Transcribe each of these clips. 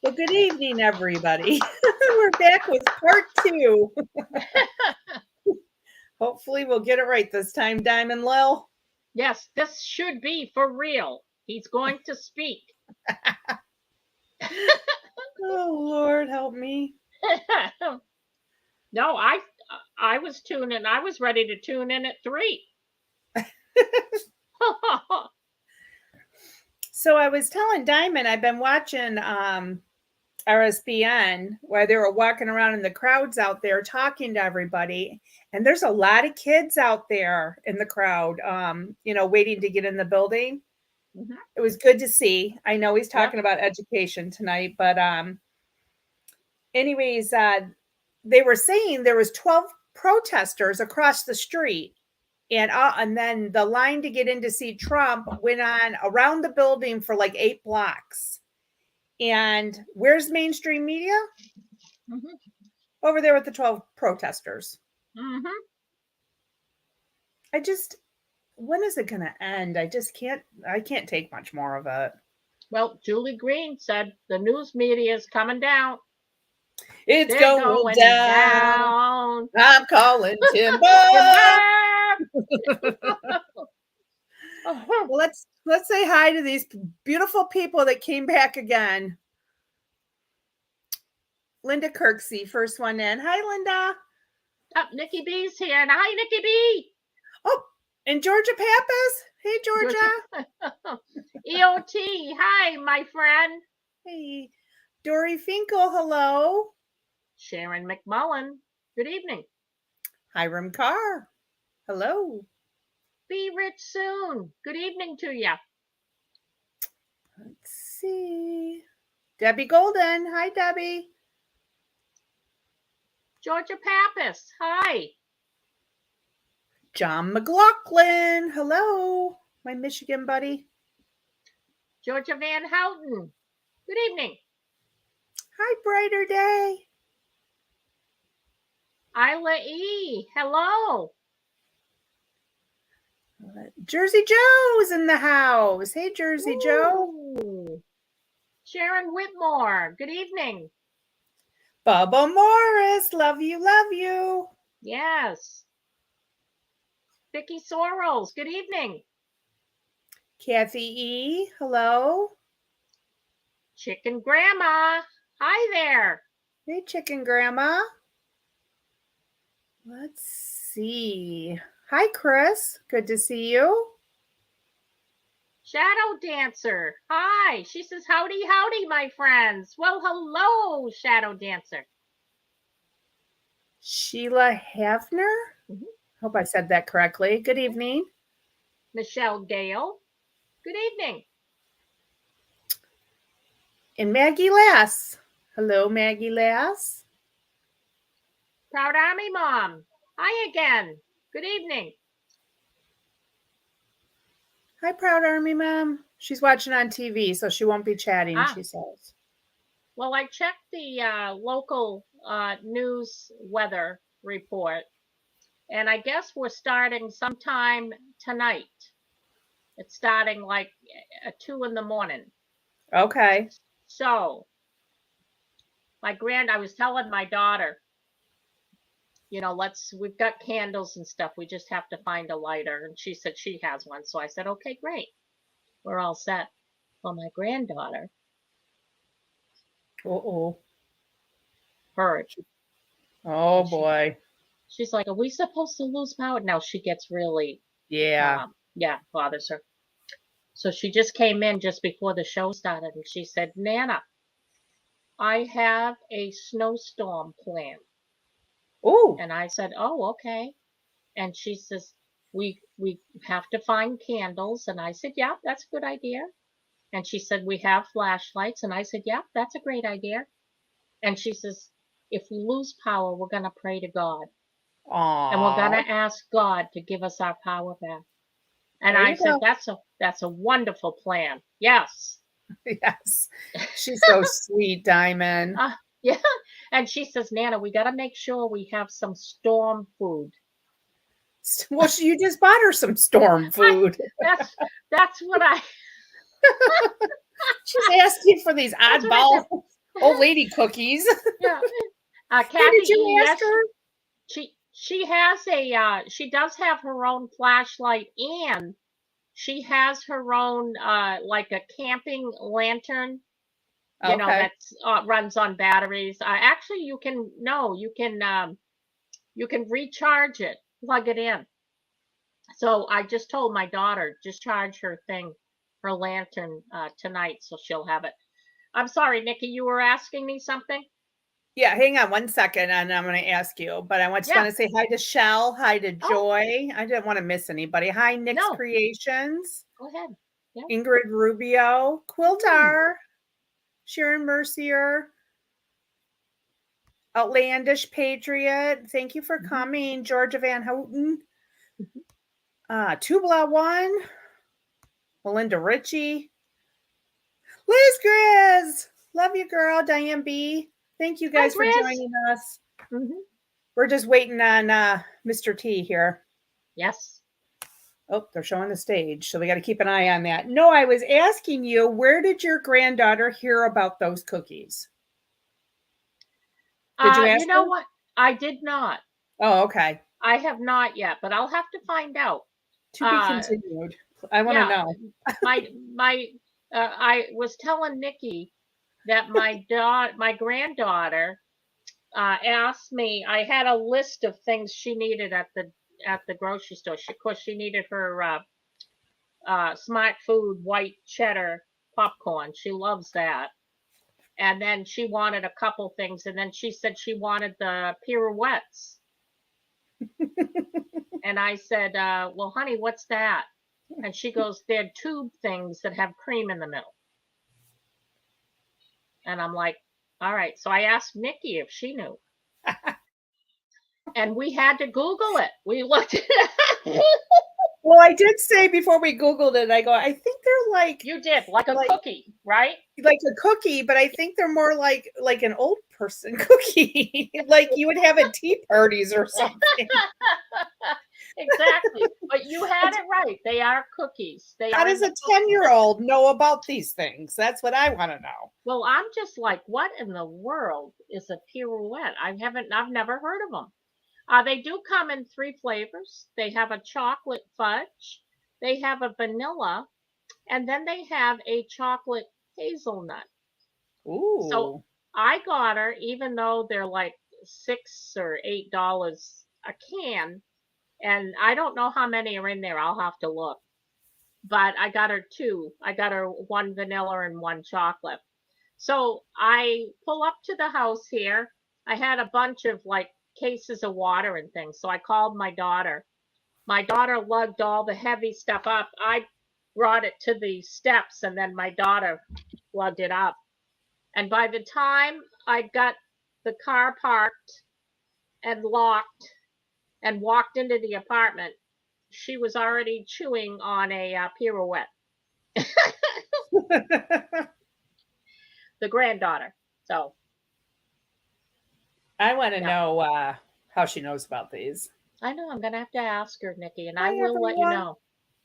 Well, good evening, everybody. We're back with part two. Hopefully, we'll get it right this time, Diamond Lil. Yes, this should be for real. He's going to speak. Oh, Lord, help me. No, I was tuning. I was ready to tune in at 3. So I was telling Diamond I've been watching RSBN where they were walking around in the crowds out there talking to everybody. And there's a lot of kids out there in the crowd, waiting to get in the building. Mhm. It was good to see. I know he's talking Yep. about education tonight, but anyways, they were saying there was 12 protesters across the street, and then the line to get in to see Trump went on around the building for like 8 blocks. And where's mainstream media? Mhm. Over there with the 12 protesters. Mhm. When is it going to end? I can't take much more of it. Well, Julie Green said the news media is coming down. It's They're going going down. down. I'm calling Timber. Well, let's say hi to these beautiful people that came back again. Linda Kirksey, first one in. Hi, Linda. Oh, Nikki B's here. And hi, Nikki B. Oh, and Georgia Pappas. Hey, Georgia. EOT. Hi, my friend. Hey, Dory Finkel. Hello. Sharon McMullen. Good evening. Hiram Carr. Hello. Be rich soon. Good evening to you. Let's see. Debbie Golden. Hi, Debbie. Georgia Pappas. Hi. John McLaughlin. Hello, my Michigan buddy. Georgia Van Houten. Good evening. Hi, Brighter Day. Isla E. Hello. Jersey Joe's in the house. Hey, Jersey Joe. Sharon Whitmore. Good evening. Bubba Morris. Love you, love you. Yes. Vicki Sorrells. Good evening. Kathy E. Hello. Chicken Grandma. Hi there. Hey, Chicken Grandma. Let's see. Hi, Chris. Good to see you. Shadow Dancer. Hi. She says, howdy, howdy, my friends. Well, hello, Shadow Dancer. Sheila Hafner. Mm-hmm. Hope I said that correctly. Good evening. Michelle Gale. Good evening. And Maggie Lass. Hello, Maggie Lass. Proud Army Mom. Hi again. Good evening. Hi, Proud Army Mom. She's watching on TV, so she won't be chatting, she says. Well, I checked the local news weather report, and I guess we're starting sometime tonight. It's starting like at 2 a.m. Okay. So, I was telling my daughter, we've got candles and stuff. We just have to find a lighter. And she said she has one. So I said, okay, great. We're all set. Well, my granddaughter. Heard. Oh, boy. She's like, are we supposed to lose power? Now she gets really. Yeah. Bothers her. So she just came in just before the show started. And she said, Nana, I have a snowstorm planned. Oh. And I said, oh, okay. And she says, we have to find candles. And I said, yeah, that's a good idea. And she said, we have flashlights. And I said, yeah, that's a great idea. And she says, if we lose power, we're going to pray to God. Aww. And we're going to ask God to give us our power back. And I said, that's a wonderful plan. Yes. Yes. She's so sweet, Diamond. Yeah. And she says, Nana, we got to make sure we have some storm food. Well, you just bought her some storm food. That's what I. She's asking for these oddballs. Old lady cookies. Yeah. Hey, Kathy did you E, ask yes, her? she has she does have her own flashlight, and she has her own like a camping lantern, Okay. that's runs on batteries. Actually, you can recharge it, plug it in. So I just told my daughter, just charge her lantern tonight, so she'll have it. I'm sorry, Nikki, you were asking me something? Yeah, hang on one second, and I'm going to ask you. But I just Yeah. want to say hi to Shell, hi to Oh, Joy. I didn't want to miss anybody. Hi, Nick's no, Creations, go ahead. Yeah. Ingrid Rubio, Mm. Quiltar, Sharon Mercier, Outlandish Patriot. Thank you for Mhm. coming, Georgia Van Houten. Mhm. Tubla One, Melinda Ritchie, Liz Grizz. Love you, girl. Diane B. Thank you Hi, guys for Grizz. joining us. Hmm. We're just waiting on Mr. T here. Yes. Oh, they're showing the stage, so we got to keep an eye on that. No, I was asking you, where did your granddaughter hear about those cookies? Did you You ask know her? what? I did not. Oh, okay. I have not yet, but I'll have to find out. To be Uh, continued. I want to yeah, know. my I was telling Nikki that my granddaughter asked me. I had a list of things she needed at the grocery store. Of course, she needed her Smart Food white cheddar popcorn. She loves that. And then she wanted a couple things, and then she said she wanted the pirouettes. And I said, well, honey, what's that? And she goes, they're tube things that have cream in the middle. And I'm like, all right. So I asked Nikki if she knew. And we had to Google it. We looked it up. Well, I did say before we Googled it, I go, I think they're You did, like a like cookie, right? like a cookie, but I think they're more like an old person cookie. Like you would have at tea parties or something. Exactly. But you had it right. They are cookies. They How are in does the a cookie. 10-year-old know about these things? That's what I want to know. Well, I'm just like, what in the world is a pirouette? I've never heard of them. They do come in three flavors. They have a chocolate fudge, they have a vanilla, and then they have a chocolate hazelnut. So Ooh. I got her, even though they're like $6 or $8 a can, and I don't know how many are in there. I'll have to look. But I got her two. I got her one vanilla and one chocolate. So I pull up to the house here. I had a bunch of like cases of water and things. So I called my daughter. My daughter lugged all the heavy stuff up. I brought it to the steps, and then my daughter lugged it up. And by the time I got the car parked and locked and walked into the apartment, she was already chewing on a pirouette, the granddaughter. So, I want to yeah, know how she knows about these. I know I'm going to have to ask her, Nikki, and I Hi, will let you everyone. know.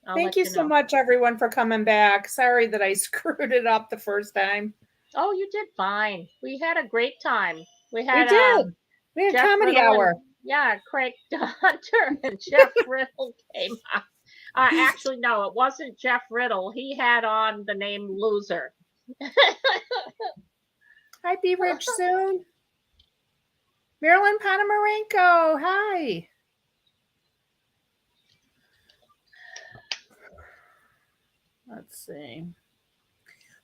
I'll Thank let you you so know. much, everyone, for coming back. Sorry that I screwed it up the first time. Oh, you did fine. We had a great time. We We had did. We had Jeff comedy Riddle and hour. yeah, Craig Hunter and Jeff Riddle came out. Actually, no, it wasn't Jeff Riddle. He had on the name Loser. Hi, Be Rich Soon. Marilyn Ponomarenko. Hi. Let's see.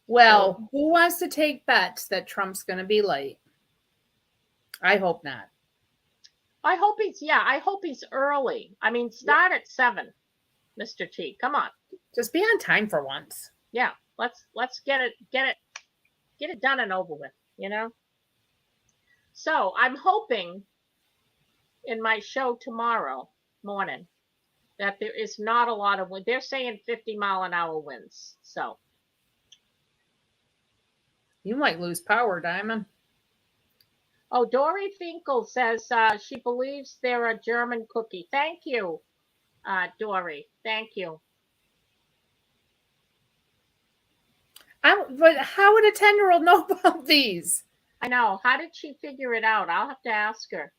Well, So who wants to take bets that Trump's going to be late? I hope not. I hope he's early. I mean, start at 7, Mr. T. Come on. Just be on time for once. Yeah, let's get it done and over with, you know? So I'm hoping in my show tomorrow morning that there is not a lot of wind. They're saying 50-mile-an-hour winds. So You might lose power, Diamond. oh, Dory Finkel says she believes they're a German cookie. Thank you, Dory. Thank you. But how would a 10-year-old know about these? I know. How did she figure it out? I'll have to ask her.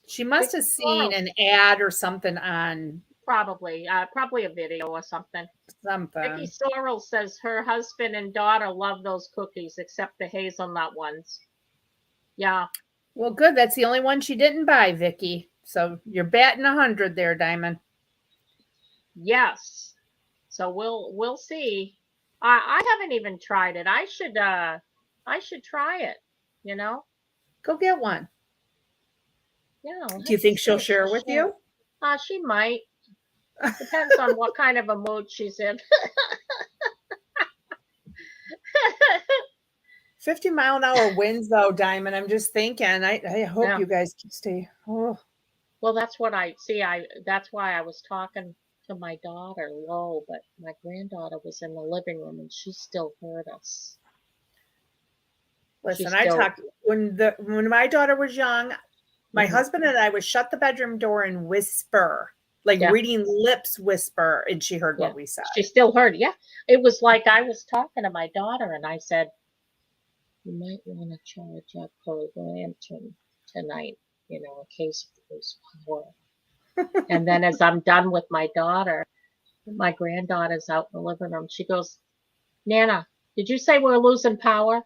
She must have seen an ad or something on Probably a video or something. Vicky something. Sorrell says her husband and daughter love those cookies, except the hazelnut ones. Yeah. Well, good. That's the only one she didn't buy, Vicky. So you're batting 100 there, Diamond. Yes. So we'll see. I haven't even tried it. I should try it. You know. Go get one. Yeah. I'll Do you have to think see she'll if share with you? She might. Depends on what kind of a mood she's in. 50-mile-an-hour winds, though, Diamond. I'm just thinking. I hope Yeah. you guys can stay. Oh, Well, that's what I see. That's why I was talking to my daughter low, but my granddaughter was in the living room and she still heard us. listen, I talked when my daughter was young. My husband and I would shut the bedroom door and whisper, like reading lips whisper, and she heard what we said. She still heard. Yeah. It was like I was talking to my daughter and I said, you might want to charge up her lantern tonight, in case there's power. And then as I'm done with my daughter, my granddaughter's out in the living room. She goes, Nana, did you say we're losing power?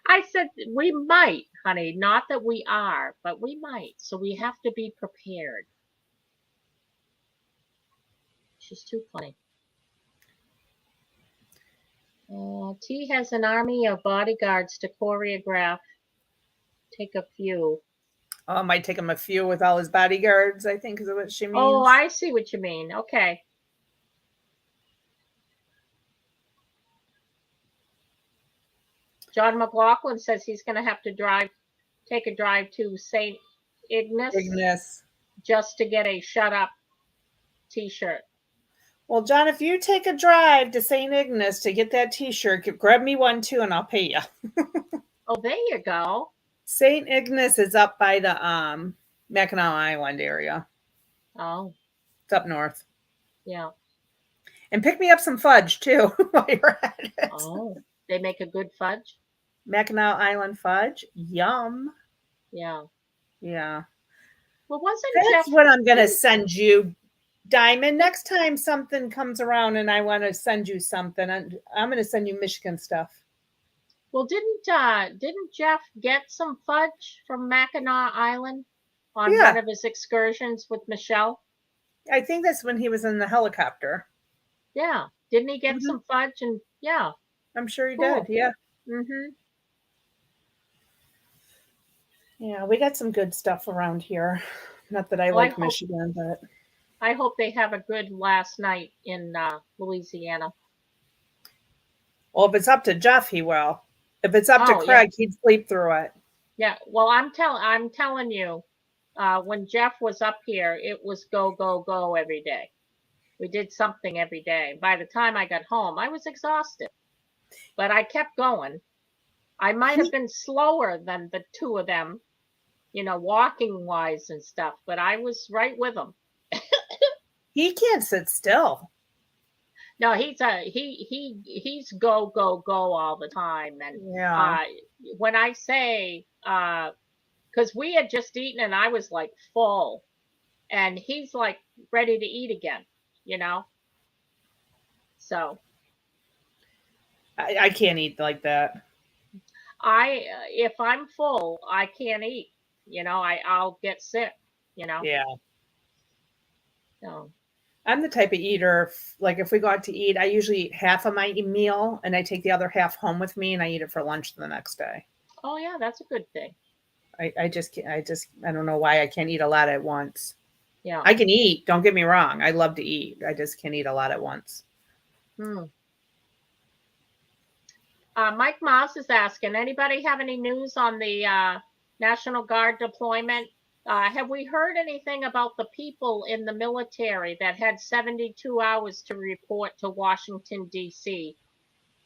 I said, we might, honey. Not that we are, but we might. So we have to be prepared. She's too funny. T has an army of bodyguards to choreograph. Take a few. Oh, it might take him a few with all his bodyguards, I think is what she means. Oh, I see what you mean. Okay. John McLaughlin says he's going to have to take a drive to St. Ignace just to get a Shut Up t-shirt. Well, John, if you take a drive to St. Ignace to get that t-shirt, grab me one too and I'll pay you. Oh, there you go. St. Ignace is up by the Mackinac Island area. Oh. It's up north. Yeah. And pick me up some fudge too while you're at it. Oh, they make a good fudge? Mackinac Island fudge. Yum. Yeah. Yeah. Well, wasn't That's Jeff... what I'm going to send you, Diamond. Next time something comes around and I want to send you something, I'm going to send you Michigan stuff. Well, didn't Jeff get some fudge from Mackinac Island on one of his excursions with Michelle? I think that's when he was in the helicopter. Yeah. Didn't he get some fudge? And yeah. I'm sure he did. Yeah. Mm-hmm. Yeah, we got some good stuff around here. Not that I like Michigan, but I hope they have a good last night in Louisiana. Well, if it's up to Jeff, he will. If it's up to Craig, he'd sleep through it. Yeah. Well, I'm telling you, when Jeff was up here, it was go, go, go every day. We did something every day. By the time I got home, I was exhausted, but I kept going. I might have been slower than the two of them, walking wise and stuff, but I was right with them. He can't sit still. No, he's go, go, go all the time. And when I say, because we had just eaten and I was like full, and he's like ready to eat again, So I can't eat like that. If I'm full, I can't eat. I'll get sick. Yeah. So. I'm the type of eater, like if we go out to eat, I usually eat half of my meal and I take the other half home with me and I eat it for lunch the next day. Oh yeah, that's a good thing. I just can't, I don't know why I can't eat a lot at once. Yeah. I can eat, don't get me wrong. I love to eat. I just can't eat a lot at once. Mike Moss is asking, anybody have any news on the National Guard deployment? Have we heard anything about the people in the military that had 72 hours to report to Washington, D.C.?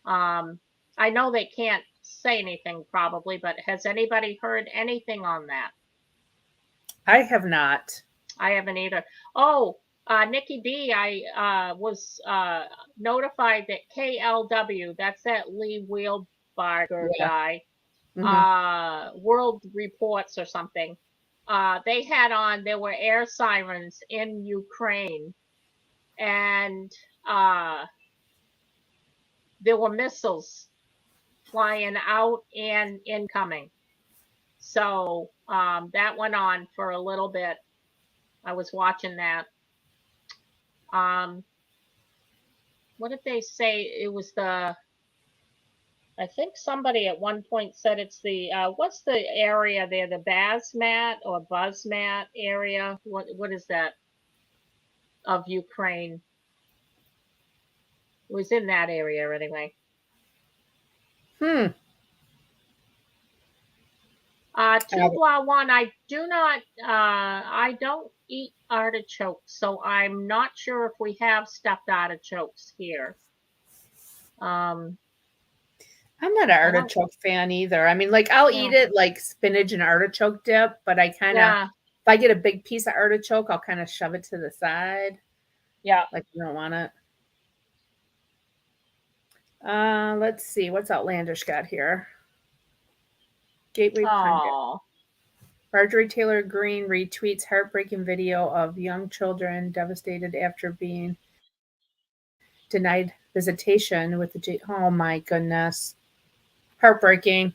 I know they can't say anything probably, but has anybody heard anything on that? I have not. I haven't either. Oh, Nikki B, I was notified that KLW, that's that Lee Wheelbarger Yeah. guy, Mhm. World Reports or something. They had on, there were air sirens in Ukraine, and there were missiles flying out and incoming. So that went on for a little bit. I was watching that. What did they say? It was I think somebody at one point said it's the, what's the area there? The Basmat or Buzzmat area? What is that of Ukraine? It was in that area anyway. Hmm. Two blah one. I do not. I don't eat artichokes, so I'm not sure if we have stuffed artichokes here. I'm not an I don't. artichoke fan either. I mean, like I'll Yeah. eat it like spinach and artichoke dip, but I kind of, Yeah. if I get a big piece of artichoke, I'll kind of shove it to the side. Yeah. Like I don't want it. Let's see what's outlandish got here. Gateway Pundit. Oh. Marjorie Taylor Greene retweets heartbreaking video of young children devastated after being denied visitation with the oh my goodness. Heartbreaking.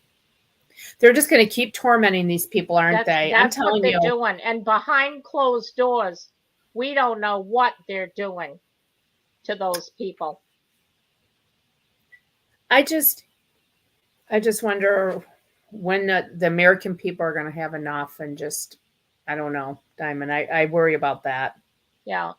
They're just going to keep tormenting these people, aren't they? I'm That's what telling they're you. doing, and behind closed doors, we don't know what they're doing to those people. I just wonder when the American people are going to have enough and just, I don't know, Diamond. I worry about that. Yeah.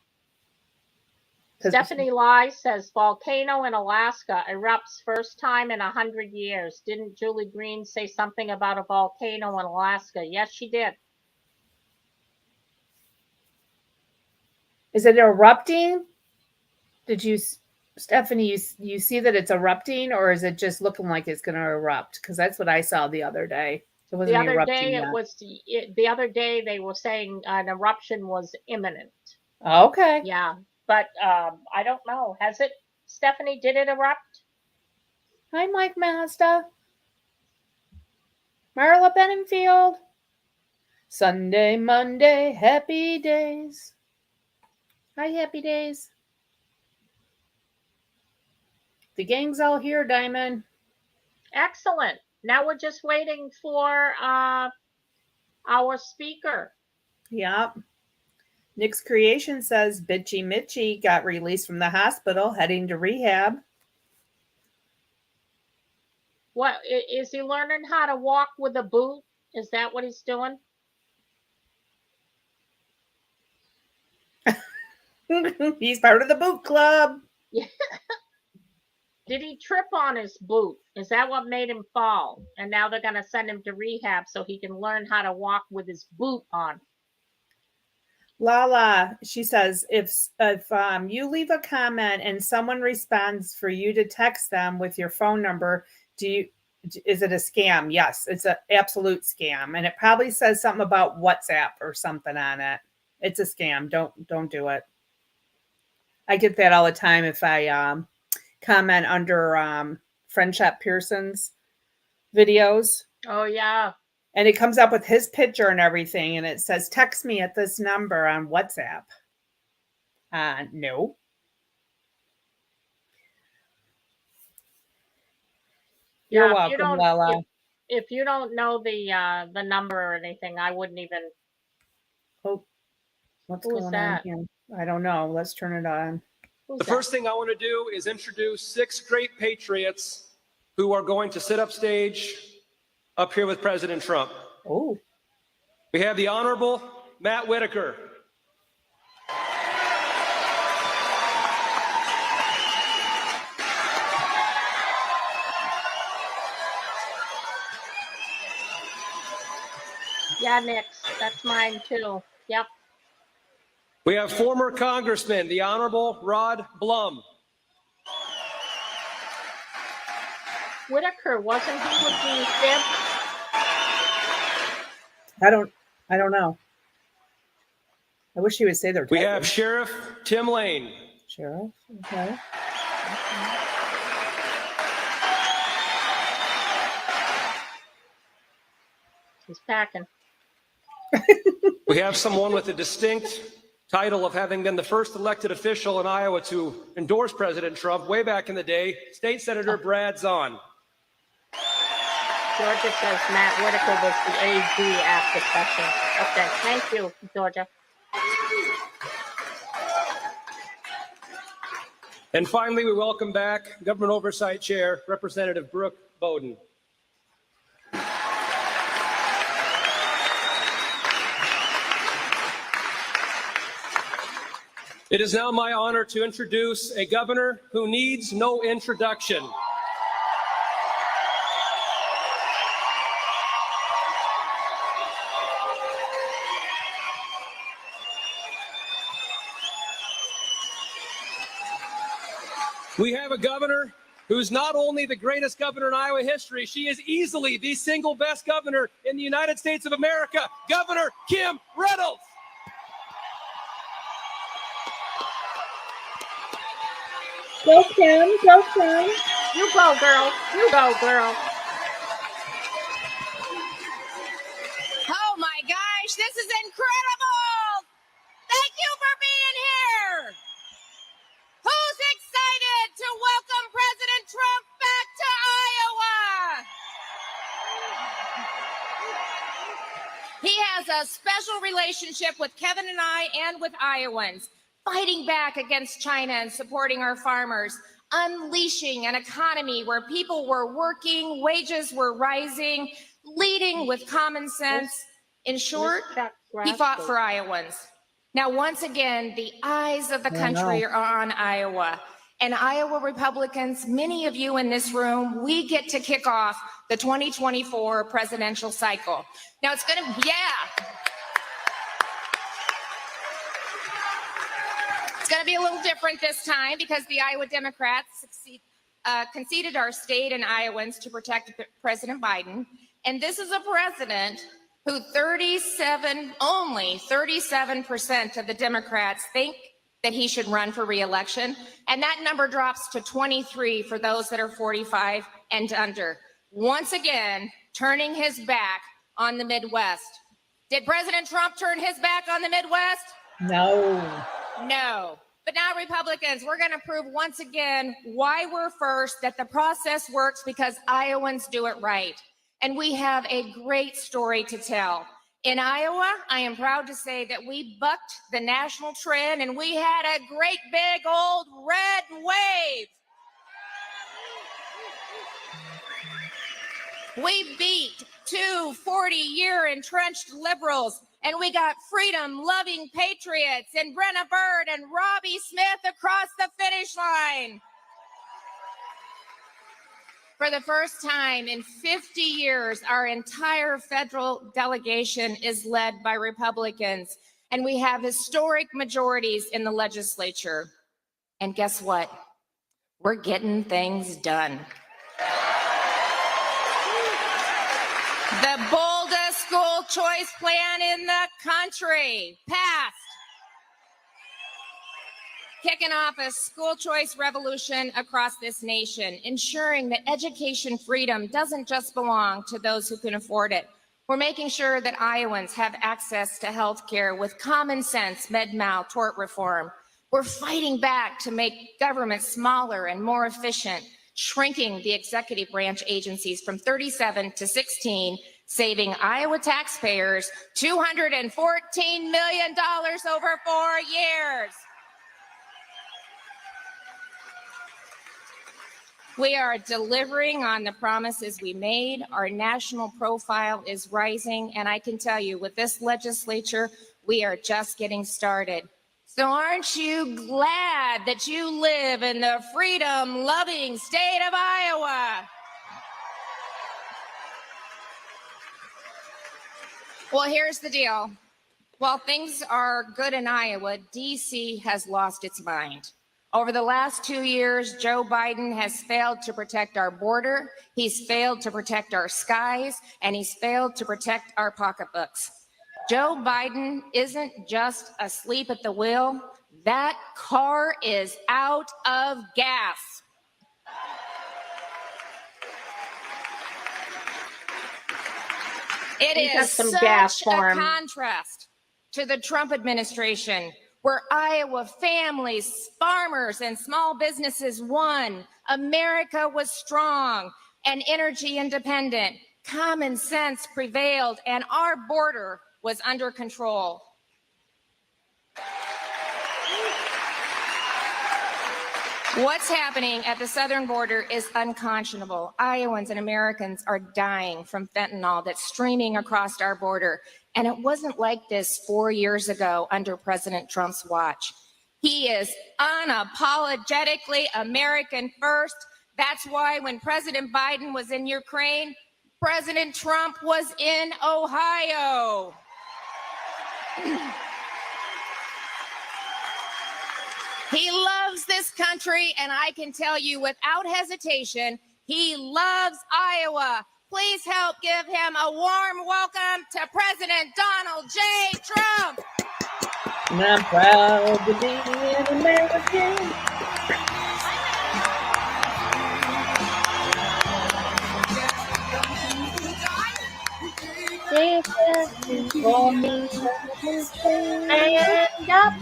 Stephanie Lai says volcano in Alaska erupts first time in 100 years. Didn't Julie Green say something about a volcano in Alaska? Yes, she did. Is it erupting? Did you, Stephanie, you see that it's erupting, or is it just looking like it's going to erupt? Because that's what I saw the other day. It wasn't The other erupting day yet. the other day they were saying an eruption was imminent. Okay. Yeah, but I don't know. Has it, Stephanie? Did it erupt? Hi, Mike Mazda. Marla Benningfield. Sunday, Monday, happy days. Hi, happy days. The gang's all here, Diamond. Excellent. Now we're just waiting for our speaker. Yep. Nick's Creation says Bitchy Mitchy got released from the hospital, heading to rehab. What is he learning how to walk with a boot? Is that what he's doing? He's part of the boot club. Yeah. Did he trip on his boot? Is that what made him fall? And now they're going to send him to rehab so he can learn how to walk with his boot on. Lala, she says, if you leave a comment and someone responds for you to text them with your phone number, is it a scam? Yes, it's an absolute scam, and it probably says something about WhatsApp or something on it. It's a scam. Don't do it. I get that all the time if I comment under Friendship Pearson's videos. Oh yeah. And it comes up with his picture and everything, and it says, text me at this number on WhatsApp. No. You're welcome, Lala. If you don't know the number or anything, I wouldn't even. Oh, what's going on here? I don't know. Let's turn it on. The first thing I want to do is introduce 6 great patriots who are going to sit upstage up here with President Trump. Oh. We have the Honorable Matt Whitaker. Yeah, Nick, that's mine too. Yep. We have former Congressman, the Honorable Rod Blum. Whitaker, wasn't he with the Fib? I don't know. I wish he would say their We title. have Sheriff Tim Lane. Sheriff. Okay. He's packing. We have someone with a distinct title of having been the first elected official in Iowa to endorse President Trump way back in the day, State Senator Brad Zahn. Georgia says Matt Whitaker was the AG after session. Okay, thank you, Georgia. And finally, we welcome back Government Oversight Chair, Representative Brooke Bowden. It is now my honor to introduce a governor who needs no introduction. We have a governor who's not only the greatest governor in Iowa history, she is easily the single best governor in the United States of America, Governor Kim Reynolds. Go, Kim. Go, Kim. You go, girl. You go, girl. Oh my gosh, this is incredible! Thank you for being here! Who's excited to welcome President Trump back to Iowa? He has a special relationship with Kevin and I and with Iowans, fighting back against China and supporting our farmers, unleashing an economy where people were working, wages were rising, leading with common sense. In short, he fought for Iowans. Now, once again, the eyes of the country are on Iowa. And Iowa Republicans, many of you in this room, we get to kick off the 2024 presidential cycle. Now, it's going to, it's going to be a little different this time because the Iowa Democrats conceded our state and Iowans to protect President Biden. And this is a president who only 37% of the Democrats think that he should run for re-election. And that number drops to 23 for those that are 45 and under. Once again, turning his back on the Midwest. Did President Trump turn his back on the Midwest? No. No. But now, Republicans, we're going to prove once again why we're first, that the process works because Iowans do it right. And we have a great story to tell. In Iowa, I am proud to say that we bucked the national trend and we had a great big old red wave. We beat two 40-year entrenched liberals, and we got freedom-loving patriots and Brenna Bird and Robbie Smith across the finish line. For the first time in 50 years, our entire federal delegation is led by Republicans, and we have historic majorities in the legislature. And guess what? We're getting things done. The boldest school choice plan in the country passed, kicking off a school choice revolution across this nation, ensuring that education freedom doesn't just belong to those who can afford it. We're making sure that Iowans have access to health care with common sense med-mal tort reform. We're fighting back to make government smaller and more efficient, shrinking the executive branch agencies from 37 to 16, saving Iowa taxpayers $214 million over 4 years. We are delivering on the promises we made. Our national profile is rising, and I can tell you, with this legislature, we are just getting started. So aren't you glad that you live in the freedom-loving state of Iowa? Well, here's the deal. While things are good in Iowa, D.C. has lost its mind. Over the last 2 years, Joe Biden has failed to protect our border, he's failed to protect our skies, and he's failed to protect our pocketbooks. Joe Biden isn't just asleep at the wheel. That car is out of gas. It We got is some such gas a for him. contrast to the Trump administration, where Iowa families, farmers, and small businesses won. America was strong and energy independent. Common sense prevailed, and our border was under control. What's happening at the southern border is unconscionable. Iowans and Americans are dying from fentanyl that's streaming across our border. And it wasn't like this 4 years ago under President Trump's watch. He is unapologetically American first. That's why when President Biden was in Ukraine, President Trump was in Ohio. He loves this country, and I can tell you without hesitation, he loves Iowa. Please help give him a warm welcome to President Donald J. Trump. And I'm proud to be an American. For me, stand up.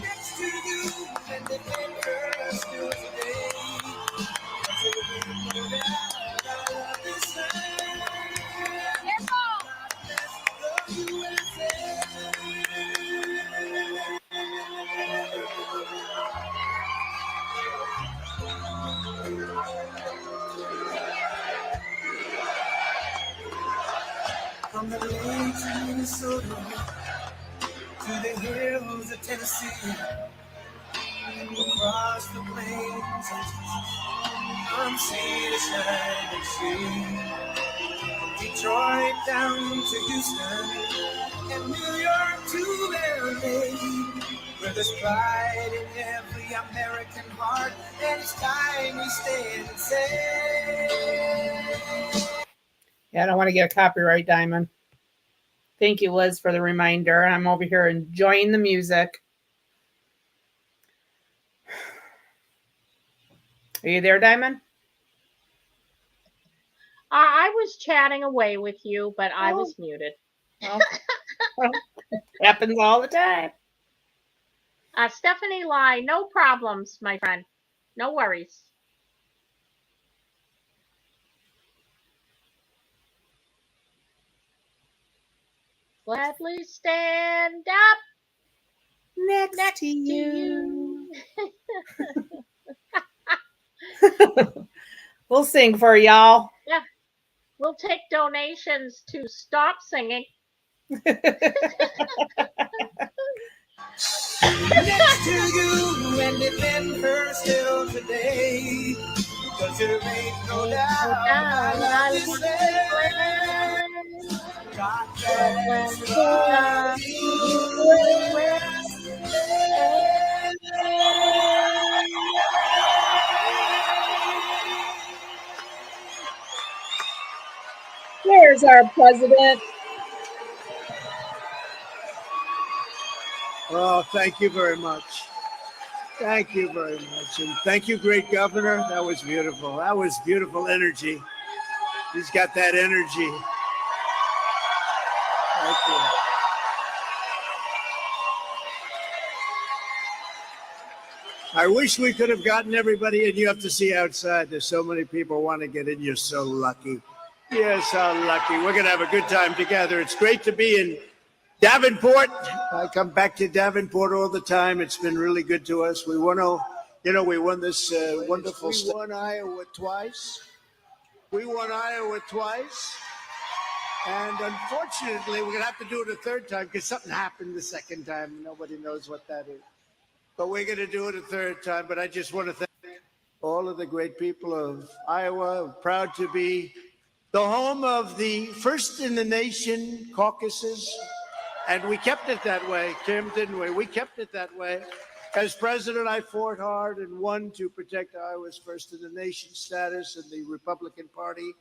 From the lakes of Minnesota to the hills of Tennessee, across the plains of Texas, from sea to shining sea, Detroit down to Houston, and New York to LA, where there's pride in every American heart, and it's time we stand and say. Yeah, I don't want to get a copyright, Diamond. Thank you, Liz, for the reminder. I'm over here enjoying the music. Are you there, Diamond? I was chatting away with you, but I was muted. Well, happens all the time. Stephanie Lai, no problems, my friend. No worries. Gladly stand up Next to to you. you. We'll sing for y'all. Yeah. We'll take donations to stop singing. Next to you and defend still today, because there ain't no doubt I love this land. God bless Where's our president? Oh, thank you very much. Thank you very much. And thank you, great governor. That was beautiful. That was beautiful energy. He's got that energy. Thank you. I wish we could have gotten everybody in. You have to see outside. There's so many people want to get in. You're so lucky. You're so lucky. We're going to have a good time together. It's great to be in Davenport. I come back to Davenport all the time. It's been really good to us. We won, we won this wonderful stuff. We won Iowa twice. And unfortunately, we're going to have to do it a third time because something happened the second time. Nobody knows what that is. But we're going to do it a third time. But I just want to thank all of the great people of Iowa. I'm proud to be the home of the first in the nation caucuses. And we kept it that way, Kim, didn't we? We kept it that way. As president, I fought hard and won to protect Iowa's first in the nation status in the Republican Party.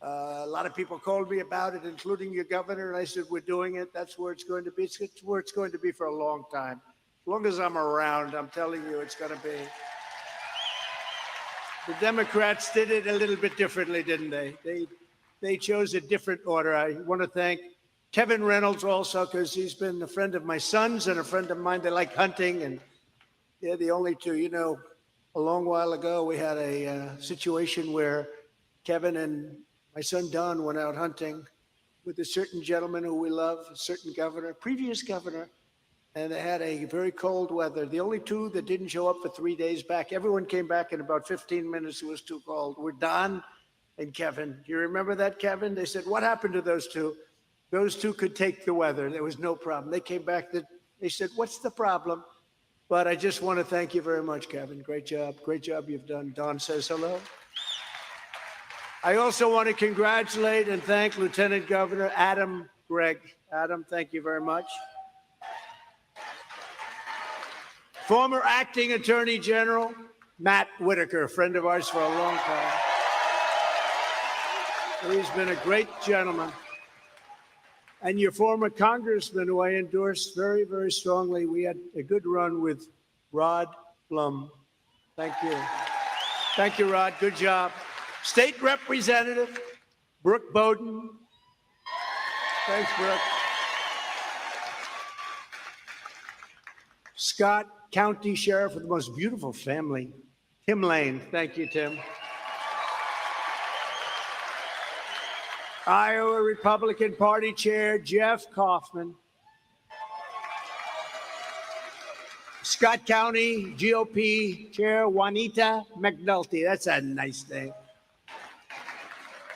A lot of people called me about it, including your governor, and I said, we're doing it. That's where it's going to be. It's where it's going to be for a long time. As long as I'm around, I'm telling you, it's going to be. The Democrats did it a little bit differently, didn't they? They chose a different order. I want to thank Kevin Reynolds also, because he's been a friend of my son's and a friend of mine. They like hunting, and they're the only two. You know, a long while ago, we had a situation where Kevin and my son Don went out hunting with a certain gentleman who we love, a certain governor, previous governor, and they had a very cold weather. The only two that didn't show up for 3 days back, everyone came back in about 15 minutes. It was too cold. Were Don and Kevin. Do you remember that, Kevin? They said, what happened to those two? Those two could take the weather. There was no problem. They came back. They said, what's the problem? But I just want to thank you very much, Kevin. Great job. Great job you've done. Don says hello. I also want to congratulate and thank Lieutenant Governor Adam Gregg. Adam, thank you very much. Former Acting Attorney General Matt Whitaker, a friend of ours for a long time. He's been a great gentleman. And your former congressman, who I endorsed very, very strongly. We had a good run with Rod Blum. Thank you. Thank you, Rod. Good job. State Representative Brooke Bowden. Thanks, Brooke. Scott County Sheriff with the most beautiful family, Tim Lane. Thank you, Tim. Iowa Republican Party Chair Jeff Kaufman. Scott County GOP Chair Juanita McNulty. That's a nice name.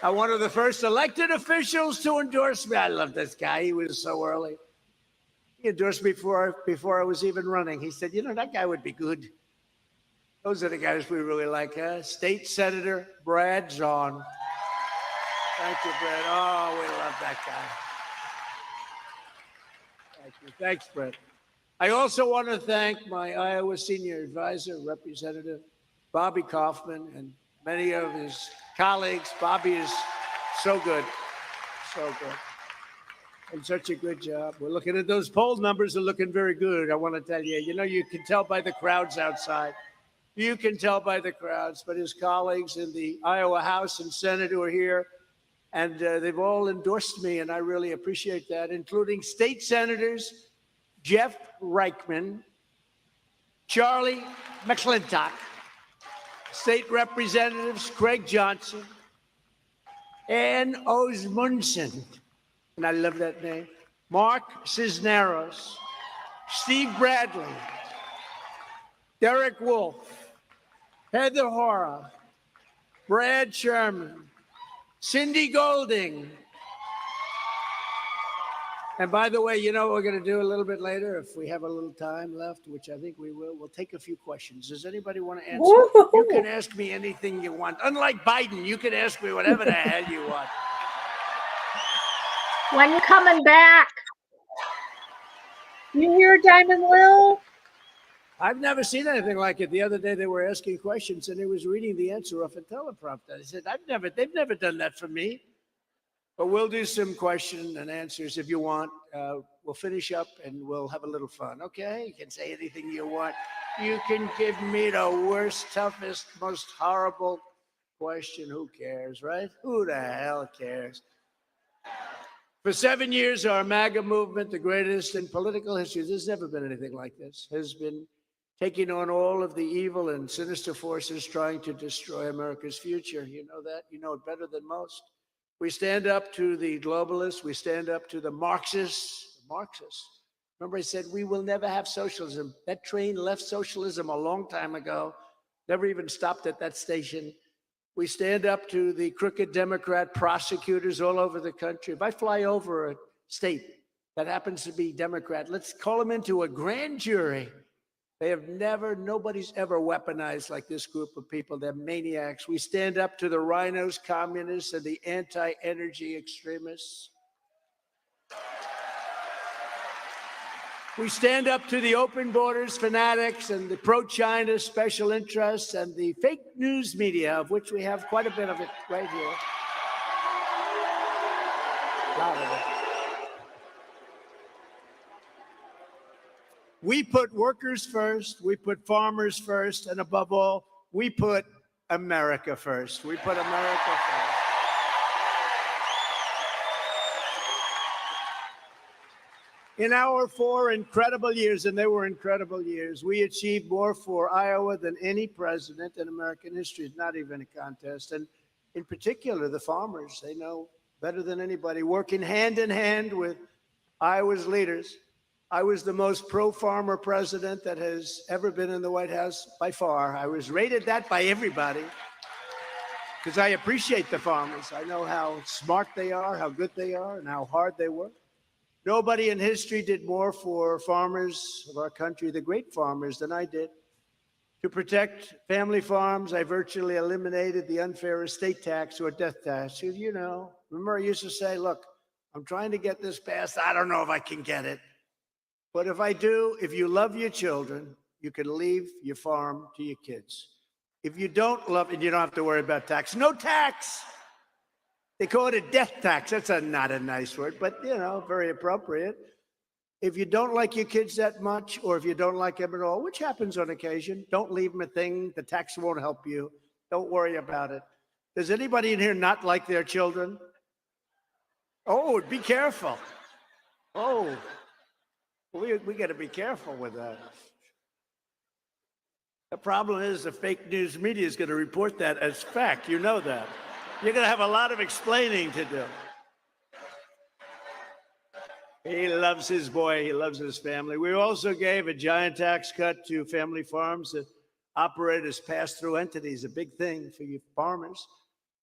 One of the first elected officials to endorse me. I love this guy. He was so early. He endorsed me before I was even running. He said, you know, that guy would be good. Those are the guys we really like, huh? State Senator Brad Zahn. Thank you, Brad. Oh, we love that guy. Thank you. Thanks, Brad. I also want to thank my Iowa senior advisor, Representative Bobby Kaufman, and many of his colleagues. Bobby is so good, so good, and such a good job. We're looking at those poll numbers are looking very good. I want to tell you, you can tell by the crowds outside. You can tell by the crowds, but his colleagues in the Iowa House and Senate who are here, and they've all endorsed me, and I really appreciate that, including state senators Jeff Reichman, Charlie McClintock, state representatives Craig Johnson, Ann Osmundson, and I love that name, Mark Cisneros, Steve Bradley, Derek Wolf, Heather Hora, Brad Sherman, Cindy Golding. And by the way, you know what we're going to do a little bit later, if we have a little time left, which I think we will. We'll take a few questions. Does anybody want to answer? Woo-hoo. You can ask me anything you want. Unlike Biden, you can ask me whatever the hell you want. When you coming back? You hear Diamond Lil? I've never seen anything like it. The other day they were asking questions and he was reading the answer off a teleprompter. I said, they've never done that for me. But we'll do some question and answers if you want. We'll finish up and we'll have a little fun, okay? You can say anything you want. You can give me the worst, toughest, most horrible question. Who cares, right? Who the hell cares? For 7 years, our MAGA movement, the greatest in political history, there's never been anything like this, has been taking on all of the evil and sinister forces trying to destroy America's future. You know that? You know it better than most. We stand up to the globalists. We stand up to the Marxists. Remember I said, we will never have socialism. That train left socialism a long time ago, never even stopped at that station. We stand up to the crooked Democrat prosecutors all over the country. If I fly over a state that happens to be Democrat, let's call them into a grand jury. They have nobody's ever weaponized like this group of people. They're maniacs. We stand up to the rhinos, communists, and the anti-energy extremists. We stand up to the open borders fanatics and the pro-China special interests and the fake news media, of which we have quite a bit of it right here. lot of it. We put workers first, we put farmers first, and above all, we put America first. We put America first. In our 4 incredible years, and they were incredible years, we achieved more for Iowa than any president in American history. It's not even a contest. And in particular, the farmers, they know better than anybody, working hand in hand with Iowa's leaders. I was the most pro-farmer president that has ever been in the White House by far. I was rated that by everybody because I appreciate the farmers. I know how smart they are, how good they are, and how hard they work. Nobody in history did more for farmers of our country, the great farmers, than I did. To protect family farms, I virtually eliminated the unfair estate tax or death tax. You know, remember I used to say, look, I'm trying to get this passed. I don't know if I can get it. But if I do, if you love your children, you can leave your farm to your kids. If you don't love it, you don't have to worry about tax. No tax. They call it a death tax. That's not a nice word, but, you know, very appropriate. If you don't like your kids that much, or if you don't like them at all, which happens on occasion, don't leave them a thing. The tax won't help you. Don't worry about it. Does anybody in here not like their children? Oh, be careful. Oh, we got to be careful with that. The problem is the fake news media is going to report that as fact. You know that. You're going to have a lot of explaining to do. He loves his boy. He loves his family. We also gave a giant tax cut to family farms that operate as pass-through entities, a big thing for you farmers,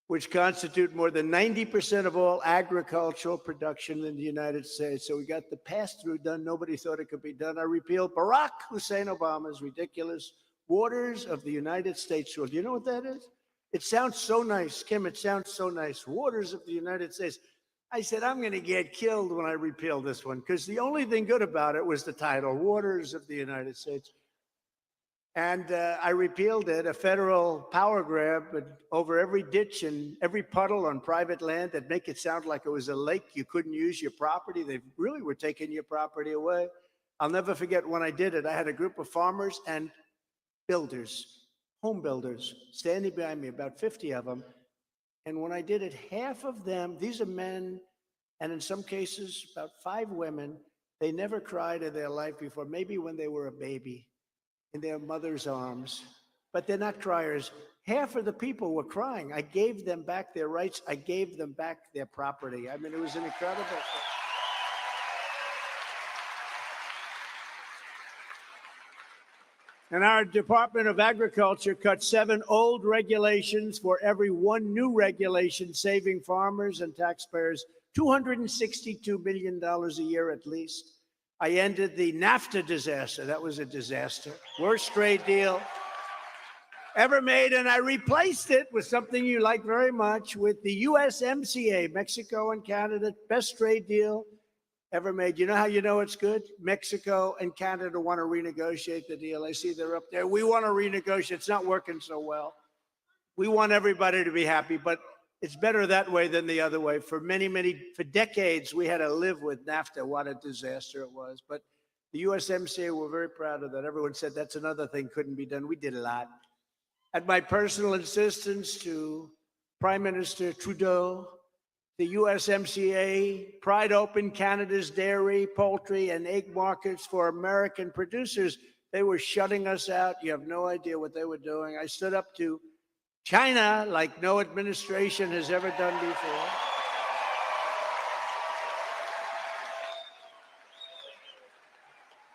which constitute more than 90% of all agricultural production in the United States. So we got the pass-through done. Nobody thought it could be done. I repealed Barack Hussein Obama's ridiculous Waters of the United States rule. Do you know what that is? It sounds so nice, Kim. It sounds so nice. Waters of the United States. I said, I'm going to get killed when I repeal this one, because the only thing good about it was the title, Waters of the United States. And I repealed it, a federal power grab over every ditch and every puddle on private land that make it sound like it was a lake. You couldn't use your property. They really were taking your property away. I'll never forget when I did it. I had a group of farmers and builders, home builders, standing behind me, about 50 of them. And when I did it, half of them, these are men, and in some cases, about 5 women, they never cried in their life before, maybe when they were a baby in their mother's arms, but they're not criers. Half of the people were crying. I gave them back their rights. I gave them back their property. I mean, it was an incredible thing. And our Department of Agriculture cut 7 old regulations for every 1 new regulation, saving farmers and taxpayers $262 billion a year at least. I ended the NAFTA disaster. That was a disaster. Worst trade deal ever made. And I replaced it with something you like very much, with the USMCA, Mexico and Canada, best trade deal ever made. You know how you know it's good? Mexico and Canada want to renegotiate the deal. I see they're up there. We want to renegotiate. It's not working so well. We want everybody to be happy, but it's better that way than the other way. For for decades, we had to live with NAFTA. What a disaster it was. But the USMCA, we're very proud of that. Everyone said that's another thing couldn't be done. We did a lot. At my personal insistence to Prime Minister Trudeau, the USMCA pried open Canada's dairy, poultry, and egg markets for American producers. They were shutting us out. You have no idea what they were doing. I stood up to China like no administration has ever done before.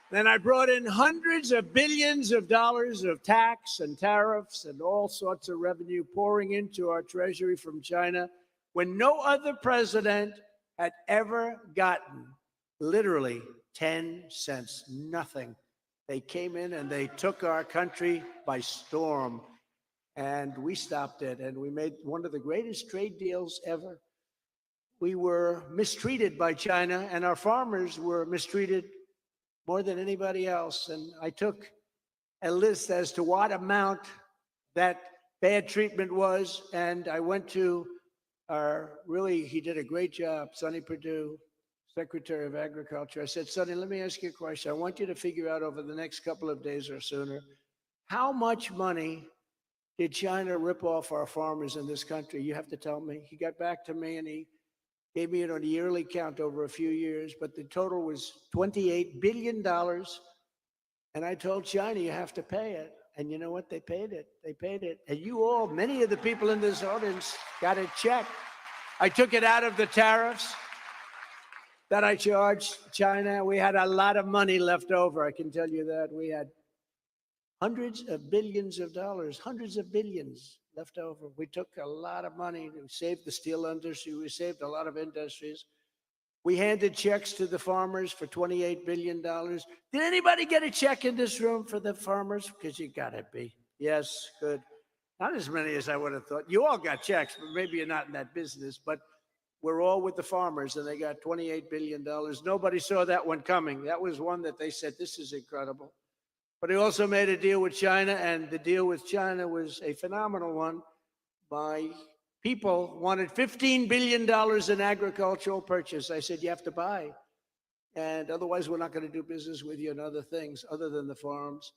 Then I brought in hundreds of billions of dollars of tax and tariffs and all sorts of revenue pouring into our treasury from China, when no other president had ever gotten literally 10 cents, nothing. They came in and they took our country by storm, and we stopped it, and we made one of the greatest trade deals ever. We were mistreated by China, and our farmers were mistreated more than anybody else. And I took a list as to what amount that bad treatment was, and I went to he did a great job. Sonny Perdue, Secretary of Agriculture. I said, Sonny, let me ask you a question. I want you to figure out over the next couple of days or sooner, how much money did China rip off our farmers in this country? You have to tell me. He got back to me and he gave me it on a yearly count over a few years, but the total was $28 billion. And I told China, you have to pay it. And you know what? They paid it. They paid it. And you all, many of the people in this audience, got a check. I took it out of the tariffs that I charged China. We had a lot of money left over. I can tell you that. We had hundreds of billions of dollars, hundreds of billions left over. We took a lot of money. We saved the steel industry. We saved a lot of industries. We handed checks to the farmers for $28 billion. Did anybody get a check in this room for the farmers? Because you got to be. Yes, good. Not as many as I would have thought. You all got checks, but maybe you're not in that business. But we're all with the farmers, and they got $28 billion. Nobody saw that one coming. That was one that they said, this is incredible. But he also made a deal with China, and the deal with China was a phenomenal one. My people wanted $15 billion in agricultural purchase. I said, you have to buy. And otherwise, we're not going to do business with you and other things other than the farms.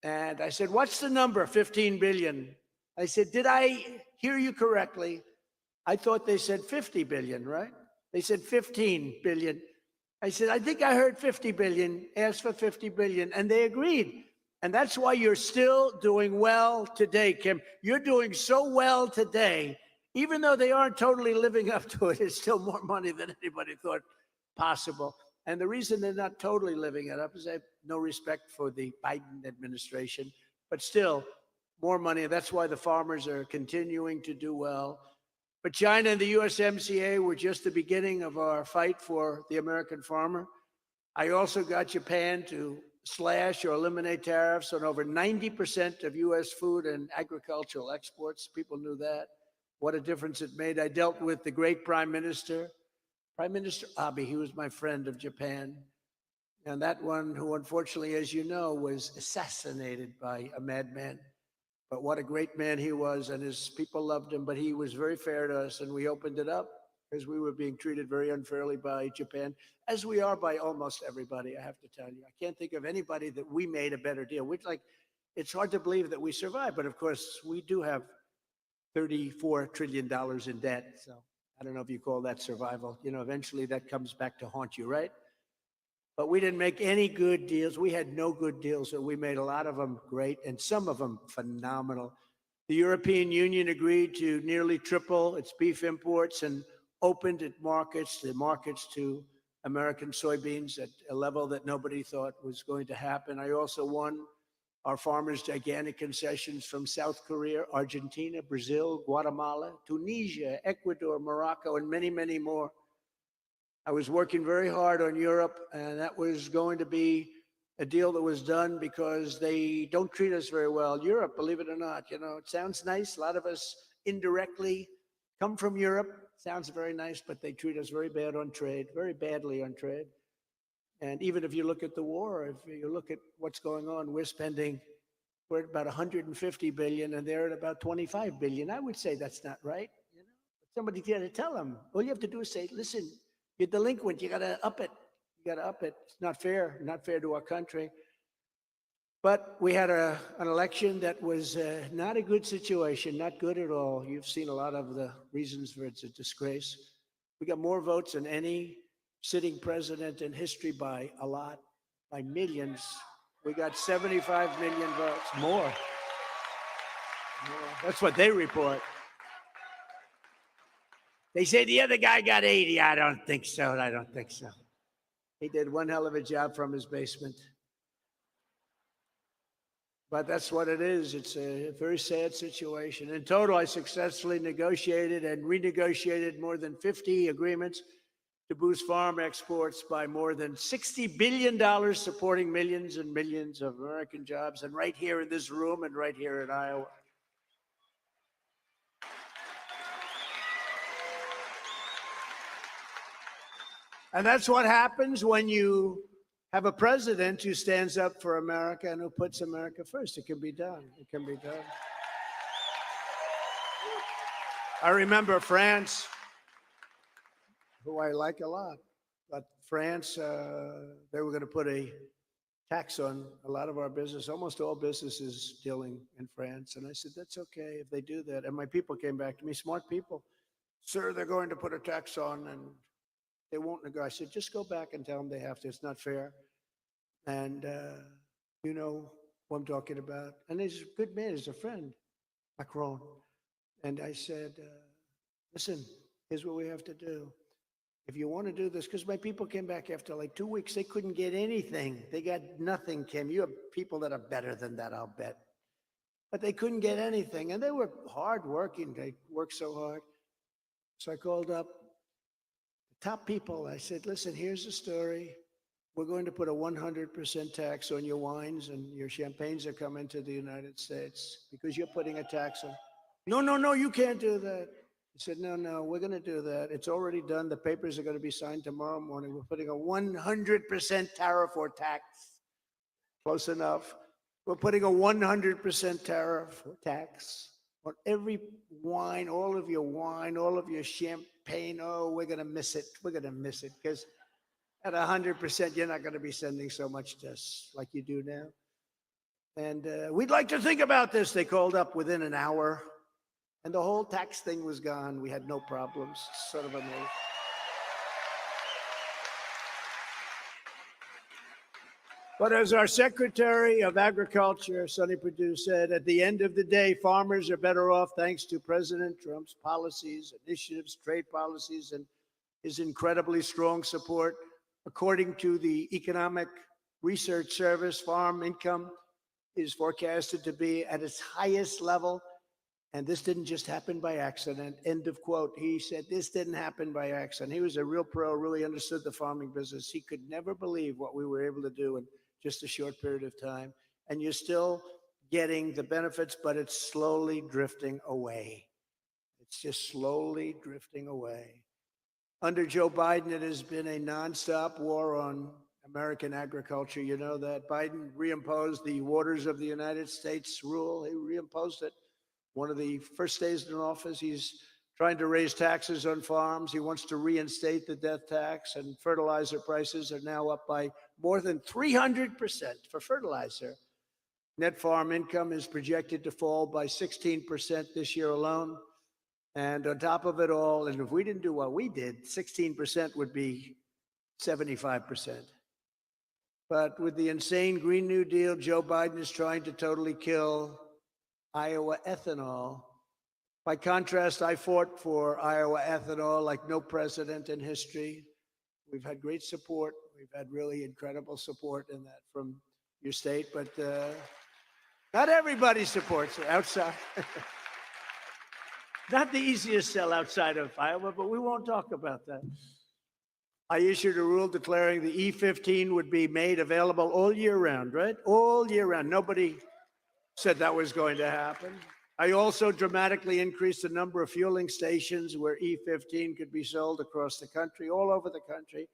And I said, what's the number, 15 billion? I said, did I hear you correctly? I thought they said 50 billion, right? They said 15 billion. I said, I think I heard 50 billion, asked for 50 billion, and they agreed. And that's why you're still doing well today, Kim. You're doing so well today, even though they aren't totally living up to it, it's still more money than anybody thought possible. And the reason they're not totally living it up is they have no respect for the Biden administration, but still more money. That's why the farmers are continuing to do well. But China and the USMCA were just the beginning of our fight for the American farmer. I also got Japan to slash or eliminate tariffs on over 90% of U.S. food and agricultural exports. People knew that. What a difference it made. I dealt with the great Prime Minister Abe. He was my friend of Japan. And that one, who unfortunately, as you know, was assassinated by a madman. But what a great man he was, and his people loved him. But he was very fair to us, and we opened it up because we were being treated very unfairly by Japan, as we are by almost everybody, I have to tell you. I can't think of anybody that we made a better deal. It's hard to believe that we survived, but of course, we do have $34 trillion in debt. So I don't know if you call that survival. You know, eventually that comes back to haunt you, right? But we didn't make any good deals. We had no good deals, so we made a lot of them great, and some of them phenomenal. The European Union agreed to nearly triple its beef imports and opened the markets to American soybeans at a level that nobody thought was going to happen. I also won our farmers gigantic concessions from South Korea, Argentina, Brazil, Guatemala, Tunisia, Ecuador, Morocco, and many, many more. I was working very hard on Europe, and that was going to be a deal that was done because they don't treat us very well. Europe, believe it or not, you know, it sounds nice. A lot of us indirectly come from Europe. Sounds very nice, but they treat us very bad on trade, very badly on trade. And even if you look at the war, if you look at what's going on, we're at about 150 billion, and they're at about 25 billion. I would say that's not right. You know, somebody's got to tell them. All you have to do is say, listen, you're delinquent. You got to up it. You got to up it. It's not fair to our country. But we had an election that was not a good situation, not good at all. You've seen a lot of the reasons for it's a disgrace. We got more votes than any sitting president in history by a lot, by millions. We got 75 million votes, more. That's what they report. They say the other guy got 80. I don't think so. He did one hell of a job from his basement. But that's what it is. It's a very sad situation. In total, I successfully negotiated and renegotiated more than 50 agreements to boost farm exports by more than $60 billion, supporting millions and millions of American jobs, and right here in this room and right here in Iowa. And that's what happens when you have a president who stands up for America and who puts America first. It can be done. It can be done. I remember France, who I like a lot, but France, they were going to put a tax on a lot of our business. Almost all businesses dealing in France. And I said, that's okay if they do that. And my people came back to me, smart people. Sir, they're going to put a tax on and they won't negotiate. I said, just go back and tell them they have to. It's not fair. And you know who I'm talking about. And he's a good man. He's a friend, Macron. And I said, listen, here's what we have to do. If you want to do this, because my people came back after like 2 weeks, they couldn't get anything. They got nothing, Kim. You have people that are better than that, I'll bet. But they couldn't get anything. And they were hardworking. They worked so hard. So I called up the top people. I said, listen, here's the story. We're going to put a 100% tax on your wines and your champagnes that come into the United States because you're putting a tax on. No, you can't do that. He said, no, we're going to do that. It's already done. The papers are going to be signed tomorrow morning. We're putting a 100% tariff or tax. Close enough. We're putting a 100% tariff or tax on every wine, all of your champagne. Oh, we're going to miss it. We're going to miss it because at 100%, you're not going to be sending so much to us like you do now. And we'd like to think about this. They called up within an hour. And the whole tax thing was gone. We had no problems. Sort of amazing. But as our Secretary of Agriculture, Sonny Perdue, said, at the end of the day, farmers are better off thanks to President Trump's policies, initiatives, trade policies, and his incredibly strong support. According to the Economic Research Service, farm income is forecasted to be at its highest level. And this didn't just happen by accident. End of quote. He said this didn't happen by accident. He was a real pro, really understood the farming business. He could never believe what we were able to do in just a short period of time. And you're still getting the benefits, but it's slowly drifting away. It's just slowly drifting away. Under Joe Biden, it has been a nonstop war on American agriculture. You know that. Biden reimposed the Waters of the United States rule. He reimposed it. One of the first days in office, he's trying to raise taxes on farms. He wants to reinstate the death tax, and fertilizer prices are now up by more than 300% for fertilizer. Net farm income is projected to fall by 16% this year alone. And on top of it all, and if we didn't do what we did, 16% would be 75%. But with the insane Green New Deal, Joe Biden is trying to totally kill Iowa ethanol. By contrast, I fought for Iowa ethanol like no president in history. We've had great support. We've had really incredible support in that from your state, but not everybody supports it outside. Not the easiest sell outside of Iowa, but we won't talk about that. I issued a rule declaring the E15 would be made available all year round, right? All year round. Nobody said that was going to happen. I also dramatically increased the number of fueling stations where E15 could be sold across the country, all over the country.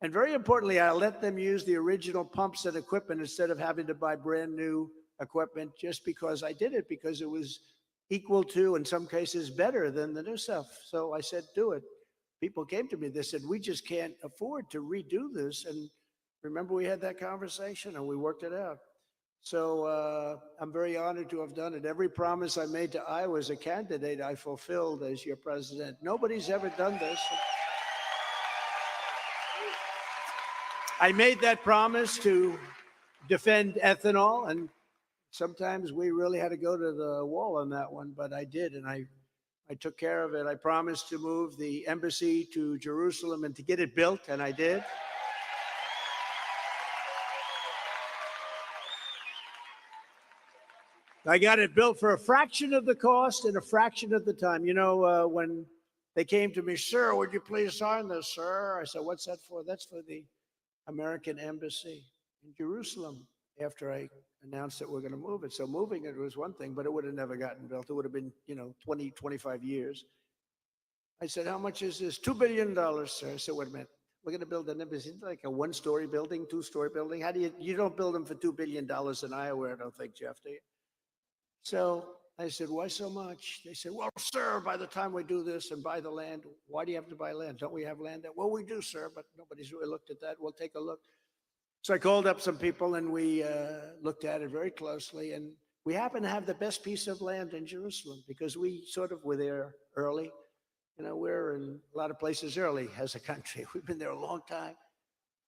And very importantly, I let them use the original pumps and equipment instead of having to buy brand new equipment, just because I did it, because it was equal to, in some cases, better than the new stuff. So I said, do it. People came to me, they said, we just can't afford to redo this. And remember, we had that conversation and we worked it out. So I'm very honored to have done it. Every promise I made to Iowa as a candidate, I fulfilled as your president. Nobody's ever done this. I made that promise to defend ethanol, and sometimes we really had to go to the wall on that one, but I did, and I took care of it. I promised to move the embassy to Jerusalem and to get it built, and I did. I got it built for a fraction of the cost and a fraction of the time. You know, when they came to me, sir, would you please sign this, sir? I said, what's that for? That's for the American embassy in Jerusalem, after I announced that we're going to move it. So moving it was one thing, but it would have never gotten built. It would have been, 20, 25 years. I said, how much is this? $2 billion, sir. I said, wait a minute. We're going to build an embassy, like a one-story building, two-story building. How do you don't build them for $2 billion in Iowa, I don't think, Jeff, do you? So I said, why so much? They said, well, sir, by the time we do this and buy the land, why do you have to buy land? Don't we have land? Well, we do, sir, but nobody's really looked at that. We'll take a look. So I called up some people and we looked at it very closely. And we happen to have the best piece of land in Jerusalem because we sort of were there early. You know, we're in a lot of places early as a country. We've been there a long time.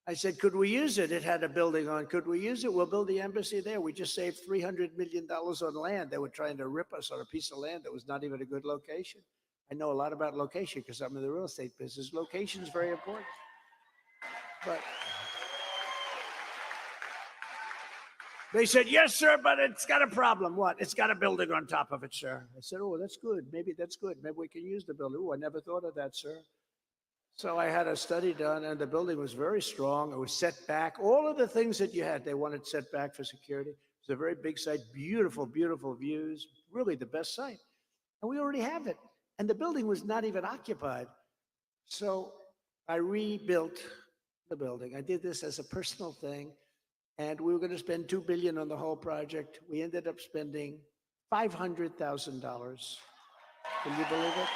I said, could we use it? It had a building on. Could we use it? We'll build the embassy there. We just saved $300 million on land. They were trying to rip us on a piece of land that was not even a good location. I know a lot about location because I'm in the real estate business. Location is very important. But they said, yes, sir, but it's got a problem. What? It's got a building on top of it, sir. I said, oh, that's good. Maybe that's good. Maybe we can use the building. Oh, I never thought of that, sir. So I had a study done, and the building was very strong. It was set back. All of the things that you had, they wanted set back for security. It's a very big site, beautiful, beautiful views, really the best site. And we already have it. And the building was not even occupied. So I rebuilt the building. I did this as a personal thing. And we were going to spend $2 billion on the whole project. We ended up spending $500,000. Can you believe it?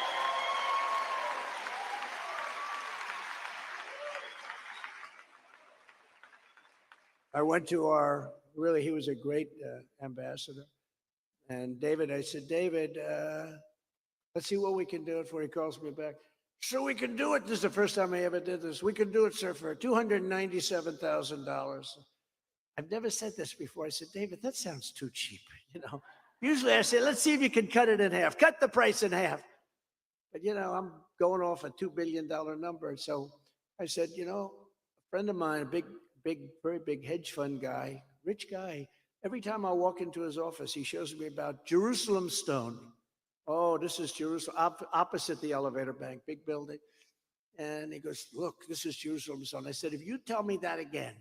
I went to he was a great ambassador. And David, I said, David, let's see what we can do it for. He calls me back. Sure, we can do it. This is the first time I ever did this. We can do it, sir, for $297,000. I've never said this before. I said, David, that sounds too cheap. You know, usually I say, let's see if you can cut it in half. Cut the price in half. But, you know, I'm going off a $2 billion number. So I said, you know, a friend of mine, a very big hedge fund guy, rich guy, every time I walk into his office, he shows me about Jerusalem stone. Oh, this is Jerusalem, opposite the elevator bank, big building. And he goes, look, this is Jerusalem stone. I said, if you tell me that again,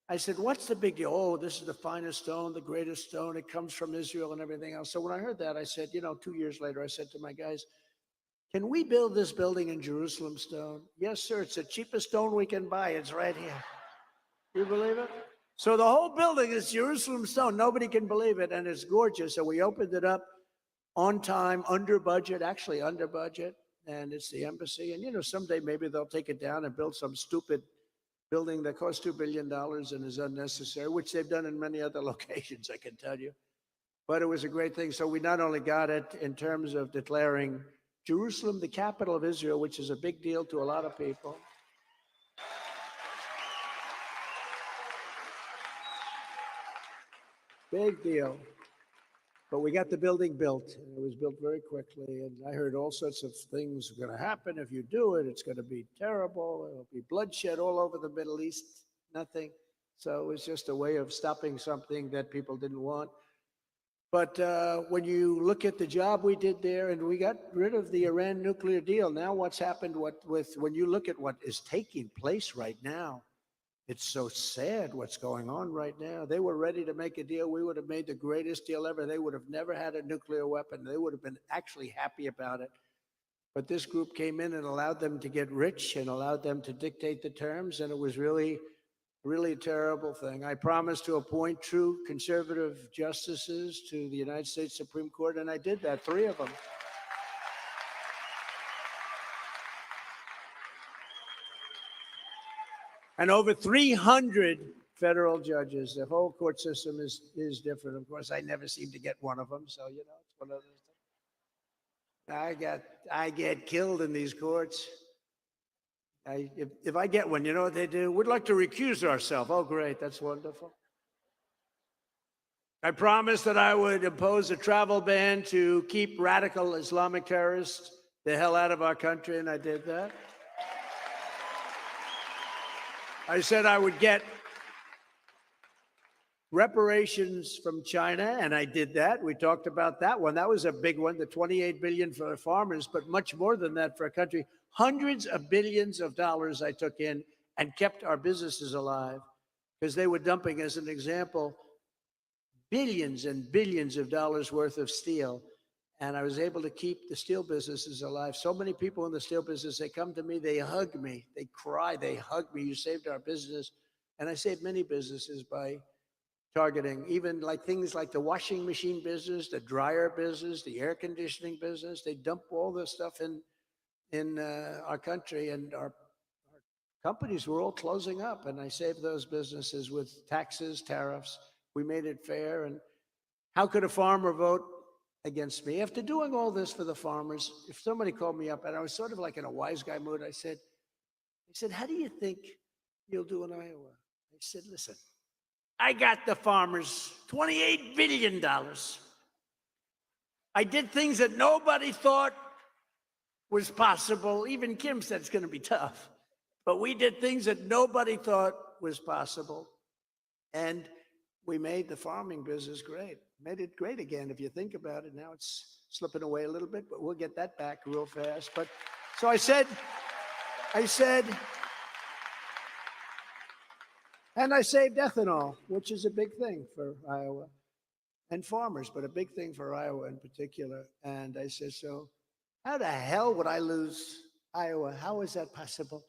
I said, what's the big deal? Oh, this is the finest stone, the greatest stone. It comes from Israel and everything else. So when I heard that, I said, you know, 2 years later, I said to my guys, can we build this building in Jerusalem stone? Yes, sir. It's the cheapest stone we can buy. It's right here. You believe it? So the whole building is Jerusalem stone. Nobody can believe it. And it's gorgeous. So we opened it up on time, under budget, actually under budget. And it's the embassy. And, you know, someday maybe they'll take it down and build some stupid building that costs $2 billion and is unnecessary, which they've done in many other locations, I can tell you. But it was a great thing. So we not only got it in terms of declaring Jerusalem the capital of Israel, which is a big deal to a lot of people. Big deal. But we got the building built, and it was built very quickly. And I heard all sorts of things are going to happen if you do it. It's going to be terrible. It'll be bloodshed all over the Middle East. Nothing. So it was just a way of stopping something that people didn't want. But when you look at the job we did there, and we got rid of the Iran nuclear deal. Now what's happened when you look at what is taking place right now, it's so sad what's going on right now. They were ready to make a deal. We would have made the greatest deal ever. They would have never had a nuclear weapon. They would have been actually happy about it. But this group came in and allowed them to get rich and allowed them to dictate the terms. And it was really, really a terrible thing. I promised to appoint true conservative justices to the United States Supreme Court, and I did that, 3 of them. And over 300 federal judges. The whole court system is different. Of course, I never seem to get one of them. So, you know, it's one of those things. I get killed in these courts. If I get one, you know what they do? We'd like to recuse ourselves. Oh, great. That's wonderful. I promised that I would impose a travel ban to keep radical Islamic terrorists the hell out of our country, and I did that. I said I would get reparations from China, and I did that. We talked about that one. That was a big one, the $28 billion for the farmers, but much more than that for a country. Hundreds of billions of dollars I took in and kept our businesses alive because they were dumping, as an example, billions and billions of dollars worth of steel. And I was able to keep the steel businesses alive. So many people in the steel business, they come to me, they hug me, they cry, they hug me. You saved our business. And I saved many businesses by targeting even like things like the washing machine business, the dryer business, the air conditioning business. They dump all this stuff in our country, and our companies were all closing up. And I saved those businesses with taxes, tariffs. We made it fair. And how could a farmer vote against me after doing all this for the farmers? If somebody called me up, and I was sort of like in a wise guy mood, I said, how do you think you'll do in Iowa? I said, listen, I got the farmers $28 billion. I did things that nobody thought was possible. Even Kim said it's going to be tough. But we did things that nobody thought was possible. And we made the farming business great. Made it great again, if you think about it. Now it's slipping away a little bit, but we'll get that back real fast. But so I said, and I saved ethanol, which is a big thing for Iowa and farmers, but a big thing for Iowa in particular. And I said, so how the hell would I lose Iowa? How is that possible?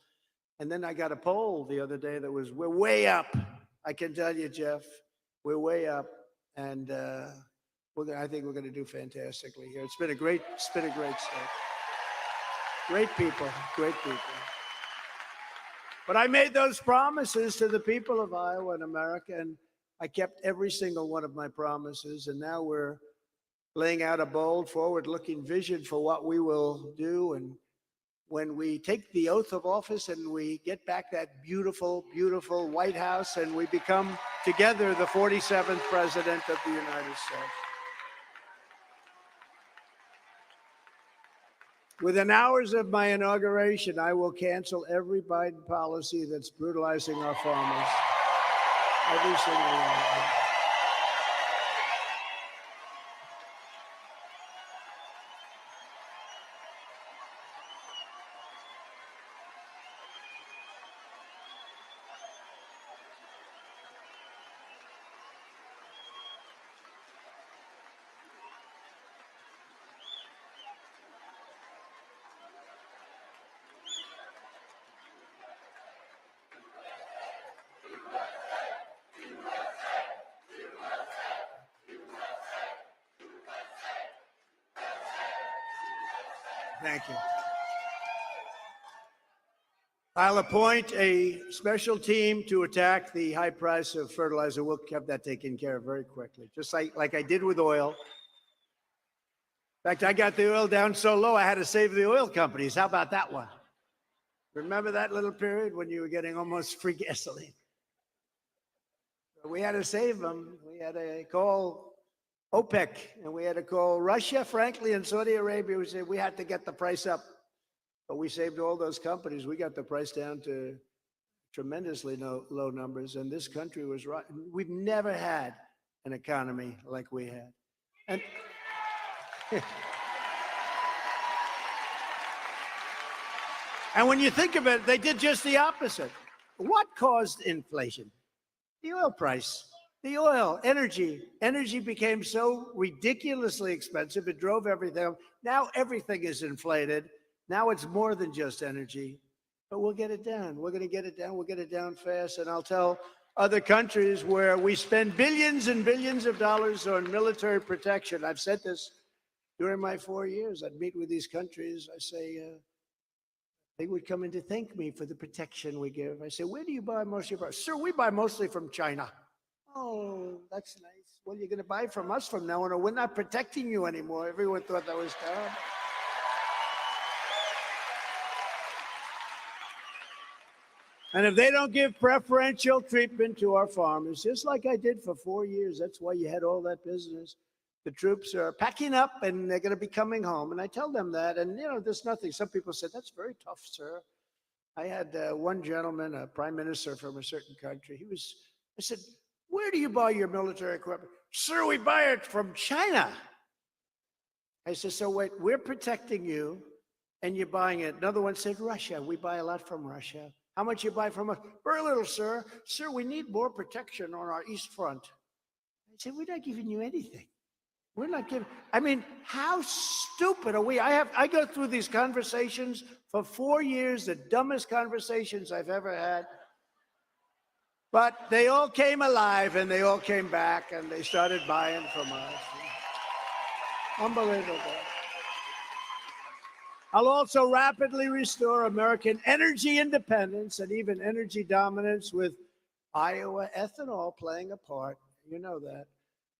And then I got a poll the other day that was, we're way up. I can tell you, Jeff, we're way up. And I think we're going to do fantastically here. It's been a great state. Great people, great people. But I made those promises to the people of Iowa and America, and I kept every single one of my promises. And now we're laying out a bold, forward-looking vision for what we will do. And when we take the oath of office and we get back that beautiful, beautiful White House, and we become together the 47th president of the United States. Within hours of my inauguration, I will cancel every Biden policy that's brutalizing our farmers. Every single one of them. Thank you. I'll appoint a special team to attack the high price of fertilizer. We'll have that taken care of very quickly, just like I did with oil. In fact, I got the oil down so low, I had to save the oil companies. How about that one? Remember that little period when you were getting almost free gasoline? We had to save them. We had to call OPEC, and we had to call Russia, frankly, and Saudi Arabia. We said we had to get the price up, but we saved all those companies. We got the price down to tremendously low numbers, and this country was right. We've never had an economy like we had. And and when you think of it, they did just the opposite. What caused inflation? The oil price. The oil, energy became so ridiculously expensive, it drove everything up. Now everything is inflated. Now it's more than just energy, but we'll get it down. We're going to get it down. We'll get it down fast. And I'll tell other countries where we spend billions and billions of dollars on military protection. I've said this during my 4 years. I'd meet with these countries. I say, they would come in to thank me for the protection we give. I say, where do you buy most of your products? Sir, we buy mostly from China. Oh, that's nice. Well, you're going to buy from us from now on, or we're not protecting you anymore. Everyone thought that was terrible. And if they don't give preferential treatment to our farmers, just like I did for 4 years, that's why you had all that business. The troops are packing up and they're going to be coming home. And I tell them that, and there's nothing. Some people said, that's very tough, sir. I had one gentleman, a prime minister from a certain country. I said, where do you buy your military equipment? Sir, we buy it from China. I said, so wait, we're protecting you and you're buying it. Another one said, Russia. We buy a lot from Russia. How much you buy from us? Very little, sir. Sir, we need more protection on our east front. I said, we're not giving you anything. We're not giving. I mean, how stupid are we? I go through these conversations for 4 years, the dumbest conversations I've ever had. But they all came alive and they all came back and they started buying from us. Unbelievable. I'll also rapidly restore American energy independence and even energy dominance with Iowa ethanol playing a part. You know that.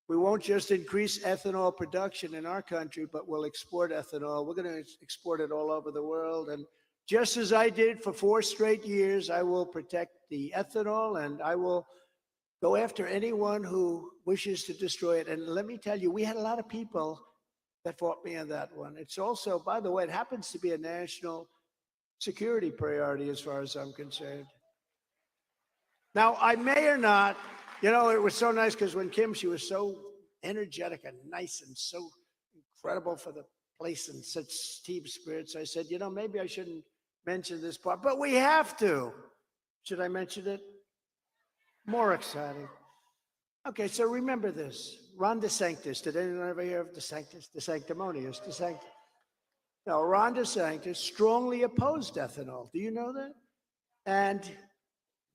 We won't just increase ethanol production in our country, but we'll export ethanol. We're going to export it all over the world. And just as I did for 4 straight years, I will protect the ethanol and I will go after anyone who wishes to destroy it. And let me tell you, we had a lot of people that fought me on that one. It's also, by the way, it happens to be a national security priority as far as I'm concerned. Now, I may or not, you know, it was so nice because when Kim, she was so energetic and nice and so incredible for the place and such team spirits. I said, you know, maybe I shouldn't mention this part, but we have to. Should I mention it? More exciting. Okay, so remember this. Ron DeSantis. Did anyone ever hear of DeSantis? The sanctimonious DeSantis. No, Ron DeSantis strongly opposed ethanol. Do you know that? And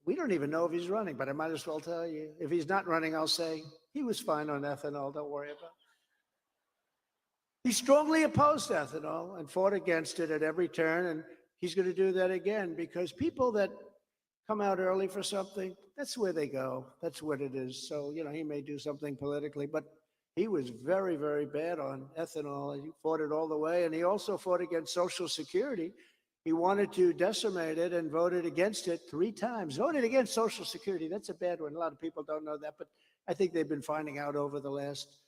we don't even know if he's running, but I might as well tell you. If he's not running, I'll say he was fine on ethanol. Don't worry about it. He strongly opposed ethanol and fought against it at every turn. And he's going to do that again because people that come out early for something, that's where they go. That's what it is. So, you know, he may do something politically, but he was very, very bad on ethanol. He fought it all the way. And he also fought against Social Security. He wanted to decimate it and voted against it 3 times. Voted against Social Security. That's a bad one. A lot of people don't know that, but I think they've been finding out over the last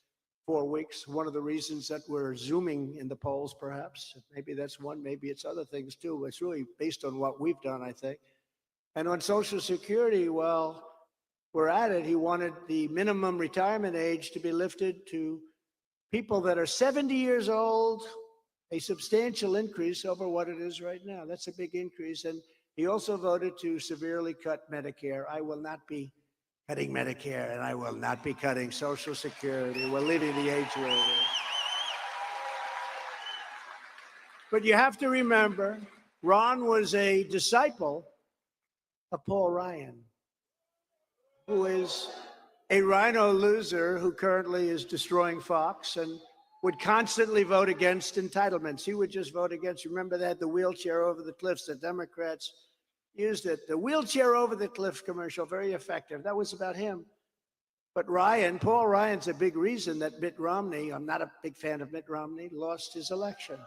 4 weeks. One of the reasons that we're zooming in the polls, perhaps. Maybe that's one. Maybe it's other things too. It's really based on what we've done, I think. And on Social Security, well, we're at it. He wanted the minimum retirement age to be lifted to people that are 70 years old, a substantial increase over what it is right now. That's a big increase. And he also voted to severely cut Medicare. I will not be cutting Medicare, and I will not be cutting Social Security. We're leaving the age where it is. But you have to remember, Ron was a disciple of Paul Ryan, who is a rhino loser who currently is destroying Fox and would constantly vote against entitlements. He would just vote against. Remember that, the wheelchair over the cliffs, the Democrats used it. The wheelchair over the cliff commercial, very effective. That was about him. But Ryan, Paul Ryan's a big reason that Mitt Romney, I'm not a big fan of Mitt Romney, lost his election.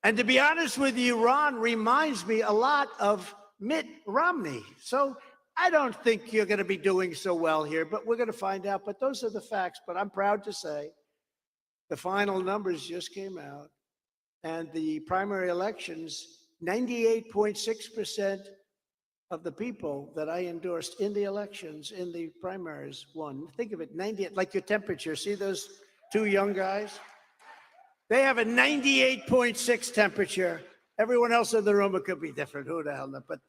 And to be honest with you, Ron reminds me a lot of Mitt Romney. So I don't think you're going to be doing so well here, but we're going to find out. But those are the facts. But I'm proud to say the final numbers just came out. And the primary elections, 98.6% of the people that I endorsed in the elections, in the primaries, won. Think of it, 98, like your temperature. See those 2 young guys? They have a 98.6 temperature. Everyone else in the room, it could be different. Who the hell knows? But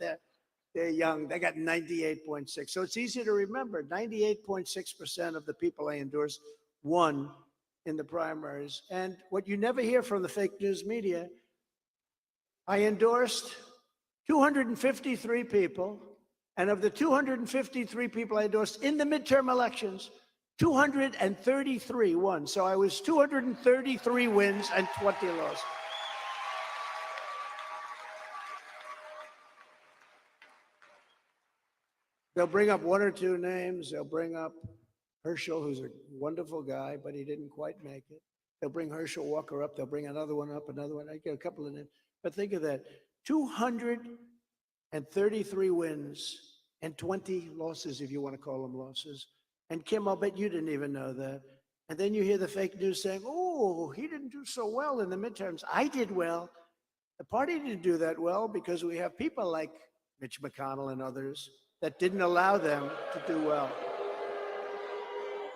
they're young. They got 98.6. So it's easy to remember. 98.6% of the people I endorsed won in the primaries. And what you never hear from the fake news media, I endorsed 253 people. And of the 253 people I endorsed in the midterm elections, 233 won. So I was 233 wins and 20 losses. They'll bring up 1 or 2 names. They'll bring up Herschel, who's a wonderful guy, but he didn't quite make it. They'll bring Herschel Walker up. They'll bring another one up, another one. I get a couple of names. But think of that. 233 wins and 20 losses, if you want to call them losses. And Kim, I'll bet you didn't even know that. And then you hear the fake news saying, oh, he didn't do so well in the midterms. I did well. The party didn't do that well because we have people like Mitch McConnell and others that didn't allow them to do well.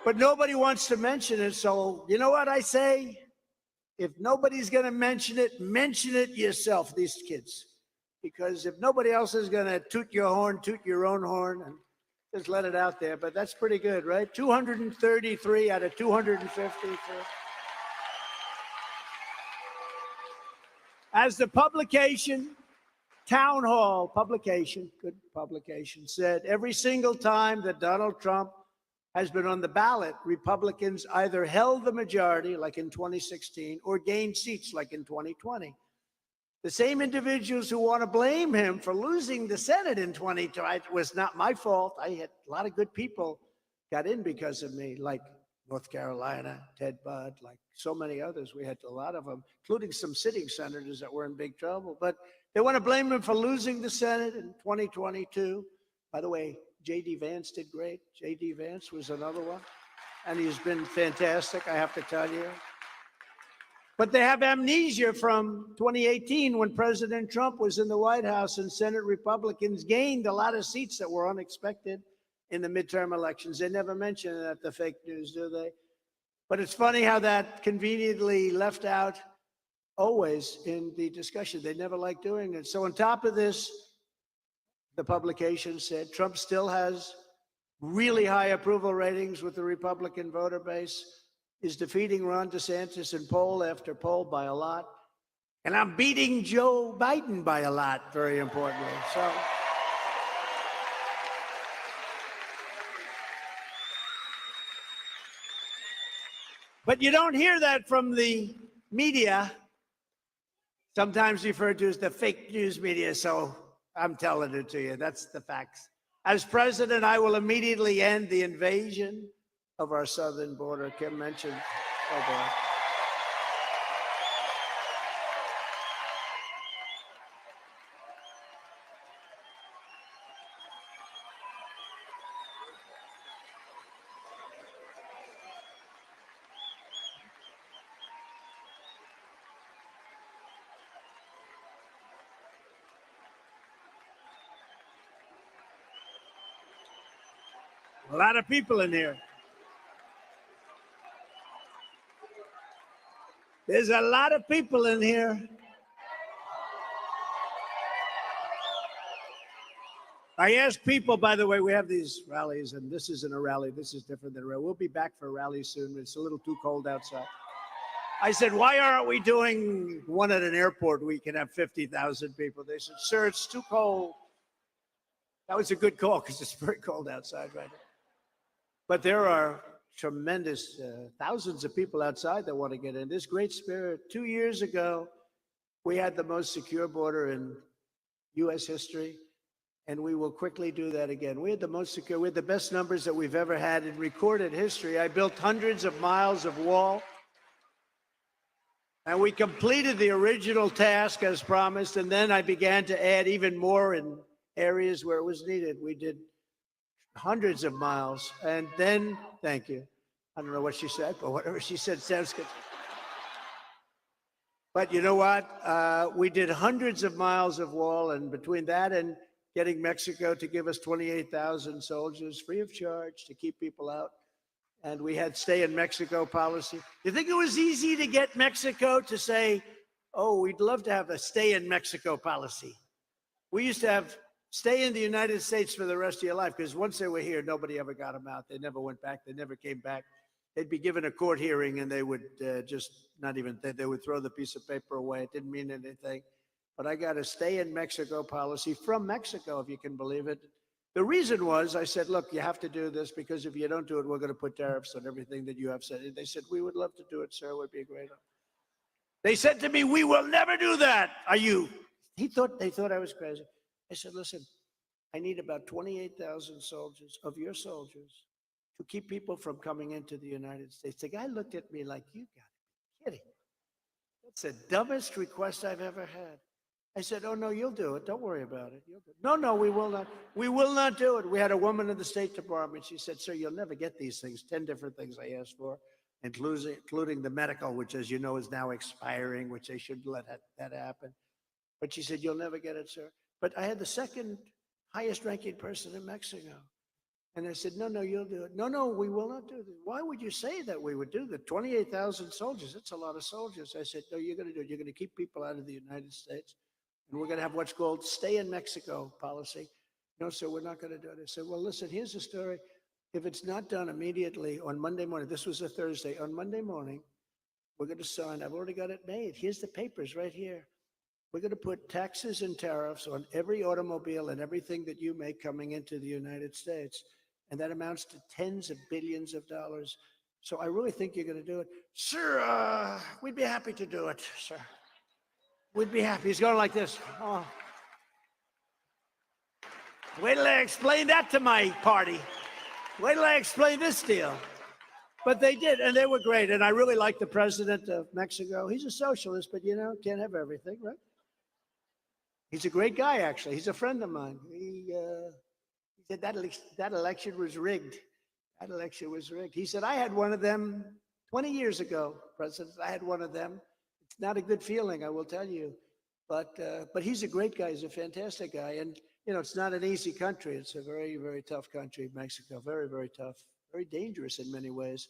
But nobody wants to mention it. So you know what I say? If nobody's going to mention it yourself, these kids. Because if nobody else is going to toot your horn, toot your own horn, and just let it out there. But that's pretty good, right? 233 out of 253. As the publication Town Hall publication, good publication, said every single time that Donald Trump has been on the ballot, Republicans either held the majority, like in 2016, or gained seats, like in 2020. The same individuals who want to blame him for losing the Senate in 2020, it was not my fault. I had a lot of good people got in because of me, like North Carolina, Ted Budd, like so many others. We had a lot of them, including some sitting senators that were in big trouble. But they want to blame him for losing the Senate in 2022. By the way, J.D. Vance did great. J.D. Vance was another one. And he's been fantastic, I have to tell you. But they have amnesia from 2018 when President Trump was in the White House and Senate Republicans gained a lot of seats that were unexpected in the midterm elections. They never mention that, the fake news, do they? But it's funny how that conveniently left out always in the discussion. They never like doing it. So on top of this, the publication said Trump still has really high approval ratings with the Republican voter base, is defeating Ron DeSantis in poll after poll by a lot. And I'm beating Joe Biden by a lot, very importantly. So but you don't hear that from the media, sometimes referred to as the fake news media. So I'm telling it to you. That's the facts. As president, I will immediately end the invasion of our southern border. Kim mentioned. Oh boy. A lot of people in here. There's a lot of people in here. I ask people, by the way, we have these rallies, and this isn't a rally. This is different than a rally. We'll be back for a rally soon. It's a little too cold outside. I said, why aren't we doing one at an airport where we can have 50,000 people? They said, sir, it's too cold. That was a good call because it's very cold outside right now. But there are tremendous thousands of people outside that want to get in. This great spirit. 2 years ago, we had the most secure border in U.S. history, and we will quickly do that again. We had the most secure, we had the best numbers that we've ever had in recorded history. I built hundreds of miles of wall, and we completed the original task as promised, and then I began to add even more in areas where it was needed. We did hundreds of miles. And then, thank you. I don't know what she said, but whatever she said sounds good. But you know what? We did hundreds of miles of wall, and between that and getting Mexico to give us 28,000 soldiers free of charge to keep people out, and we had stay in Mexico policy. You think it was easy to get Mexico to say, oh, we'd love to have a stay in Mexico policy? We used to have stay in the United States for the rest of your life, because once they were here, nobody ever got them out. They never went back. They never came back. They'd be given a court hearing, and they would just not even think. They would throw the piece of paper away. It didn't mean anything. But I got a stay in Mexico policy from Mexico, if you can believe it. The reason was, I said, look, you have to do this, because if you don't do it, we're going to put tariffs on everything that you have said. And they said, we would love to do it, sir. It would be a great honor. They said to me, we will never do that. Are you? They thought I was crazy. I said, listen, I need about 28,000 soldiers, of your soldiers, to keep people from coming into the United States. The guy looked at me like, you got to be kidding. That's the dumbest request I've ever had. I said, oh, no, you'll do it. Don't worry about it. You'll do it. No, no, we will not. We will not do it. We had a woman in the State Department. She said, sir, you'll never get these things. 10 different things I asked for, including the medical, which, as you know, is now expiring, which they should let that happen. But she said, you'll never get it, sir. But I had the second highest ranking person in Mexico. And I said, no, no, you'll do it. No, no, we will not do this. Why would you say that we would do that? 28,000 soldiers, that's a lot of soldiers. I said, no, you're going to do it. You're going to keep people out of the United States. And we're going to have what's called stay in Mexico policy. No, sir, we're not going to do it. I said, well, listen, here's the story. If it's not done immediately on Monday morning, this was a Thursday, on Monday morning, we're going to sign. I've already got it made. Here's the papers right here. We're going to put taxes and tariffs on every automobile and everything that you make coming into the United States. And that amounts to tens of billions of dollars. So I really think you're going to do it. Sir, we'd be happy to do it, sir. We'd be happy. He's going like this. Oh. Wait till I explain that to my party. Wait till I explain this deal. But they did, and they were great. And I really like the president of Mexico. He's a socialist, but you know, can't have everything, right? He's a great guy, actually. He's a friend of mine. He said that election was rigged. That election was rigged. He said, I had one of them 20 years ago, President. I had one of them. It's not a good feeling, I will tell you. But he's a great guy. He's a fantastic guy. And, you know, it's not an easy country. It's a very, very tough country, Mexico. Very, very tough. Very dangerous in many ways.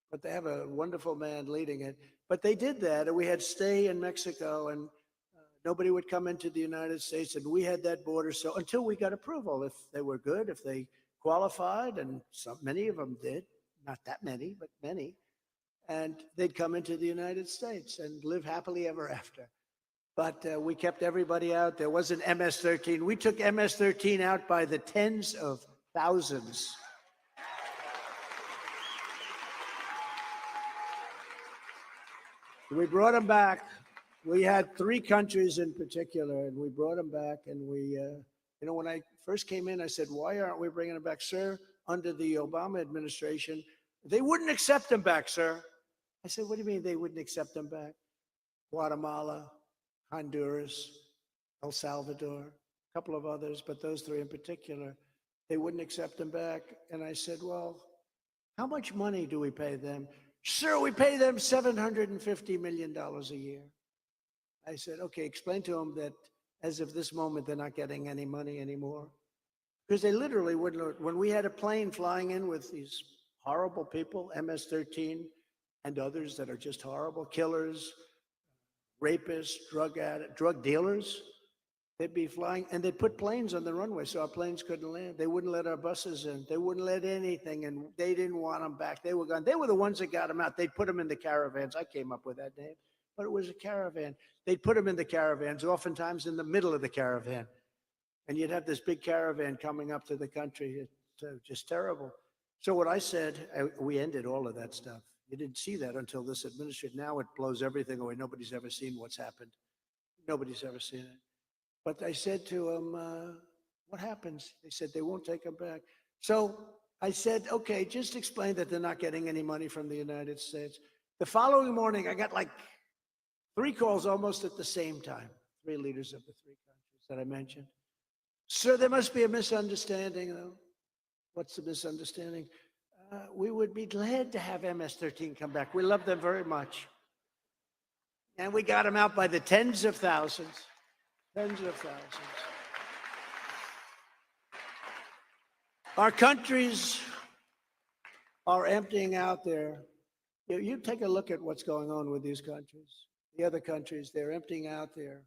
But they have a wonderful man leading it. But they did that, and we had stay in Mexico, and nobody would come into the United States, and we had that border. So until we got approval, if they were good, if they qualified, and many of them did, not that many, but many, and they'd come into the United States and live happily ever after. But we kept everybody out. There wasn't MS-13. We took MS-13 out by the tens of thousands. We brought them back. We had 3 countries in particular, and we brought them back. And we, you know, when I first came in, I said, why aren't we bringing them back, sir? Under the Obama administration, they wouldn't accept them back, sir. I said, what do you mean they wouldn't accept them back? Guatemala, Honduras, El Salvador, a couple of others, but those 3 in particular, they wouldn't accept them back. And I said, well, how much money do we pay them? Sir, we pay them $750 million a year. I said, okay, explain to them that as of this moment, they're not getting any money anymore. Because they literally wouldn't. When we had a plane flying in with these horrible people, MS-13 and others that are just horrible, killers, rapists, drug dealers, they'd be flying, and they'd put planes on the runway so our planes couldn't land. They wouldn't let our buses in. They wouldn't let anything, and they didn't want them back. They were gone. They were the ones that got them out. They'd put them in the caravans. I came up with that name, but it was a caravan. They'd put them in the caravans, oftentimes in the middle of the caravan. And you'd have this big caravan coming up to the country. It's just terrible. So what I said, we ended all of that stuff. You didn't see that until this administration. Now it blows everything away. Nobody's ever seen what's happened. Nobody's ever seen it. But I said to them, what happens? They said they won't take them back. So I said, okay, just explain that they're not getting any money from the United States. The following morning, I got like 3 calls almost at the same time, 3 leaders of the 3 countries that I mentioned. Sir, there must be a misunderstanding, though. What's the misunderstanding? We would be glad to have MS-13 come back. We love them very much. And we got them out by the tens of thousands. Tens of thousands. Our countries are emptying out there. You take a look at what's going on with these countries. The other countries, they're emptying out their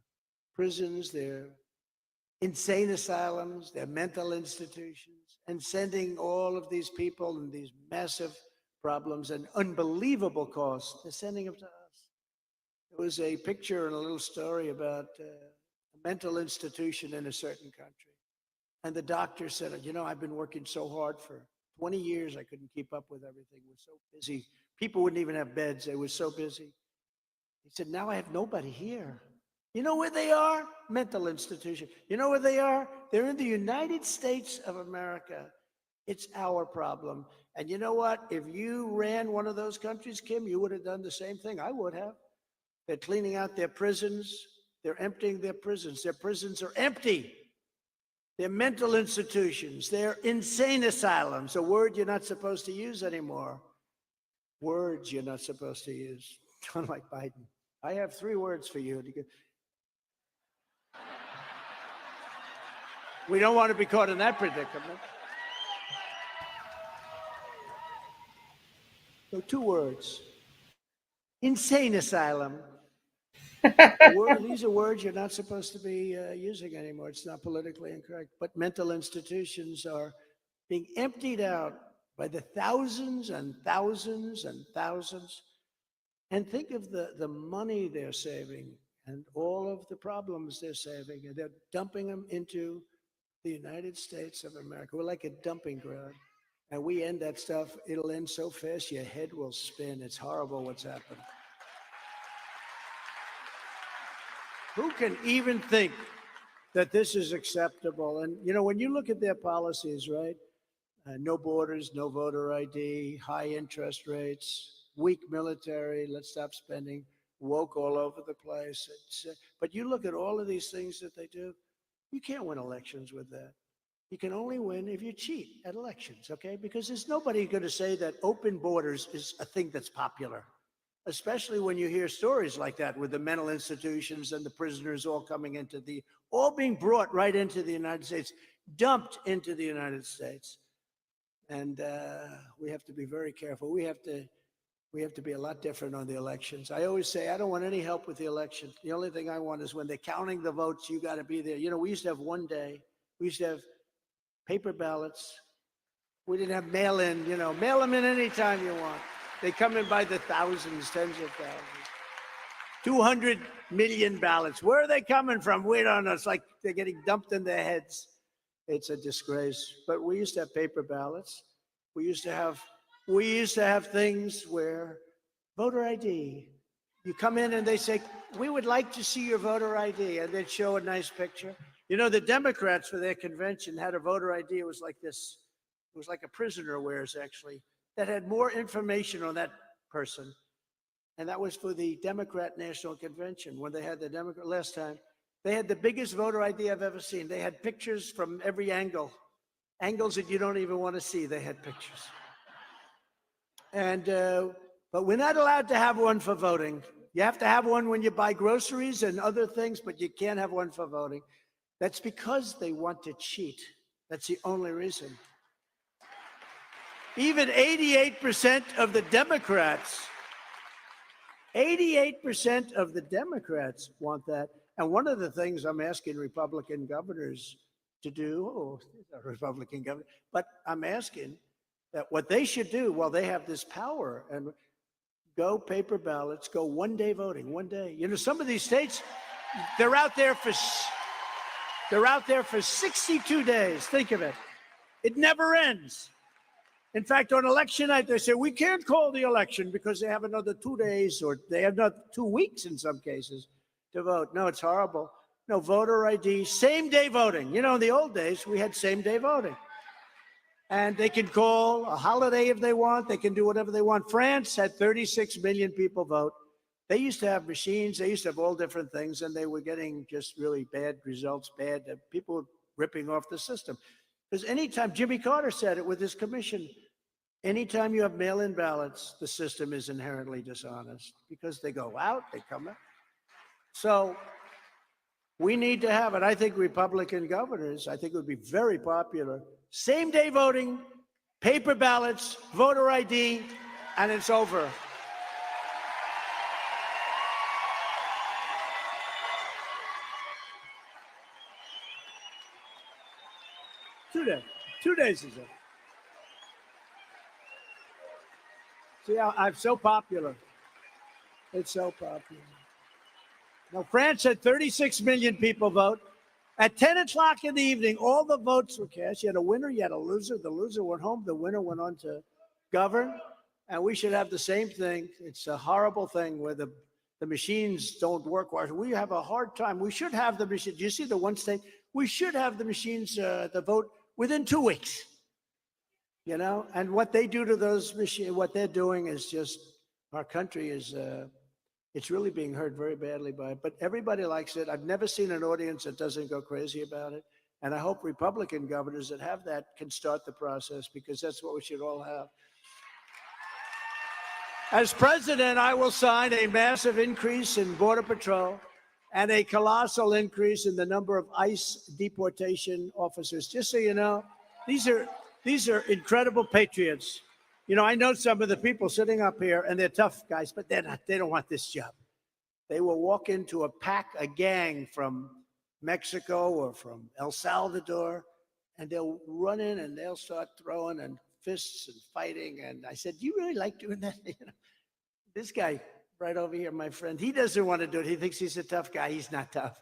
prisons, their insane asylums, their mental institutions, and sending all of these people and these massive problems and unbelievable costs. They're sending them to us. There was a picture and a little story about a mental institution in a certain country. And the doctor said, you know, I've been working so hard for 20 years, I couldn't keep up with everything. We're so busy. People wouldn't even have beds. They were so busy. He said, now I have nobody here. You know where they are? Mental institution. You know where they are? They're in the United States of America. It's our problem. And you know what? If you ran one of those countries, Kim, you would have done the same thing. I would have. They're cleaning out their prisons. They're emptying their prisons. Their prisons are empty. They're mental institutions. They're insane asylums, a word you're not supposed to use anymore. Words you're not supposed to use, unlike Biden. I have 3 words for you. We don't want to be caught in that predicament. So 2 words. Insane asylum. These are words you're not supposed to be using anymore. It's not politically incorrect. But mental institutions are being emptied out by the thousands and thousands and thousands. And think of the money they're saving And all of the problems they're saving, and they're dumping them into the United States of America. We're like a dumping ground. And we end that stuff, it'll end so fast, your head will spin. It's horrible what's happened. Who can even think that this is acceptable? And, you know, when you look at their policies, right? No borders, no voter ID, high interest rates, weak military, let's stop spending, woke all over the place. But you look at all of these things that they do, you can't win elections with that. You can only win if you cheat at elections, okay? Because there's nobody going to say that open borders is a thing that's popular, especially when you hear stories like that with the mental institutions and the prisoners all coming all being brought right into the United States, dumped into the United States. And we have to be very careful. We have to be a lot different on the elections. I always say, I don't want any help with the election. The only thing I want is when they're counting the votes, you got to be there. You know, we used to have one day. We used to have paper ballots. We didn't have mail-in, you know, mail them in anytime you want. They come in by the thousands, tens of thousands. 200 million ballots. Where are they coming from? We don't know. It's like they're getting dumped in their heads. It's a disgrace. But we used to have paper ballots. We used to have things where voter ID. You come in and they say, we would like to see your voter ID. And they'd show a nice picture. You know, the Democrats for their convention had a voter ID. It was like this. It was like a prisoner wears, actually, that had more information on that person. And that was for the Democrat National Convention when they had the Democrat last time. They had the biggest voter ID I've ever seen. They had pictures from every angle, angles that you don't even want to see. They had pictures. And, but we're not allowed to have one for voting. You have to have one when you buy groceries and other things, but you can't have one for voting. That's because they want to cheat. That's the only reason. Even 88% of the Democrats, 88% of the Democrats want that. And one of the things I'm asking Republican governors to do, Republican governor, but I'm asking that what they should do while they have this power and go paper ballots, go one-day voting, one day. You know, some of these states, they're out there for 62 days. Think of it. It never ends. In fact, on election night, they say, we can't call the election because they have another 2 days, or they have another 2 weeks in some cases to vote. No, it's horrible. No, voter ID, same-day voting. You know, in the old days, we had same-day voting. And they can call a holiday if they want. They can do whatever they want. France had 36 million people vote. They used to have machines. They used to have all different things, and they were getting just really bad results, people were ripping off the system. Because anytime, Jimmy Carter said it with his commission, anytime you have mail-in ballots, the system is inherently dishonest because they go out, they come in. So we need to have it. I think Republican governors, I think it would be very popular. Same-day voting, paper ballots, voter ID, and it's over. Two days is it. See how I'm so popular. It's so popular. Now, France had 36 million people vote. At 10 o'clock in the evening, all the votes were cast. You had a winner, you had a loser. The loser went home. The winner went on to govern. And we should have the same thing. It's a horrible thing where the machines don't work. We have a hard time. We should have the machines. Do you see the one state? We should have the machines, the vote within 2 weeks. You know, and what they do to those machines, what they're doing is just, our country is, it's really being hurt very badly by it. But everybody likes it. I've never seen an audience that doesn't go crazy about it. And I hope Republican governors that have that can start the process, because that's what we should all have. As president, I will sign a massive increase in Border Patrol and a colossal increase in the number of ICE deportation officers. Just so you know, these are incredible patriots. You know, I know some of the people sitting up here, and they're tough guys, but they don't want this job. They will walk into a gang from Mexico or from El Salvador, and they'll run in and they'll start throwing and fists and fighting. And I said, do you really like doing that? You know, this guy right over here, my friend. He doesn't want to do it. He thinks he's a tough guy. He's not tough.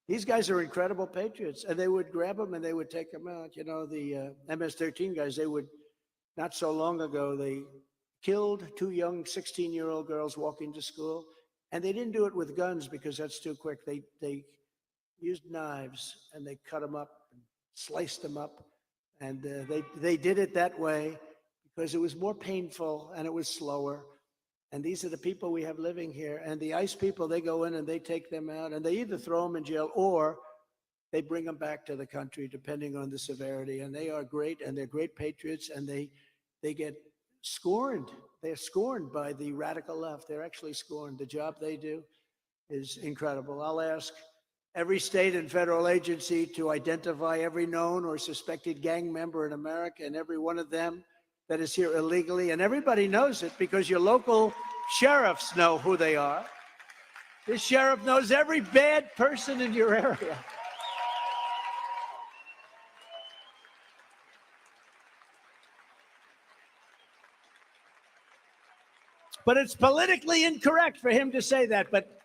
These guys are incredible patriots, and they would grab him and they would take him out. You know, the MS-13 guys, they would, not so long ago, they killed 2 young 16-year-old girls walking to school, and they didn't do it with guns because that's too quick. They used knives, and they cut them up and sliced them up, and they did it that way because it was more painful and it was slower. And these are the people we have living here. And the ICE people, they go in and they take them out, and they either throw them in jail or they bring them back to the country, depending on the severity. And they are great, and they're great patriots, and they get scorned. They're scorned by the radical left. They're actually scorned. The job they do is incredible. I'll ask every state and federal agency to identify every known or suspected gang member in America, and every one of them that is here illegally. And everybody knows it because your local sheriffs know who they are. This sheriff knows every bad person in your area. But it's politically incorrect for him to say that. But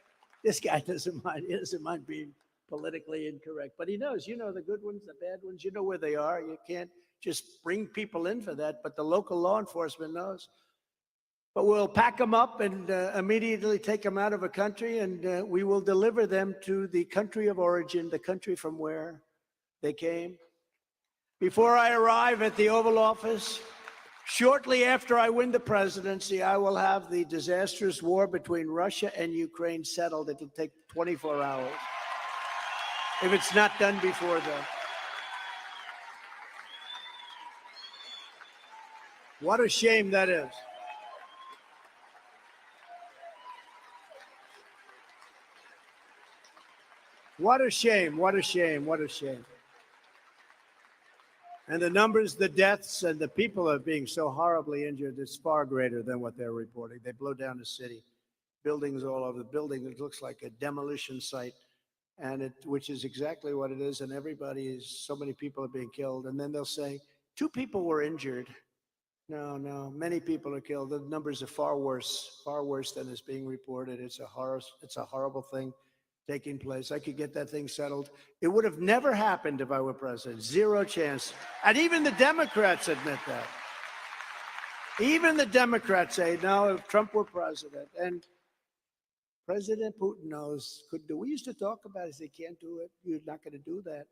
this guy doesn't mind. He doesn't mind being politically incorrect. But he knows, you know, the good ones, the bad ones, you know where they are. You can't just bring people in for that. But the local law enforcement knows. But we'll pack them up and immediately take them out of a country, and we will deliver them to the country of origin, the country from where they came. Before I arrive at the Oval Office, shortly after I win the presidency, I will have the disastrous war between Russia and Ukraine settled. It'll take 24 hours if it's not done before then. What a shame that is. What a shame, what a shame, what a shame. And the numbers, the deaths, and the people are being so horribly injured, it's far greater than what they're reporting. They blow down the city, buildings all over the building. It looks like a demolition site, and which is exactly what it is. And so many people are being killed. And then they'll say, 2 people were injured. No, many people are killed. The numbers are far worse than is being reported. It's a horrible thing taking place. I could get that thing settled. It would have never happened if I were president. 0 chance. And even the Democrats admit that. Even the Democrats say, no, if Trump were president. And President Putin knows, we used to talk about it. He said, can't do it. You're not going to do that.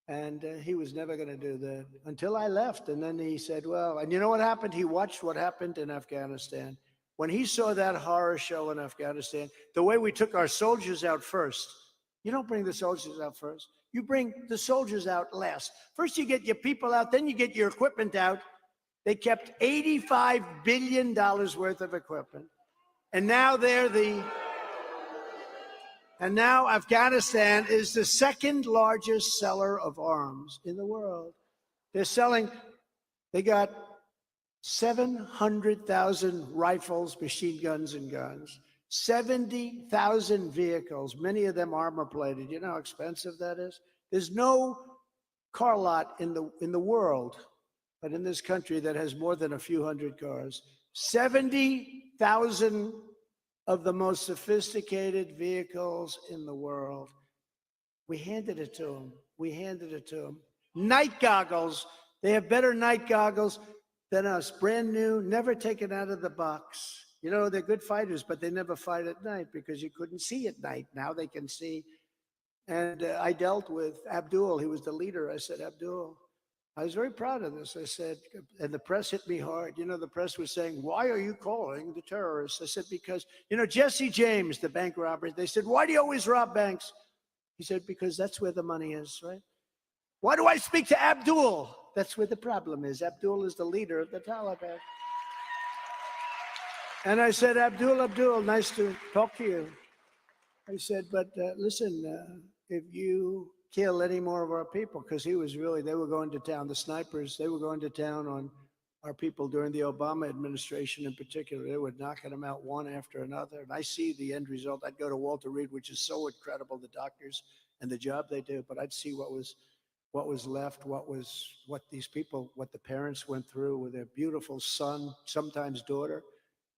And he was never going to do that until I left. And then he said, well, and you know what happened? He watched what happened in Afghanistan. When he saw that horror show in Afghanistan, the way we took our soldiers out first, you don't bring the soldiers out first. You bring the soldiers out last. First, you get your people out, then you get your equipment out. They kept $85 billion worth of equipment. And now now Afghanistan is the 2nd largest seller of arms in the world. They got 700,000 rifles, machine guns, and guns, 70,000 vehicles, many of them armor-plated. You know how expensive that is? There's no car lot in the world, but in this country, that has more than a few hundred cars. 70,000 of the most sophisticated vehicles in the world. We handed it to them. Night goggles. They have better night goggles than us, brand new, never taken out of the box. You know, they're good fighters, but they never fight at night because you couldn't see at night. Now they can see. And I dealt with Abdul. He was the leader. I said, Abdul, I was very proud of this. I said, and the press hit me hard. You know, the press was saying, why are you calling the terrorists? I said, because, you know, Jesse James, the bank robber, they said, why do you always rob banks? He said, because that's where the money is, right? Why do I speak to Abdul? That's where the problem is. Abdul is the leader of the Taliban. And I said, Abdul, nice to talk to you. I said, but listen, if you kill any more of our people, because they were going to town, the snipers, they were going to town on our people during the Obama administration in particular. They were knocking them out one after another. And I see the end result. I'd go to Walter Reed, which is so incredible, the doctors and the job they do, but I'd see what was left, what these people, what the parents went through with their beautiful son, sometimes daughter,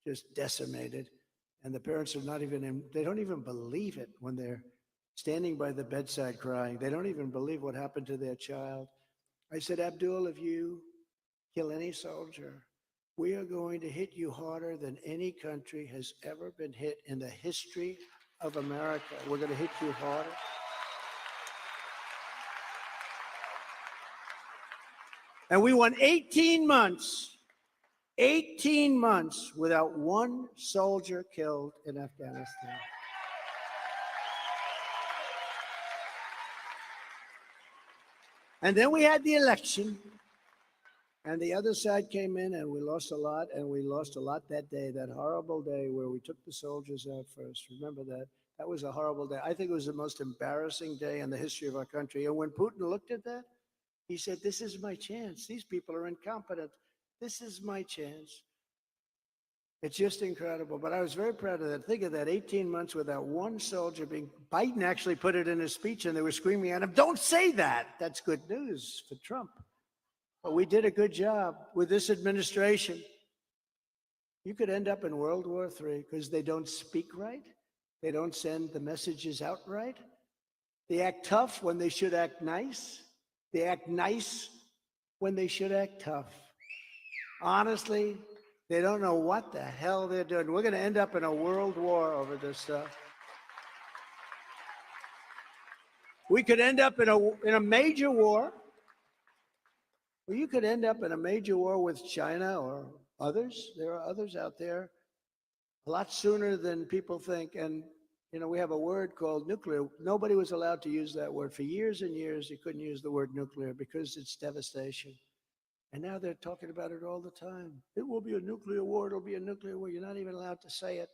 just decimated. And the parents are not even in, they don't even believe it when they're standing by the bedside crying. They don't even believe what happened to their child. I said, Abdul, if you kill any soldier, we are going to hit you harder than any country has ever been hit in the history of America. We're going to hit you harder. And we went 18 months without one soldier killed in Afghanistan. And then we had the election, and the other side came in, and we lost a lot, and we lost a lot that day, that horrible day where we took the soldiers out first. Remember that? That was a horrible day. I think it was the most embarrassing day in the history of our country. And when Putin looked at that, he said, this is my chance. These people are incompetent. This is my chance. It's just incredible. But I was very proud of that. Think of that, 18 months without one soldier being, Biden actually put it in his speech and they were screaming at him, don't say that. That's good news for Trump. But we did a good job with this administration. You could end up in World War III because they don't speak right. They don't send the messages out right. They act tough when they should act nice. They act nice when they should act tough. Honestly, they don't know what the hell they're doing. We're going to end up in a world war over this stuff. We could end up in a major war. Well, you could end up in a major war with China or others. There are others out there a lot sooner than people think. And, you know, we have a word called nuclear. Nobody was allowed to use that word. For years and years, you couldn't use the word nuclear because it's devastation. And now they're talking about it all the time. It will be a nuclear war. It'll be a nuclear war. You're not even allowed to say it.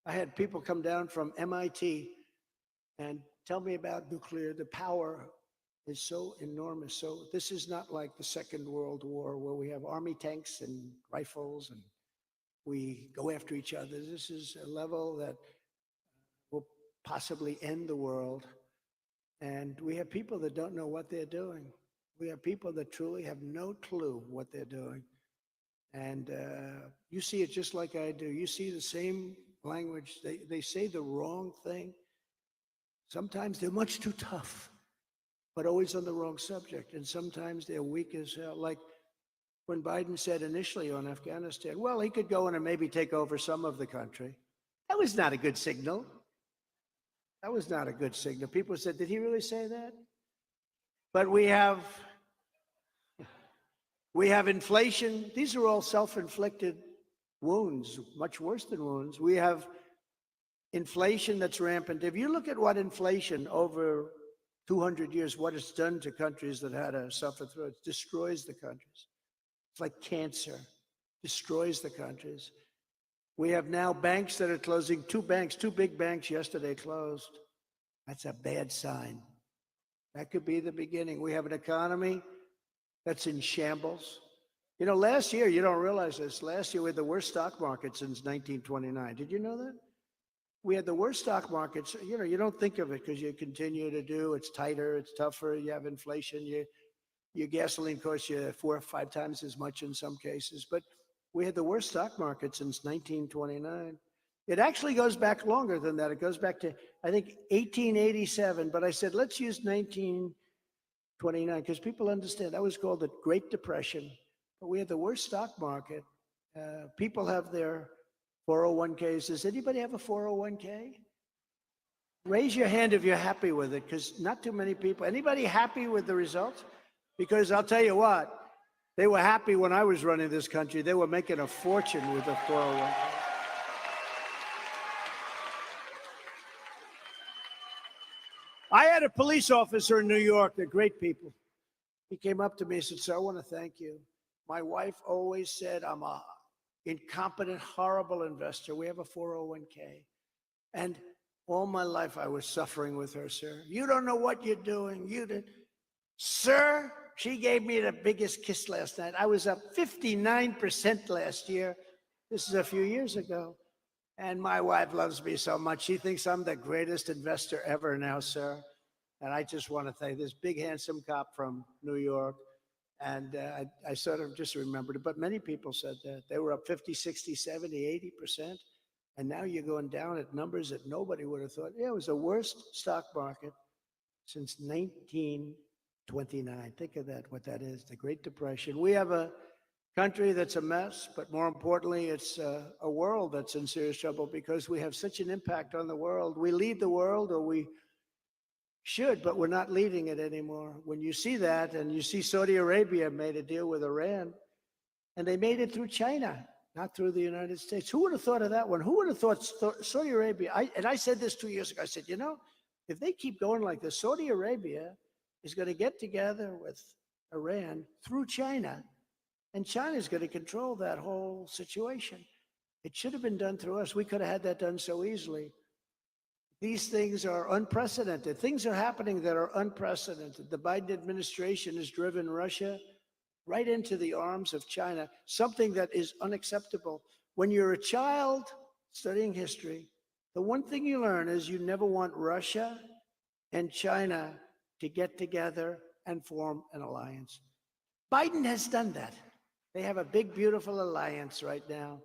I had people come down from MIT and tell me about nuclear. The power is so enormous. So this is not like the Second World War where we have army tanks and rifles and we go after each other. This is a level that will possibly end the world. And we have people that don't know what they're doing. We have people that truly have no clue what they're doing. And you see it just like I do. You see the same language. They say the wrong thing. Sometimes they're much too tough, but always on the wrong subject. And sometimes they're weak as hell. Like when Biden said initially on Afghanistan, well, he could go in and maybe take over some of the country. That was not a good signal. That was not a good signal. People said, did he really say that? But we have inflation. These are all self-inflicted wounds, much worse than wounds. We have inflation that's rampant. If you look at what inflation over 200 years, what it's done to countries that had to suffer through it, destroys the countries. It's like cancer, destroys the countries. We have now banks that are closing. Two big banks yesterday closed. That's a bad sign. That could be the beginning. We have an economy that's in shambles. You know, last year, you don't realize this, last year we had the worst stock market since 1929. Did you know that? We had the worst stock markets. You know, you don't think of it because you continue to do, it's tighter, it's tougher, you have inflation, your gasoline costs you 4 or 5 times as much in some cases. But we had the worst stock market since 1929. It actually goes back longer than that. It goes back to, I think, 1887. But I said, let's use 1929 because people understand that was called the Great Depression. But we had the worst stock market. People have their 401ks. Does anybody have a 401k? Raise your hand if you're happy with it, because not too many people. Anybody happy with the results? Because I'll tell you what, they were happy when I was running this country. They were making a fortune with the 401k. I had a police officer in New York, they're great people. He came up to me and said, sir, I want to thank you. My wife always said I'm a incompetent, horrible investor. We have a 401k. And all my life I was suffering with her, sir. You don't know what you're doing. You did. Sir, she gave me the biggest kiss last night. I was up 59% last year. This is a few years ago. And my wife loves me so much. She thinks I'm the greatest investor ever now, sir. And I just want to thank this big, handsome cop from New York. And I sort of just remembered it. But many people said that. They were up 50, 60, 70, 80%. And now you're going down at numbers that nobody would have thought. Yeah, it was the worst stock market since 1929. Think of that, what that is, the Great Depression. We have a country that's a mess, but more importantly, it's a world that's in serious trouble because we have such an impact on the world. We lead the world, or we should, but we're not leading it anymore. When you see that, and you see Saudi Arabia made a deal with Iran, and they made it through China, not through the United States. Who would have thought of that one? Who would have thought Saudi Arabia? I said this 2 years ago. I said, you know, if they keep going like this, Saudi Arabia is going to get together with Iran through China, and China is going to control that whole situation. It should have been done through us. We could have had that done so easily. These things are unprecedented. Things are happening that are unprecedented. The Biden administration has driven Russia right into the arms of China, something that is unacceptable. When you're a child studying history, the one thing you learn is you never want Russia and China to get together and form an alliance. Biden has done that. They have a big, beautiful alliance right now.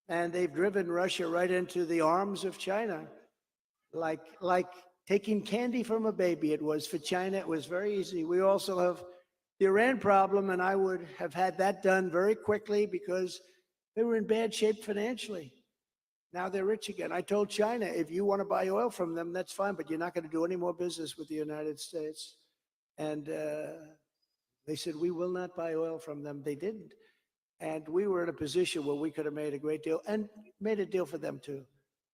And they've driven Russia right into the arms of China. Like taking candy from a baby it was for China. It was very easy. We also have the Iran problem, and I would have had that done very quickly because they were in bad shape financially. Now they're rich again. I told China, if you want to buy oil from them, that's fine, but you're not going to do any more business with the United States. And they said, we will not buy oil from them. They didn't. And we were in a position where we could have made a great deal and made a deal for them too.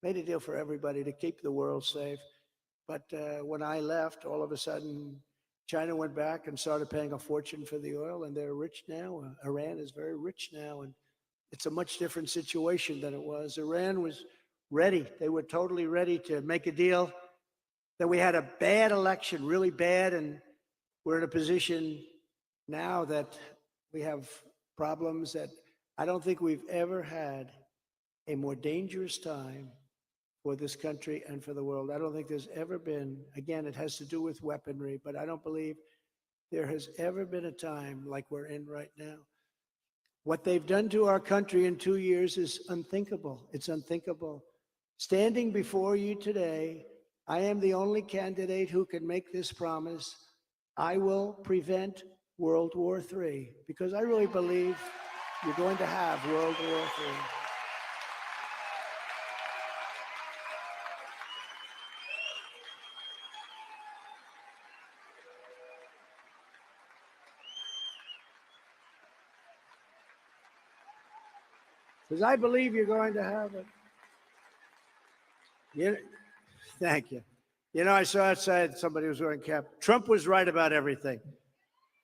Made a deal for everybody to keep the world safe. But when I left, all of a sudden, China went back and started paying a fortune for the oil, and they're rich now. Iran is very rich now, and it's a much different situation than it was. Iran was ready. They were totally ready to make a deal. Then we had a bad election, really bad, and we're in a position now that we have problems that I don't think we've ever had a more dangerous time for this country and for the world. I don't think there's ever been, again, it has to do with weaponry, but I don't believe there has ever been a time like we're in right now. What they've done to our country in 2 years is unthinkable. It's unthinkable. Standing before you today, I am the only candidate who can make this promise. I will prevent World War III, because I really believe you're going to have World War III. Because I believe you're going to have it. Thank you. You know, I saw outside somebody was wearing a cap. Trump was right about everything.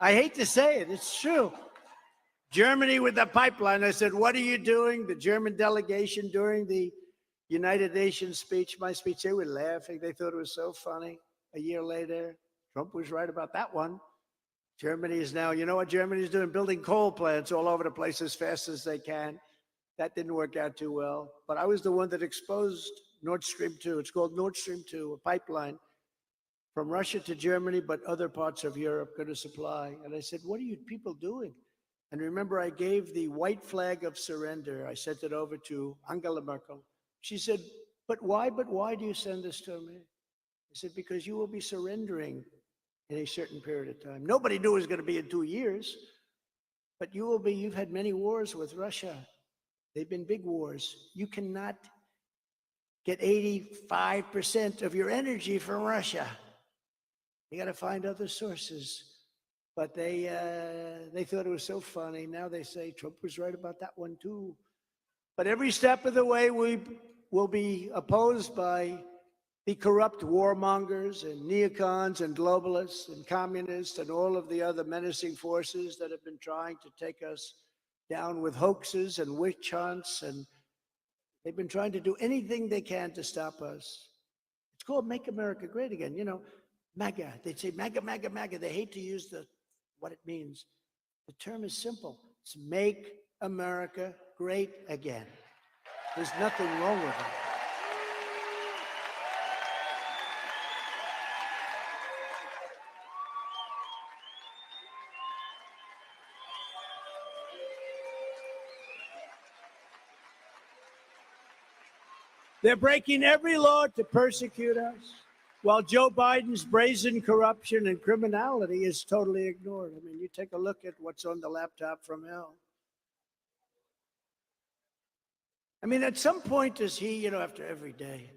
I hate to say it, it's true. Germany with the pipeline. I said, what are you doing? The German delegation during the United Nations speech, my speech, they were laughing. They thought it was so funny. A year later, Trump was right about that one. Germany is now, you know what Germany is doing? Building coal plants all over the place as fast as they can. That didn't work out too well. But I was the one that exposed Nord Stream 2. It's called Nord Stream 2, a pipeline from Russia to Germany, but other parts of Europe going to supply. And I said, what are you people doing? And remember, I gave the white flag of surrender. I sent it over to Angela Merkel. She said, but why do you send this to me? I said, because you will be surrendering in a certain period of time. Nobody knew it was going to be in 2 years, but you will be, you've had many wars with Russia. They've been big wars. You cannot get 85% of your energy from Russia. You got to find other sources. But they thought it was so funny. Now they say Trump was right about that one too. But every step of the way, we will be opposed by the corrupt warmongers and neocons and globalists and communists and all of the other menacing forces that have been trying to take us down with hoaxes and witch hunts. And they've been trying to do anything they can to stop us. It's called Make America Great Again. You know, MAGA. They'd say MAGA, MAGA, MAGA. They hate to use what it means. The term is simple. It's Make America Great Again. There's nothing wrong with it. They're breaking every law to persecute us, while Joe Biden's brazen corruption and criminality is totally ignored. I mean, you take a look at what's on the laptop from hell. I mean, at some point, does he, after every day,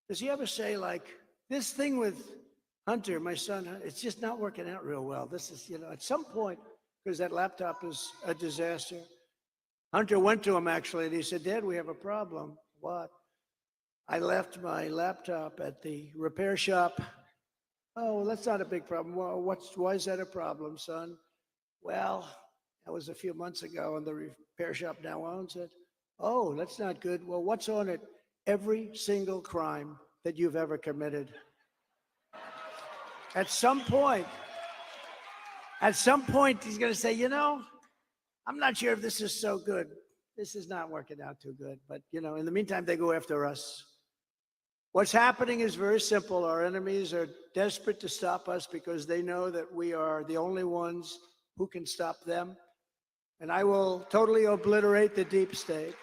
does he ever say, like, this thing with Hunter, my son, it's just not working out real well. This is, at some point, because that laptop is a disaster. Hunter went to him, actually, and he said, Dad, we have a problem. What? I left my laptop at the repair shop. Oh, well, that's not a big problem. Well, why is that a problem, son? Well, that was a few months ago, and the repair shop now owns it. Oh, that's not good. Well, what's on it? Every single crime that you've ever committed. At some point, he's going to say, I'm not sure if this is so good. This is not working out too good. But, in the meantime, they go after us. What's happening is very simple. Our enemies are desperate to stop us because they know that we are the only ones who can stop them. And I will totally obliterate the deep state.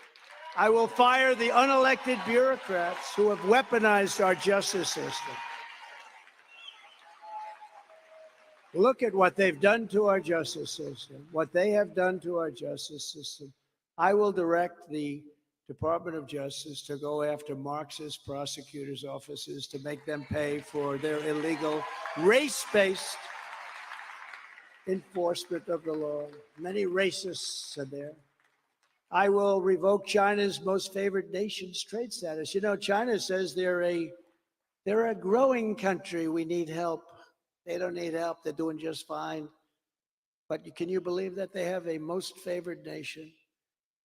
I will fire the unelected bureaucrats who have weaponized our justice system. Look at what they've done to our justice system, what they have done to our justice system. I will direct the Department of Justice to go after Marxist prosecutors' offices to make them pay for their illegal race-based enforcement of the law. Many racists are there. I will revoke China's most favored nation's trade status. China says they're a growing country. We need help. They don't need help. They're doing just fine. But can you believe that they have a most favored nation?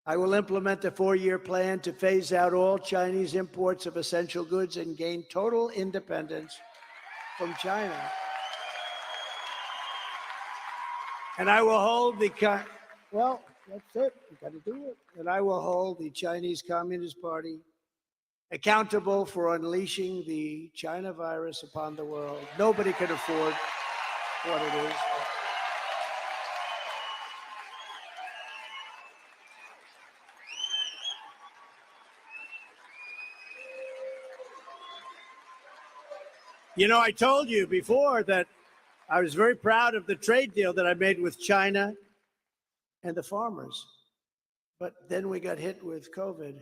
I will implement a 4-year plan to phase out all Chinese imports of essential goods and gain total independence from China. And I will hold well, that's it. We got to do it. And I will hold the Chinese Communist Party accountable for unleashing the China virus upon the world. Nobody can afford what it is. I told you before that I was very proud of the trade deal that I made with China and the farmers. But then we got hit with COVID.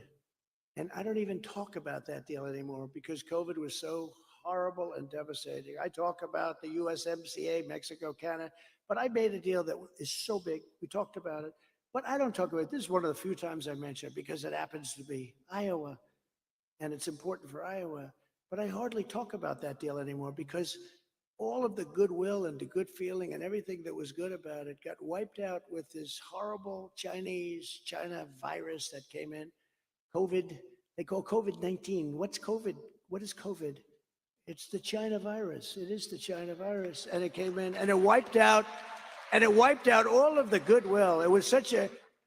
And I don't even talk about that deal anymore because COVID was so horrible and devastating. I talk about the USMCA, Mexico, Canada, but I made a deal that is so big. We talked about it, but I don't talk about it. This is one of the few times I mention it because it happens to be Iowa, and it's important for Iowa. But I hardly talk about that deal anymore because all of the goodwill and the good feeling and everything that was good about it got wiped out with this horrible China virus that came in. COVID, they call COVID-19. What's COVID? What is COVID? It's the China virus. It is the China virus. And it came in and it wiped out all of the goodwill. It was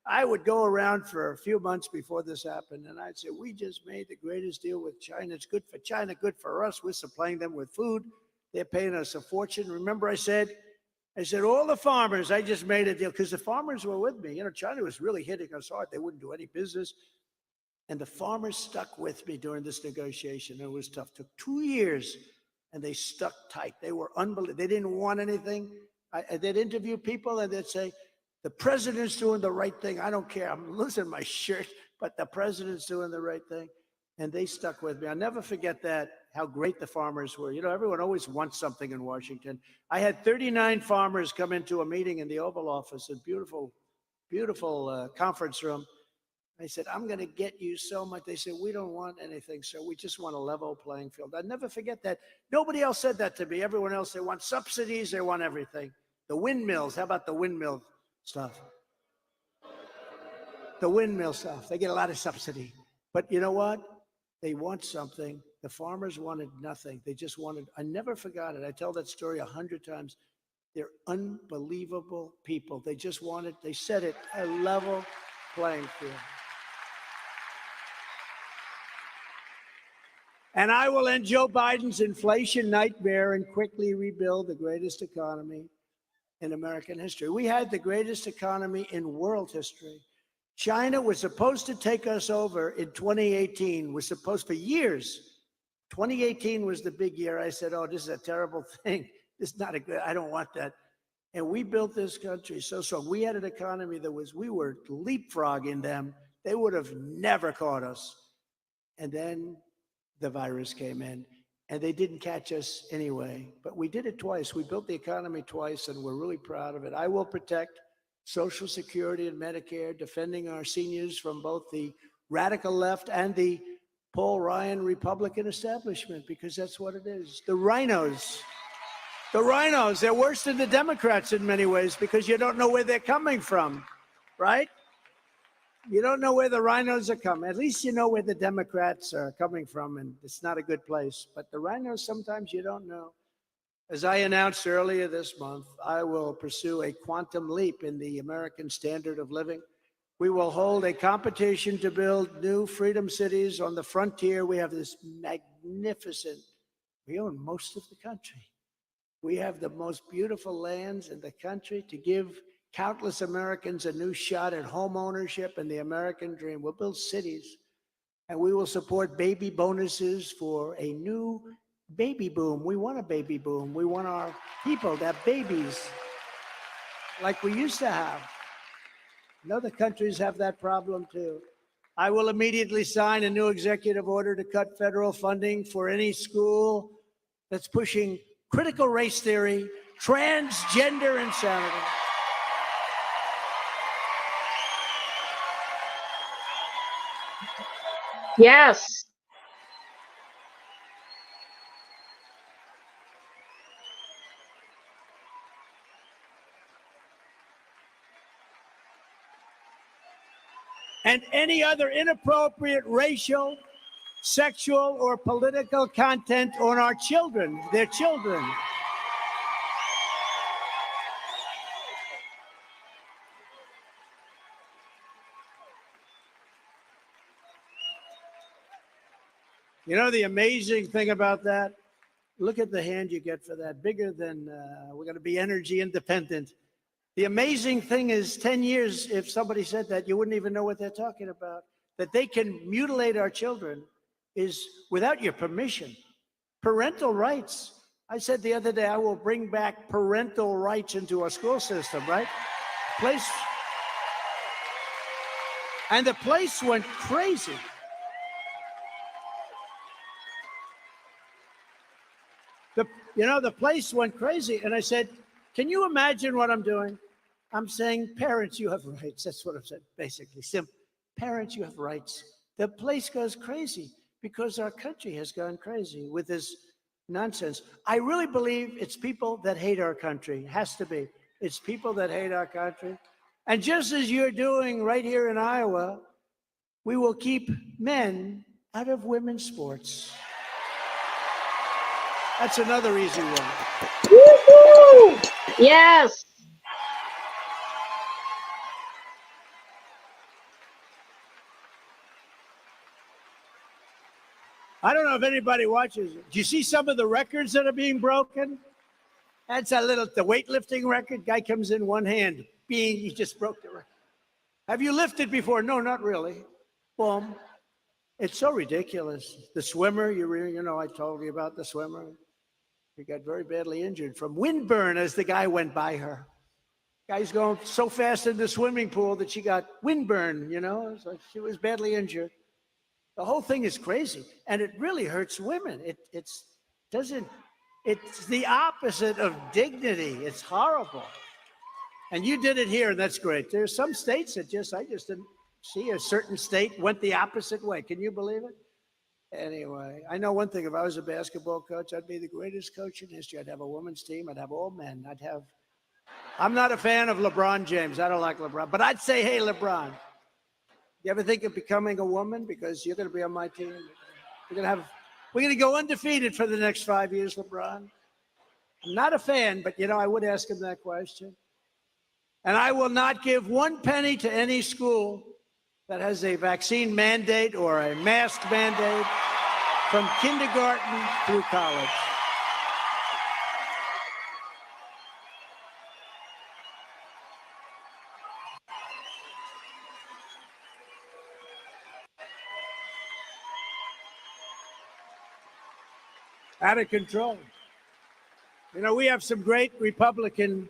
I would go around for a few months before this happened and I'd say, we just made the greatest deal with China. It's good for China, good for us. We're supplying them with food. They're paying us a fortune. Remember I said, all the farmers, I just made a deal because the farmers were with me. China was really hitting us hard. They wouldn't do any business. And the farmers stuck with me during this negotiation. It was tough. It took 2 years, and they stuck tight. They were unbelievable. They didn't want anything. They'd interview people, and they'd say, the president's doing the right thing. I don't care. I'm losing my shirt, but the president's doing the right thing. And they stuck with me. I'll never forget that, how great the farmers were. Everyone always wants something in Washington. I had 39 farmers come into a meeting in the Oval Office, a beautiful, beautiful conference room. I said, I'm going to get you so much. They said, we don't want anything, sir. We just want a level playing field. I'll never forget that. Nobody else said that to me. Everyone else, they want subsidies. They want everything. The windmills. How about the windmill stuff? The windmill stuff. They get a lot of subsidy. But you know what? They want something. The farmers wanted nothing. They just wanted, I never forgot it. I tell that story 100 times. They're unbelievable people. They just wanted, they said it, a level playing field. And I will end Joe Biden's inflation nightmare and quickly rebuild the greatest economy in American history. We had the greatest economy in world history. China was supposed to take us over in 2018, was supposed for years. 2018 was the big year. I said, oh, this is a terrible thing. This is not a good, I don't want that. And we built this country so strong. We had an economy we were leapfrogging them. They would have never caught us. And then the virus came in and they didn't catch us anyway. But we did it twice. We built the economy twice and we're really proud of it. I will protect Social Security and Medicare, defending our seniors from both the radical left and the Paul Ryan Republican establishment, because that's what it is. The rhinos, they're worse than the Democrats in many ways because you don't know where they're coming from, right? You don't know where the rhinos are coming. At least you know where the Democrats are coming from, and it's not a good place. But the rhinos, sometimes you don't know. As I announced earlier this month, I will pursue a quantum leap in the American standard of living. We will hold a competition to build new freedom cities on the frontier. We have this magnificent, we own most of the country. We have the most beautiful lands in the country to give countless Americans a new shot at home ownership and the American dream. We'll build cities, and we will support baby bonuses for a new baby boom. We want a baby boom. We want our people to have babies like we used to have. And other countries have that problem too. I will immediately sign a new executive order to cut federal funding for any school that's pushing critical race theory, transgender insanity. Yes. And any other inappropriate racial, sexual, or political content on our children, their children. You know the amazing thing about that? Look at the hand you get for that, bigger than we're going to be energy independent. The amazing thing is 10 years, if somebody said that, you wouldn't even know what they're talking about. That they can mutilate our children is without your permission. Parental rights. I said the other day, I will bring back parental rights into our school system, right? And the place went crazy. The place went crazy. And I said, can you imagine what I'm doing? I'm saying, parents, you have rights. That's what I'm saying, basically. Simple. Parents, you have rights. The place goes crazy because our country has gone crazy with this nonsense. I really believe it's people that hate our country. It has to be. It's people that hate our country. And just as you're doing right here in Iowa, we will keep men out of women's sports. That's another easy one. Woo-hoo! Yes. I don't know if anybody watches it. Do you see some of the records that are being broken? That's the weightlifting record. Guy comes in one hand. Bing, he just broke the record. Have you lifted before? No, not really. Boom. It's so ridiculous. The swimmer, you know, I told you about the swimmer. She got very badly injured from windburn as the guy went by her. Guy's going so fast in the swimming pool that she got windburn, you know, so she was badly injured. The whole thing is crazy, and it really hurts women. It's the opposite of dignity. It's horrible. And you did it here, and that's great. There's some states that I just didn't see a certain state went the opposite way. Can you believe it? Anyway, I know one thing. If I was a basketball coach, I'd be the greatest coach in history. I'd have a women's team. I'd have all men. I'm not a fan of LeBron James. I don't like LeBron. But I'd say, hey, LeBron, you ever think of becoming a woman? Because you're going to be on my team. We're going to go undefeated for the next 5 years, LeBron. I'm not a fan, but, you know, I would ask him that question. And I will not give one penny to any school that has a vaccine mandate or a mask mandate from kindergarten through college. Out of control. You know, we have some great Republican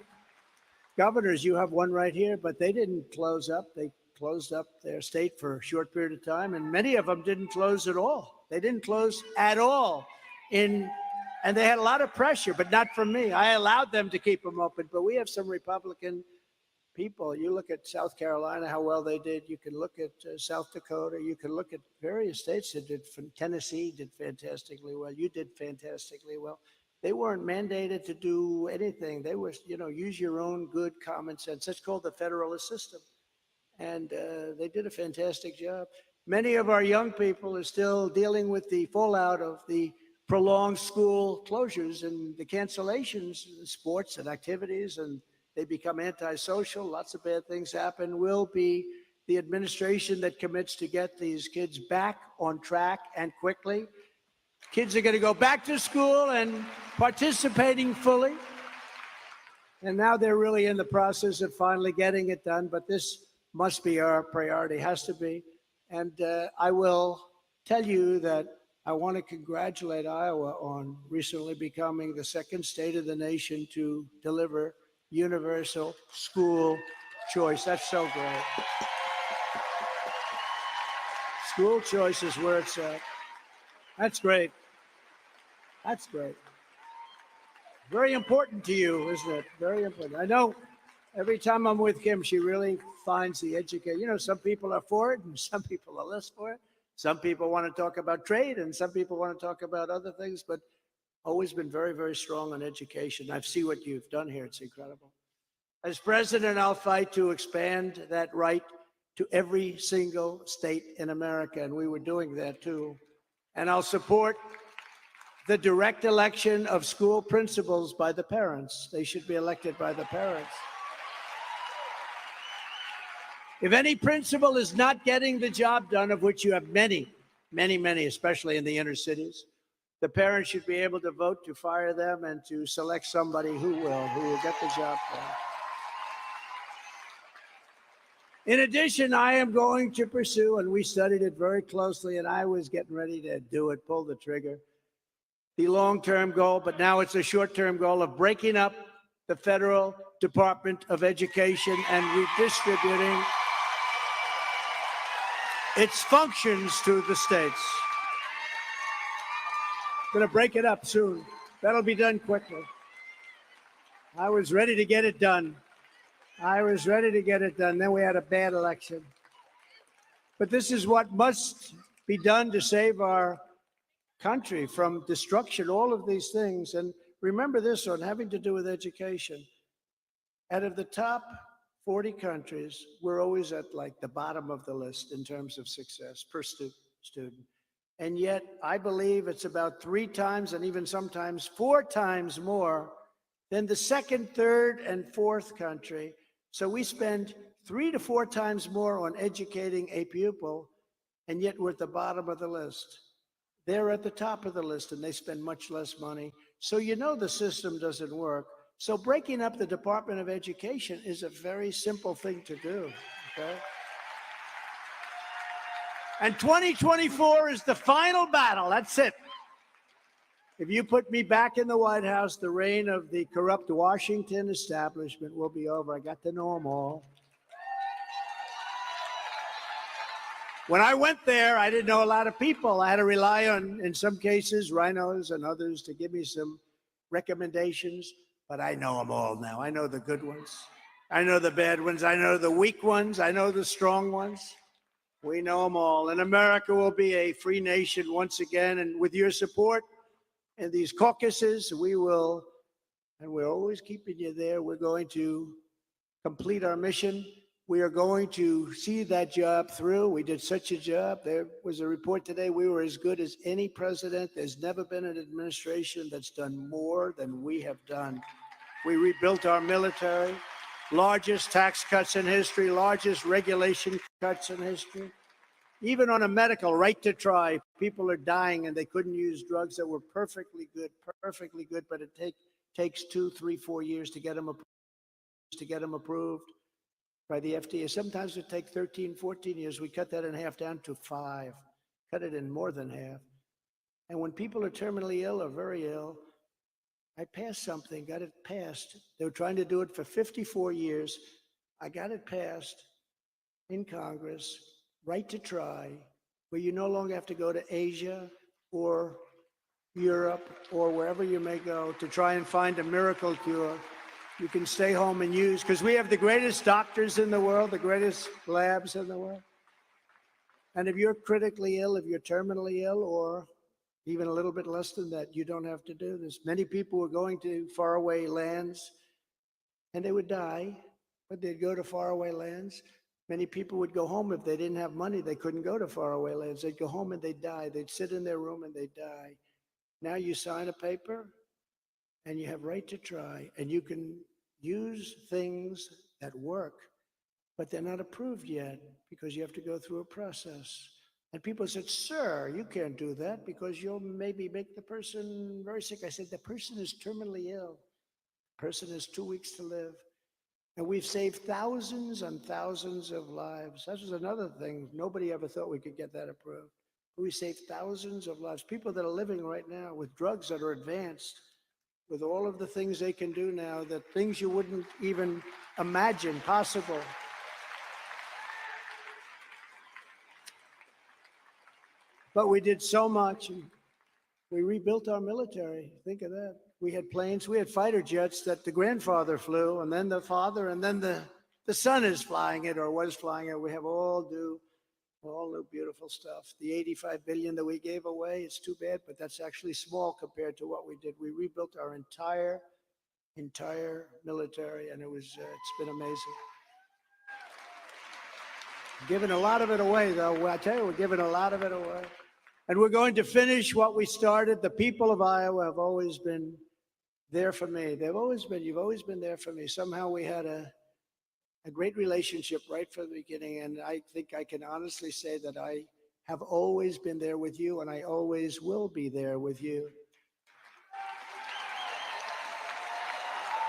governors. You have one right here, but they didn't close up. They closed up their state for a short period of time, and many of them didn't close at all. They didn't close at all. And they had a lot of pressure, but not from me. I allowed them to keep them open, but we have some Republican people. You look at South Carolina, how well they did. You can look at South Dakota. You can look at various states that did. Tennessee did fantastically well. You did fantastically well. They weren't mandated to do anything. They were, you know, use your own good common sense. That's called the federalist system. And they did a fantastic job. Many of our young people are still dealing with the fallout of the prolonged school closures and the cancellations, sports and activities, and they become antisocial. Lots of bad things happen. Will be the administration that commits to get these kids back on track and quickly. Kids are going to go back to school and participating fully. And now they're really in the process of finally getting it done. But this must be our priority, has to be. And I will tell you that I want to congratulate Iowa on recently becoming the second state of the nation to deliver universal school choice. That's so great. School choice is where it's at. That's great. That's great. Very important to you, isn't it? Very important. I know every time I'm with Kim, she really finds the education. You know, some people are for it and some people are less for it. Some people want to talk about trade and some people want to talk about other things, but always been very, very strong on education. I see what you've done here. It's incredible. As president, I'll fight to expand that right to every single state in America, and we were doing that too. And I'll support the direct election of school principals by the parents. They should be elected by the parents. If any principal is not getting the job done, of which you have many, many, many, especially in the inner cities, the parents should be able to vote to fire them and to select somebody who will get the job done. In addition, I am going to pursue, and we studied it very closely, and I was getting ready to do it, pull the trigger, the long-term goal, but now it's a short-term goal of breaking up the federal Department of Education and redistributing its functions to the states. Going to break it up soon. That'll be done quickly. I was ready to get it done. Then we had a bad election. But this is what must be done to save our country from destruction, all of these things. And remember this one, having to do with education. Out of the top 40 countries, we're always at like the bottom of the list in terms of success per student. And yet I believe it's about 3 times and even sometimes 4 times more than the second, third, and fourth country. So we spend 3 to 4 times more on educating a pupil, and yet we're at the bottom of the list. They're at the top of the list and they spend much less money. So you know the system doesn't work. So breaking up the Department of Education is a very simple thing to do, okay? And 2024 is the final battle. That's it. If you put me back in the White House, the reign of the corrupt Washington establishment will be over. I got to know them all. When I went there, I didn't know a lot of people. I had to rely on, in some cases, rhinos and others to give me some recommendations, but I know them all now. I know the good ones. I know the bad ones. I know the weak ones. I know the strong ones. We know them all. And America will be a free nation once again. And with your support and these caucuses, we will, and we're always keeping you there, we're going to complete our mission. We are going to see that job through. We did such a job. There was a report today. We were as good as any president. There's never been an administration that's done more than we have done. We rebuilt our military, largest tax cuts in history, largest regulation cuts in history. Even on a medical right to try, people are dying and they couldn't use drugs that were perfectly good, but it takes 2, 3, 4 years to get them approved by the FDA. Sometimes it takes 13, 14 years. We cut that in half down to 5, cut it in more than half. And when people are terminally ill or very ill, I passed something, got it passed. They were trying to do it for 54 years. I got it passed in Congress, right to try, where you no longer have to go to Asia or Europe or wherever you may go to try and find a miracle cure. You can stay home and use, because we have the greatest doctors in the world, the greatest labs in the world. And if you're critically ill, if you're terminally ill, or even a little bit less than that, you don't have to do this. Many people were going to faraway lands and they would die, but they'd go to faraway lands. Many people would go home if they didn't have money. They couldn't go to faraway lands. They'd go home and they'd die. They'd sit in their room and they'd die. Now you sign a paper and you have right to try, and you can use things that work, but they're not approved yet because you have to go through a process. And people said, sir, you can't do that because you'll maybe make the person very sick. I said, the person is terminally ill. The person has 2 weeks to live. And we've saved thousands and thousands of lives. That was another thing. Nobody ever thought we could get that approved. We saved thousands of lives. People that are living right now with drugs that are advanced, with all of the things they can do now, that things you wouldn't even imagine possible. But we did so much. We rebuilt our military. Think of that. We had planes, we had fighter jets that the grandfather flew, and then the father, and then the son is flying it or was flying it. We have all new beautiful stuff. The 85 billion that we gave away, it's too bad, but that's actually small compared to what we did. We rebuilt our entire military, and it's been amazing. Giving a lot of it away, though. I tell you, we're giving a lot of it away. And we're going to finish what we started. The people of Iowa have always been there for me. You've always been there for me. Somehow we had a great relationship right from the beginning. And I think I can honestly say that I have always been there with you, and I always will be there with you.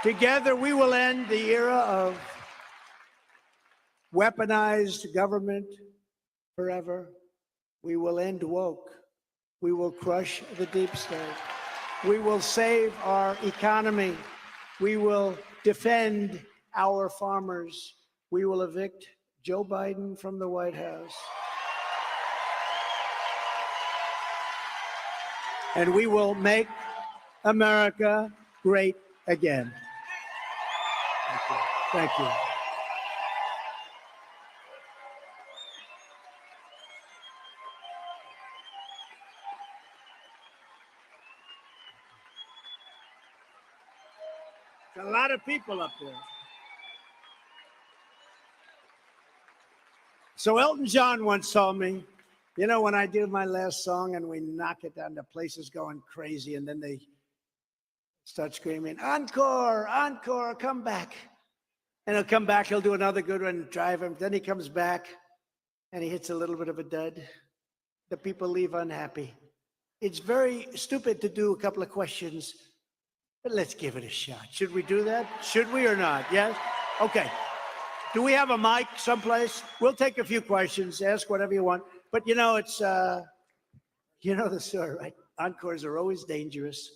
Together, we will end the era of weaponized government forever. We will end woke. We will crush the deep state. We will save our economy. We will defend our farmers. We will evict Joe Biden from the White House. And we will make America great again. Thank you. Thank you. A lot of people up there. So Elton John once told me, you know, when I do my last song and we knock it down, the place is going crazy, and then they start screaming, encore, encore, come back. And he'll come back, he'll do another good one, drive him. Then he comes back and he hits a little bit of a dud. The people leave unhappy. It's very stupid to do a couple of questions, but let's give it a shot. Should we do that? Should we or not? Yes? Okay. Do we have a mic someplace? We'll take a few questions, ask whatever you want. But you know, it's, you know the story, right? Encores are always dangerous,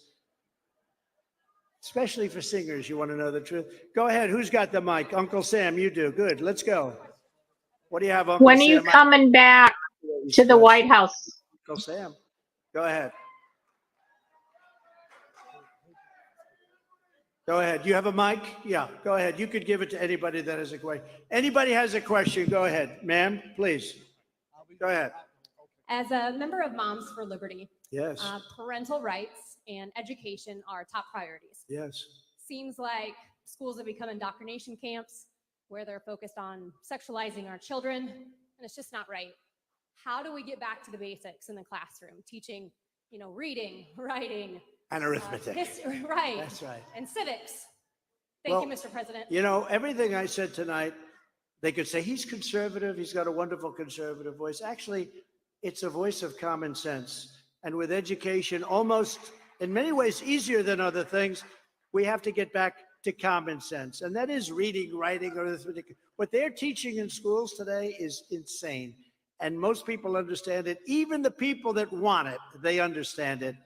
especially for singers. You want to know the truth? Go ahead. Who's got the mic? Uncle Sam, you do. Good. Let's go. What do you have, Uncle Sam? When are you coming back to the White House? Uncle Sam, go ahead. Go ahead. You have a mic? Yeah, go ahead. You could give it to anybody that has a question. Anybody has a question, go ahead. Ma'am, please. Go ahead. As a member of Moms for Liberty, Yes. Parental rights and education are top priorities. Yes. Seems like schools have become indoctrination camps where they're focused on sexualizing our children, and it's just not right. How do we get back to the basics in the classroom, teaching, you know, reading, writing, And arithmetic. history, right? That's right. And civics. Thank you, Mr. President. You know, everything I said tonight, they could say he's conservative. He's got a wonderful conservative voice. Actually, it's a voice of common sense. And with education, almost in many ways easier than other things, we have to get back to common sense. And that is reading, writing, arithmetic. What they're teaching in schools today is insane. And most people understand it. Even the people that want it, they understand it.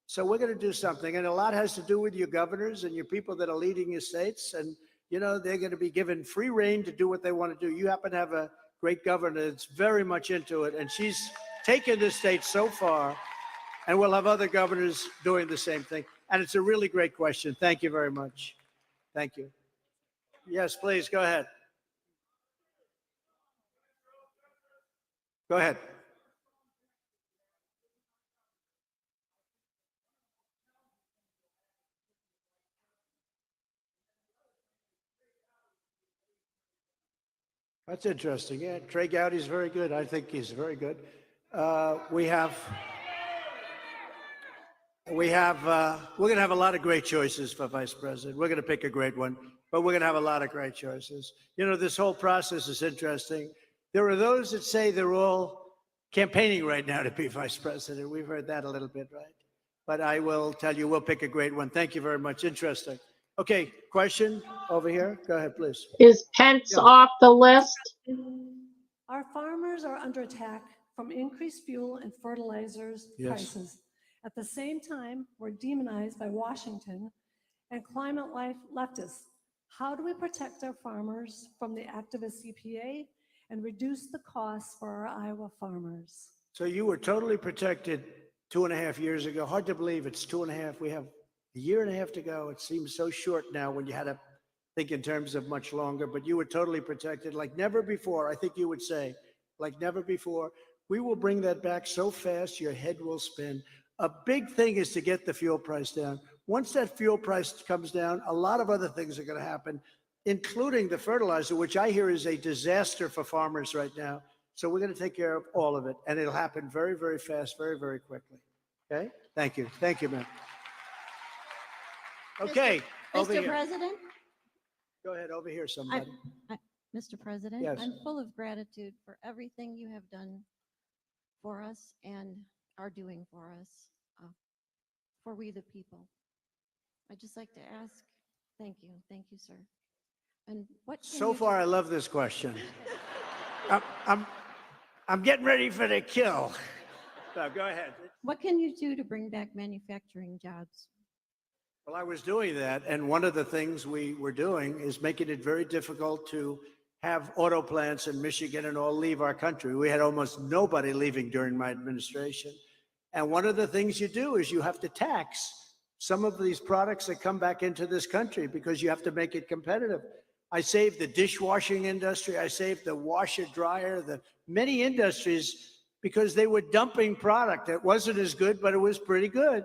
So we're going to do something. And a lot has to do with your governors and your people that are leading your states. And, you know, they're going to be given free rein to do what they want to do. You happen to have a great governor that's very much into it. And she's taken the state so far. And we'll have other governors doing the same thing. And it's a really great question. Thank you very much. Thank you. Yes, please, go ahead. Go ahead. That's interesting. Yeah, Trey Gowdy's very good. I think he's very good. We're going to have a lot of great choices for vice president. We're going to pick a great one, but we're going to have a lot of great choices. You know, this whole process is interesting. There are those that say they're all campaigning right now to be vice president. We've heard that a little bit, right? But I will tell you, we'll pick a great one. Thank you very much. Interesting. Okay, question over here. Go ahead, please. Is Pence Yeah. off the list? Our farmers are under attack from increased fuel and fertilizers Yes. prices. At the same time, we're demonized by Washington and climate life leftists. How do we protect our farmers from the activist CPA and reduce the costs for our Iowa farmers? So you were totally protected 2.5 years ago. Hard to believe it's 2.5. We have a year and a half to go. It seems so short now when you had to think in terms of much longer, but you were totally protected like never before. I think you would say, like never before. We will bring that back so fast your head will spin. A big thing is to get the fuel price down. Once that fuel price comes down, a lot of other things are going to happen, including the fertilizer, which I hear is a disaster for farmers right now. So we're going to take care of all of it, and it'll happen very, very fast, very, very quickly. Okay? Thank you. Thank you, man. Okay, over Mr. here. President, Go ahead, over here, somebody. Mr. President, Yes. I'm full of gratitude for everything you have done for us and are doing for us, for we the people. I'd just like to ask, thank you, sir. And what can So you far, do- I love this question. I'm getting ready for the kill. So go ahead. What can you do to bring back manufacturing jobs? Well, I was doing that, and one of the things we were doing is making it very difficult to have auto plants in Michigan and all leave our country. We had almost nobody leaving during my administration. And one of the things you do is you have to tax some of these products that come back into this country because you have to make it competitive. I saved the dishwashing industry. I saved the washer dryer, the many industries because they were dumping product that wasn't as good, but it was pretty good.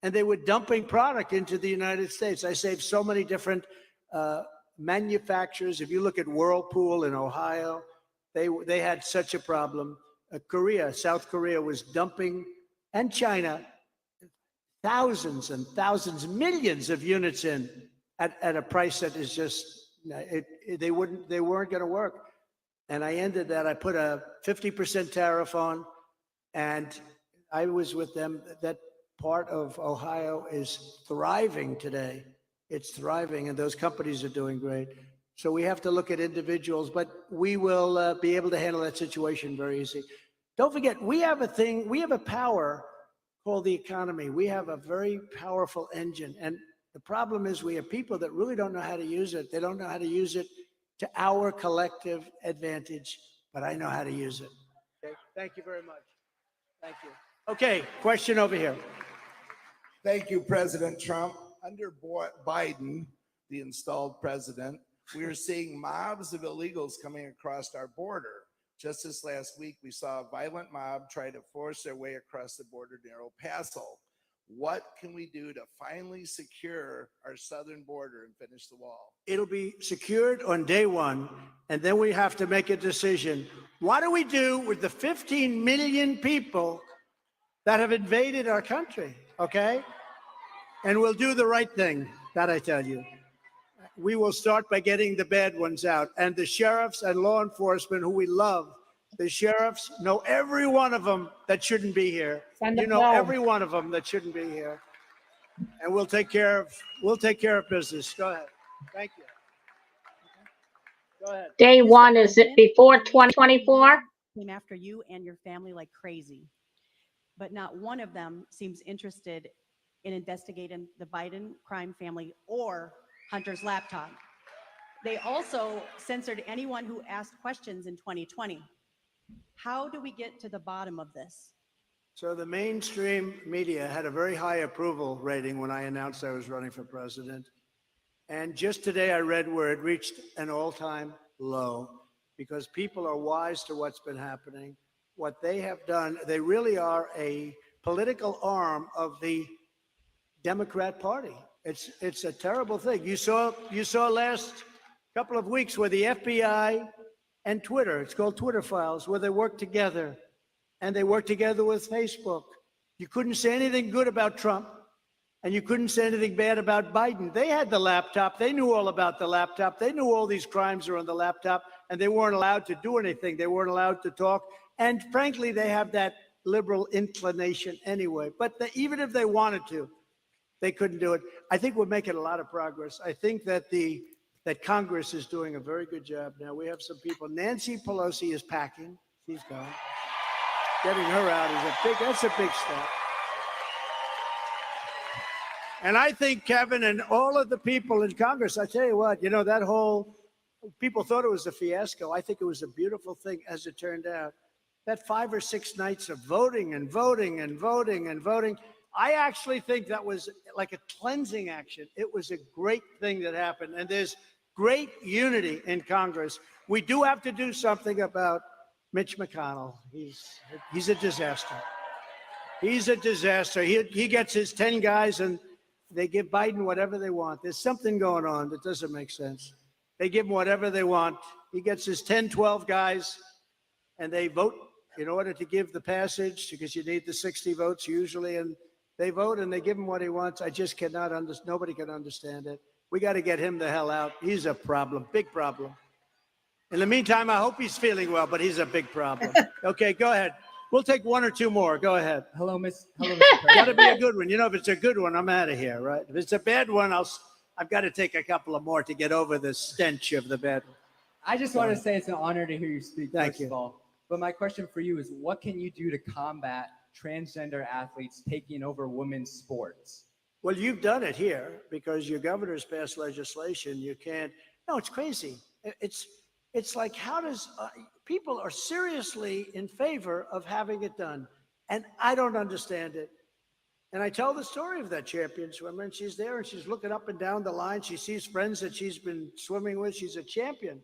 And they were dumping product into the United States. I saved so many different manufacturers. If you look at Whirlpool in Ohio, they had such a problem. South Korea was dumping, and China, thousands and thousands, millions of units in at a price that is just, they weren't going to work. And I ended that. I put a 50% tariff on, and I was with them. That part of Ohio is thriving today. It's thriving, and those companies are doing great. So we have to look at individuals, but we will be able to handle that situation very easy. Don't forget, we have a power called the economy. We have a very powerful engine. And the problem is we have people that really don't know how to use it. They don't know how to use it to our collective advantage, but I know how to use it. Okay, thank you very much. Thank you. Okay, question over here. Thank you, President Trump. Under Biden, the installed president, we are seeing mobs of illegals coming across our border. Just this last week, we saw a violent mob try to force their way across the border near El Paso. What can we do to finally secure our southern border and finish the wall? It'll be secured on day one, and then we have to make a decision. What do we do with the 15 million people that have invaded our country? Okay? And we'll do the right thing, that I tell you. We will start by getting the bad ones out. And the sheriffs and law enforcement who we love, the sheriffs know every one of them that shouldn't be here. Send You them know home. every one of them that shouldn't be here. And we'll take care of business. Go ahead. Thank you. Go ahead. Day one, is it before 2024? came after you and your family like crazy. But not one of them seems interested in investigating the Biden crime family or Hunter's laptop. They also censored anyone who asked questions in 2020. How do we get to the bottom of this? So the mainstream media had a very high approval rating when I announced I was running for president. And just today I read where it reached an all-time low because people are wise to what's been happening. What they have done, they really are a political arm of the Democrat Party. It's a terrible thing. You saw last couple of weeks where the FBI and Twitter, it's called Twitter Files, where they work together. And they work together with Facebook. You couldn't say anything good about Trump, and you couldn't say anything bad about Biden. They had the laptop. They knew all about the laptop. They knew all these crimes are on the laptop, and they weren't allowed to do anything. They weren't allowed to talk. And frankly, they have that liberal inclination anyway. But even if they wanted to, they couldn't do it. I think we're making a lot of progress. I think that that Congress is doing a very good job now. We have some people. Nancy Pelosi is packing. She's gone. Getting her out is that's a big step. And I think, Kevin, and all of the people in Congress, I tell you what, that whole, people thought it was a fiasco. I think it was a beautiful thing as it turned out. That 5 or 6 nights of voting and voting and voting and voting, I actually think that was like a cleansing action. It was a great thing that happened. And there's great unity in Congress. We do have to do something about Mitch McConnell. He's a disaster. He's a disaster. He gets his 10 guys and they give Biden whatever they want. There's something going on that doesn't make sense. They give him whatever they want. He gets his 10, 12 guys and they vote in order to give the passage because you need the 60 votes usually. And they vote and they give him what he wants. I just cannot understand. Nobody can understand it. We got to get him the hell out. He's a problem, big problem. In the meantime, I hope he's feeling well, but he's a big problem. Okay, go ahead. We'll take 1 or 2 more. Go ahead. Hello, Mr. President. Got to be a good one. If it's a good one, I'm out of here, right? If it's a bad one, I've got to take a couple of more to get over the stench of the bad one. I just want to say it's an honor to hear you speak, Thank first you. of all. But my question for you is, what can you do to combat transgender athletes taking over women's sports? Well, you've done it here because your governor's passed legislation. You can't. No, it's crazy. It's like, how does people are seriously in favor of having it done, and I don't understand it. And I tell the story of that champion swimmer, and she's there and she's looking up and down the line. She sees friends that she's been swimming with. She's a champion,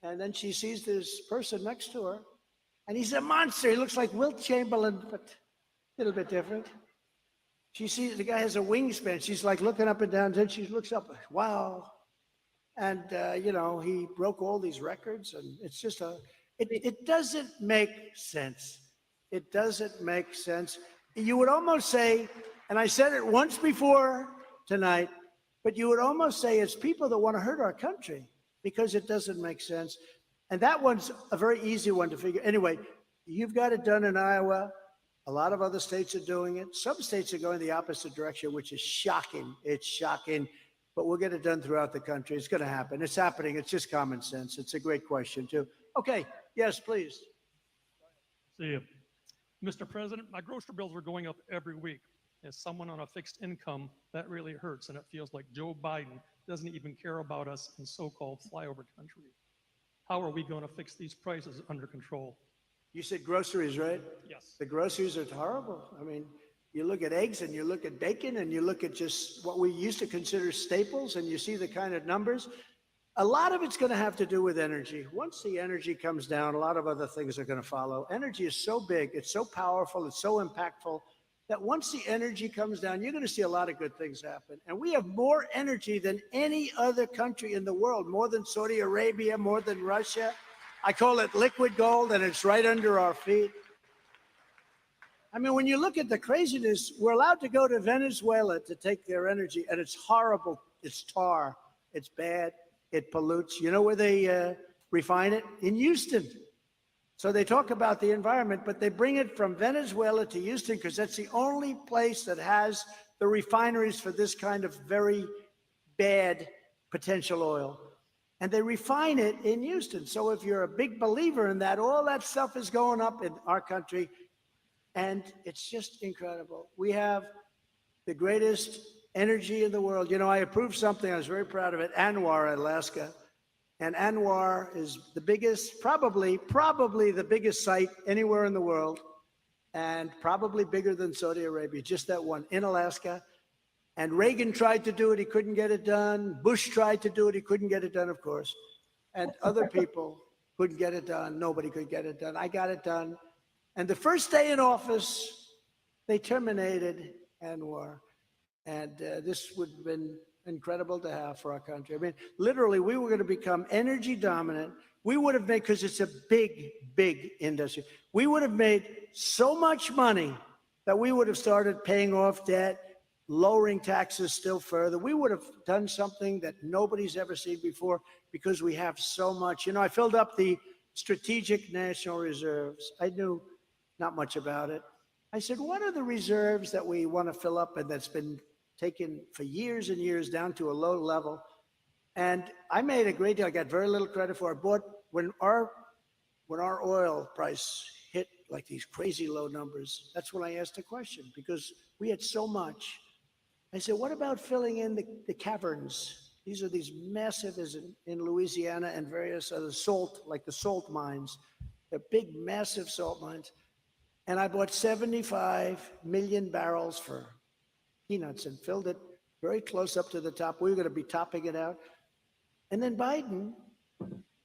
and then she sees this person next to her, and he's a monster. He looks like Wilt Chamberlain, but a little bit different. She sees the guy has a wingspan. She's like looking up and down. Then she looks up. Wow. And, he broke all these records. And it's just it doesn't make sense. It doesn't make sense. You would almost say, and I said it once before tonight, but you would almost say it's people that want to hurt our country because it doesn't make sense. And that one's a very easy one to figure. Anyway, you've got it done in Iowa. A lot of other states are doing it. Some states are going the opposite direction, which is shocking. It's shocking, but we'll get it done throughout the country. It's going to happen. It's happening. It's just common sense. It's a great question, too. Okay. Yes, please. See you. Mr. President, my grocery bills are going up every week. As someone on a fixed income, that really hurts, and it feels like Joe Biden doesn't even care about us in so-called flyover country. How are we going to fix these prices under control? You said groceries, right? Yes. The groceries are horrible. I mean, you look at eggs and you look at bacon and you look at just what we used to consider staples and you see the kind of numbers. A lot of it's going to have to do with energy. Once the energy comes down, a lot of other things are going to follow. Energy is so big, it's so powerful, it's so impactful that once the energy comes down, you're going to see a lot of good things happen. And we have more energy than any other country in the world, more than Saudi Arabia, more than Russia. I call it liquid gold, and it's right under our feet. I mean, when you look at the craziness, we're allowed to go to Venezuela to take their energy, and it's horrible. It's tar. It's bad. It pollutes. You know where they refine it? In Houston. So they talk about the environment, but they bring it from Venezuela to Houston because that's the only place that has the refineries for this kind of very bad potential oil. and they refine it in Houston. So if you're a big believer in that, all that stuff is going up in our country, and it's just incredible. We have the greatest energy in the world. You know, I approved something, I was very proud of it, Anwar, Alaska. And Anwar is the biggest, probably the biggest site anywhere in the world, and probably bigger than Saudi Arabia, just that one in Alaska. And Reagan tried to do it, he couldn't get it done. Bush tried to do it, he couldn't get it done, of course. And other people couldn't get it done. Nobody could get it done. I got it done. And the first day in office, they terminated Anwar. And this would have been incredible to have for our country. I mean, literally, we were going to become energy dominant. We would have made, because it's a big, big industry, we would have made so much money that we would have started paying off debt, lowering taxes still further. We would have done something that nobody's ever seen before because we have so much. You know, I filled up the Strategic National Reserves. I knew not much about it. I said, what are the reserves that we want to fill up and that's been taken for years and years down to a low level? And I made a great deal. I got very little credit for it. But when our oil price hit like these crazy low numbers, that's when I asked a question, because we had so much. I said, what about filling in the caverns? These are these massive, as in Louisiana and various other salt, like the salt mines. They're big, massive salt mines. And I bought 75 million barrels for peanuts and filled it very close up to the top. We were going to be topping it out. And then Biden,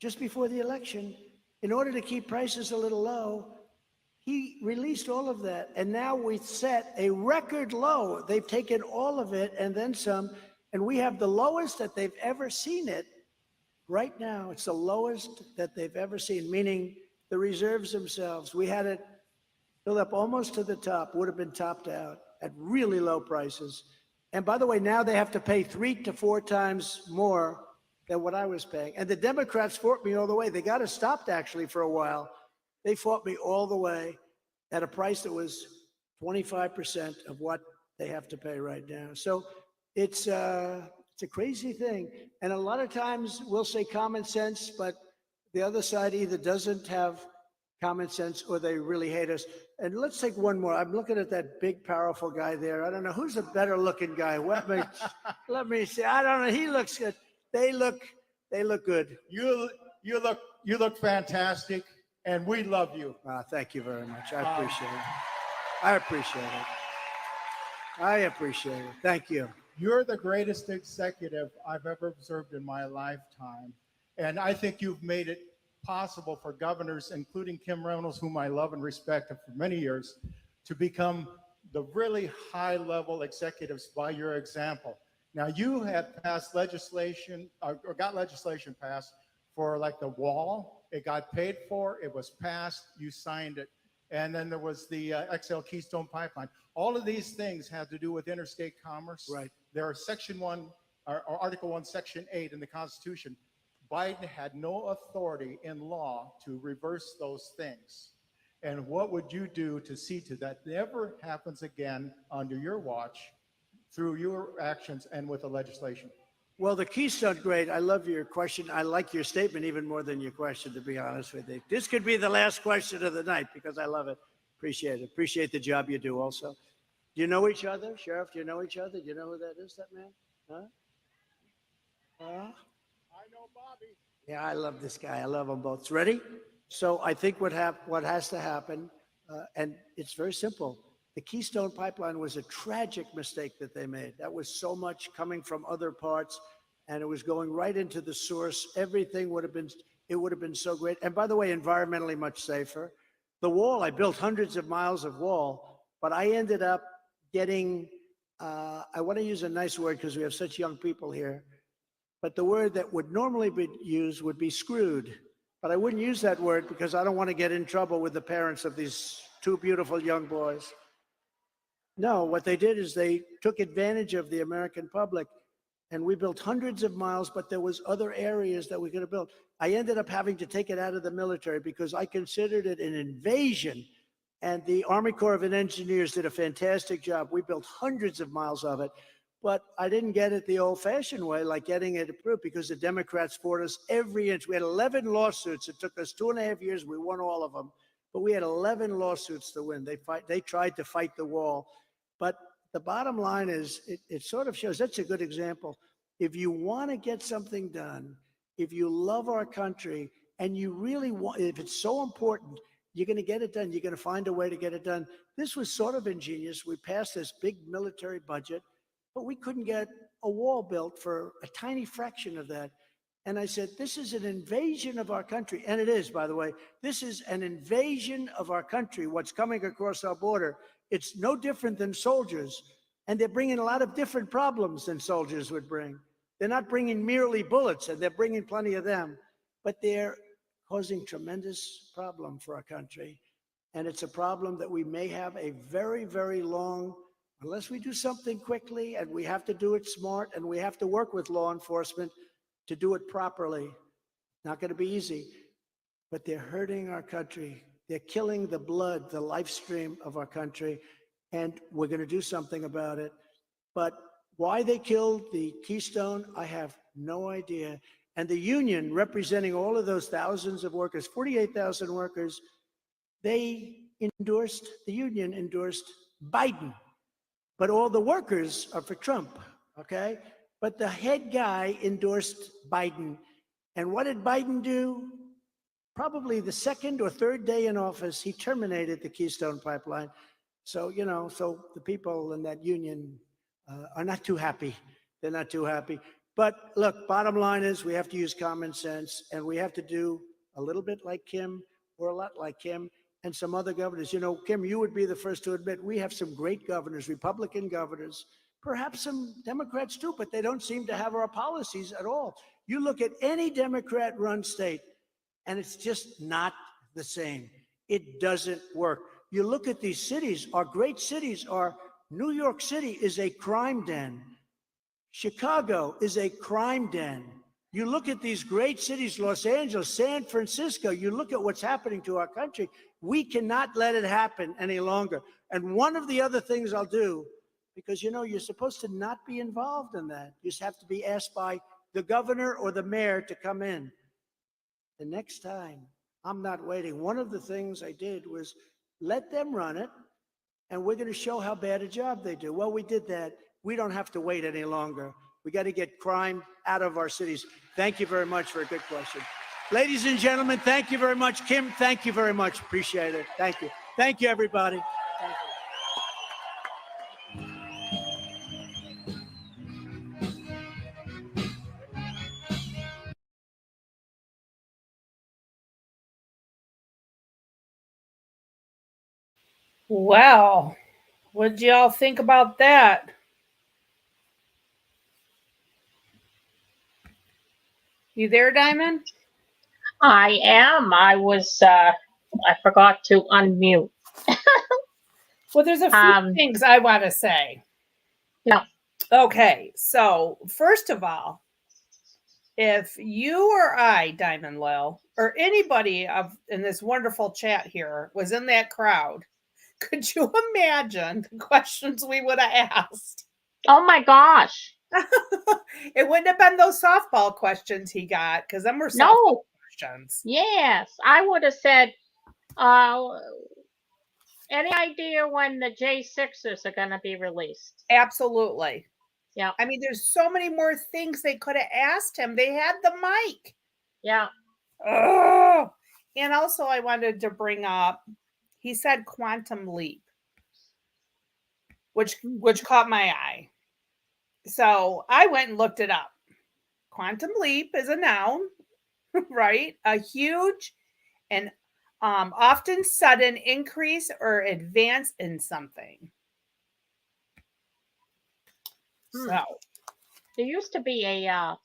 just before the election, in order to keep prices a little low, he released all of that. And now we've set a record low. They've taken all of it and then some. And we have the lowest that they've ever seen it right now. It's the lowest that they've ever seen, meaning the reserves themselves. We had it filled up almost to the top, would have been topped out at really low prices. And by the way, now they have to pay 3 to 4 times more than what I was paying. And the Democrats fought me all the way. They got us stopped actually for a while. They fought me all the way at a price that was 25% of what they have to pay right now. So it's a crazy thing. And a lot of times we'll say common sense, but the other side either doesn't have common sense or they really hate us. And let's take one more. I'm looking at that big, powerful guy there. I don't know who's a better looking guy. Let me see. I don't know. He looks good. They look good. You look fantastic, and we love you. Thank you very much. I appreciate it. I appreciate it. I appreciate it. Thank you. You're the greatest executive I've ever observed in my lifetime. And I think you've made it possible for governors, including Kim Reynolds, whom I love and respect for many years, to become the really high-level executives by your example. Now, you had passed legislation, or got legislation passed for like the wall. It got paid for, it was passed, you signed it. And then there was the XL Keystone Pipeline. All of these things have to do with interstate commerce. Right. There are Section 1, or Article 1, Section 8 in the Constitution. Biden had no authority in law to reverse those things. And what would you do to see to that never happens again under your watch through your actions and with the legislation? Well, the Keystone, great. I love your question. I like your statement even more than your question, to be honest with you. This could be the last question of the night because I love it. Appreciate it. Appreciate the job you do also. Do you know each other? Sheriff, do you know each other? Do you know who that is, that man? Huh? I know Bobby. Yeah, I love this guy. I love them both. Ready? So I think what has to happen, and it's very simple. The Keystone Pipeline was a tragic mistake that they made. That was so much coming from other parts, and it was going right into the source. Everything would have been so great. And by the way, environmentally much safer. The wall, I built hundreds of miles of wall, but I ended up getting, I want to use a nice word because we have such young people here, but the word that would normally be used would be screwed. But I wouldn't use that word because I don't want to get in trouble with the parents of these 2 beautiful young boys. No, what they did is they took advantage of the American public, and we built hundreds of miles, but there was other areas that we could have built. I ended up having to take it out of the military because I considered it an invasion, and the Army Corps of Engineers did a fantastic job. We built hundreds of miles of it. But I didn't get it the old-fashioned way, like getting it approved, because the Democrats fought us every inch. We had 11 lawsuits. It took us 2.5 years. We won all of them, but we had 11 lawsuits to win. They tried to fight the wall, but the bottom line is, it sort of shows. That's a good example. If you want to get something done, if you love our country, and you really want, if it's so important, you're going to get it done. You're going to find a way to get it done. This was sort of ingenious. We passed this big military budget, but we couldn't get a wall built for a tiny fraction of that. And I said, this is an invasion of our country. And it is, by the way. This is an invasion of our country, what's coming across our border. It's no different than soldiers. And they're bringing a lot of different problems than soldiers would bring. They're not bringing merely bullets, and they're bringing plenty of them, but they're causing tremendous problem for our country. And it's a problem that we may have a very, very long, unless we do something quickly, and we have to do it smart, and we have to work with law enforcement to do it properly. Not going to be easy, but they're hurting our country. They're killing the blood, the life stream of our country, and we're going to do something about it. But why they killed the Keystone, I have no idea. And the union representing all of those thousands of workers, 48,000 workers, the union endorsed Biden. But all the workers are for Trump, okay? But the head guy endorsed Biden. And what did Biden do? Probably the second or third day in office, he terminated the Keystone Pipeline. So, so the people in that union are not too happy. They're not too happy. But look, bottom line is we have to use common sense, and we have to do a little bit like Kim, or a lot like Kim, and some other governors. Kim, you would be the first to admit we have some great governors, Republican governors, perhaps some Democrats too, but they don't seem to have our policies at all. You look at any Democrat-run state, and it's just not the same. It doesn't work. You look at these cities, our great cities are, New York City is a crime den. Chicago is a crime den. You look at these great cities, Los Angeles, San Francisco, you look at what's happening to our country. We cannot let it happen any longer. And one of the other things I'll do, because you're supposed to not be involved in that. You just have to be asked by the governor or the mayor to come in. The next time, I'm not waiting. One of the things I did was let them run it, and we're going to show how bad a job they do. Well, we did that. We don't have to wait any longer. We got to get crime out of our cities. Thank you very much for a good question. Ladies and gentlemen, thank you very much. Kim, thank you very much. Appreciate it. Thank you. Thank you, everybody. Thank you. Well, what did y'all think about that? You there, Diamond? I am. I forgot to unmute. Well, there's a few things I want to say. Yeah. Okay. So first of all, if you or I, Diamond Lil, or anybody in this wonderful chat here was in that crowd, could you imagine the questions we would have asked? Oh my gosh. It wouldn't have been those softball questions he got, because them were softball questions. Yes. I would have said, any idea when the J6s are going to be released? Absolutely. Yeah. I mean, there's so many more things they could have asked him. They had the mic. Yeah. Oh. And also I wanted to bring up, he said quantum leap, which caught my eye. So I went and looked it up. Quantum leap is a noun, right? A huge and often sudden increase or advance in something. So there used to be a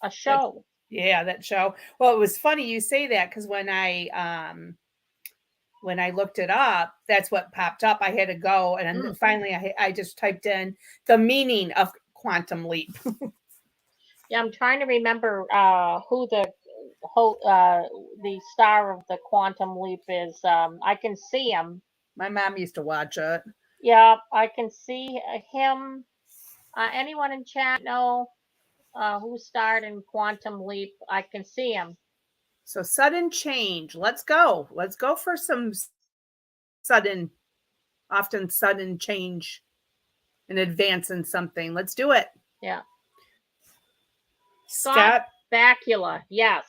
show. Yeah, that show. Well, it was funny you say that, because when I looked it up, that's what popped up. I had to go, and then finally I just typed in the meaning of quantum leap. Yeah, I'm trying to remember who the star of the Quantum Leap is. I can see him. My mom used to watch it. Yeah, I can see him. Anyone in chat know who starred in Quantum Leap? I can see him. So sudden change. Let's go. Let's go for some often sudden change and advance in something. Let's do it. Yeah. Scott Bakula. Yes.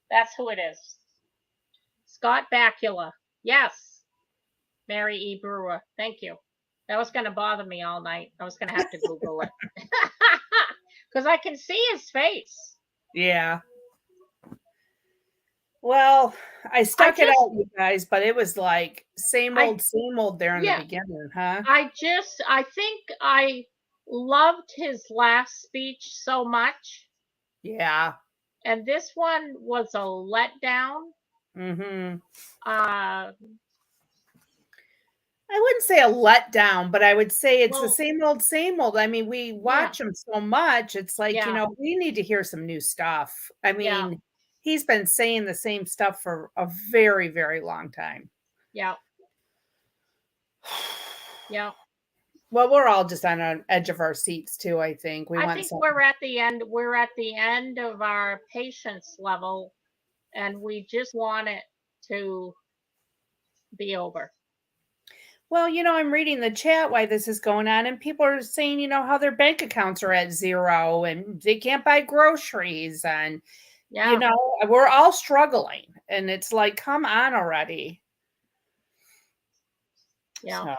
That's who it is. Scott Bakula. Yes. Mary E. Brewer. Thank you. That was going to bother me all night. I was going to have to Google it. Because I can see his face. Yeah. Well, I stuck it out, you guys, but it was like same old there in the beginning, huh? I think I loved his last speech so much. Yeah. And this one was a letdown. Mm-hmm. I wouldn't say a letdown, but I would say it's the same old. I mean, we watch him so much. It's like, you know, we need to hear some new stuff. I mean, he's been saying the same stuff for a very, very long time. Yeah. Yeah. Well, we're all just on an edge of our seats too, I think. I think we're at the end. We're at the end of our patience level, and we just want it to be over. Well, you know, I'm reading the chat why this is going on, and people are saying, you know, how their bank accounts are at zero and they can't buy groceries. And, you know, we're all struggling. And it's like, come on already. Yeah. So,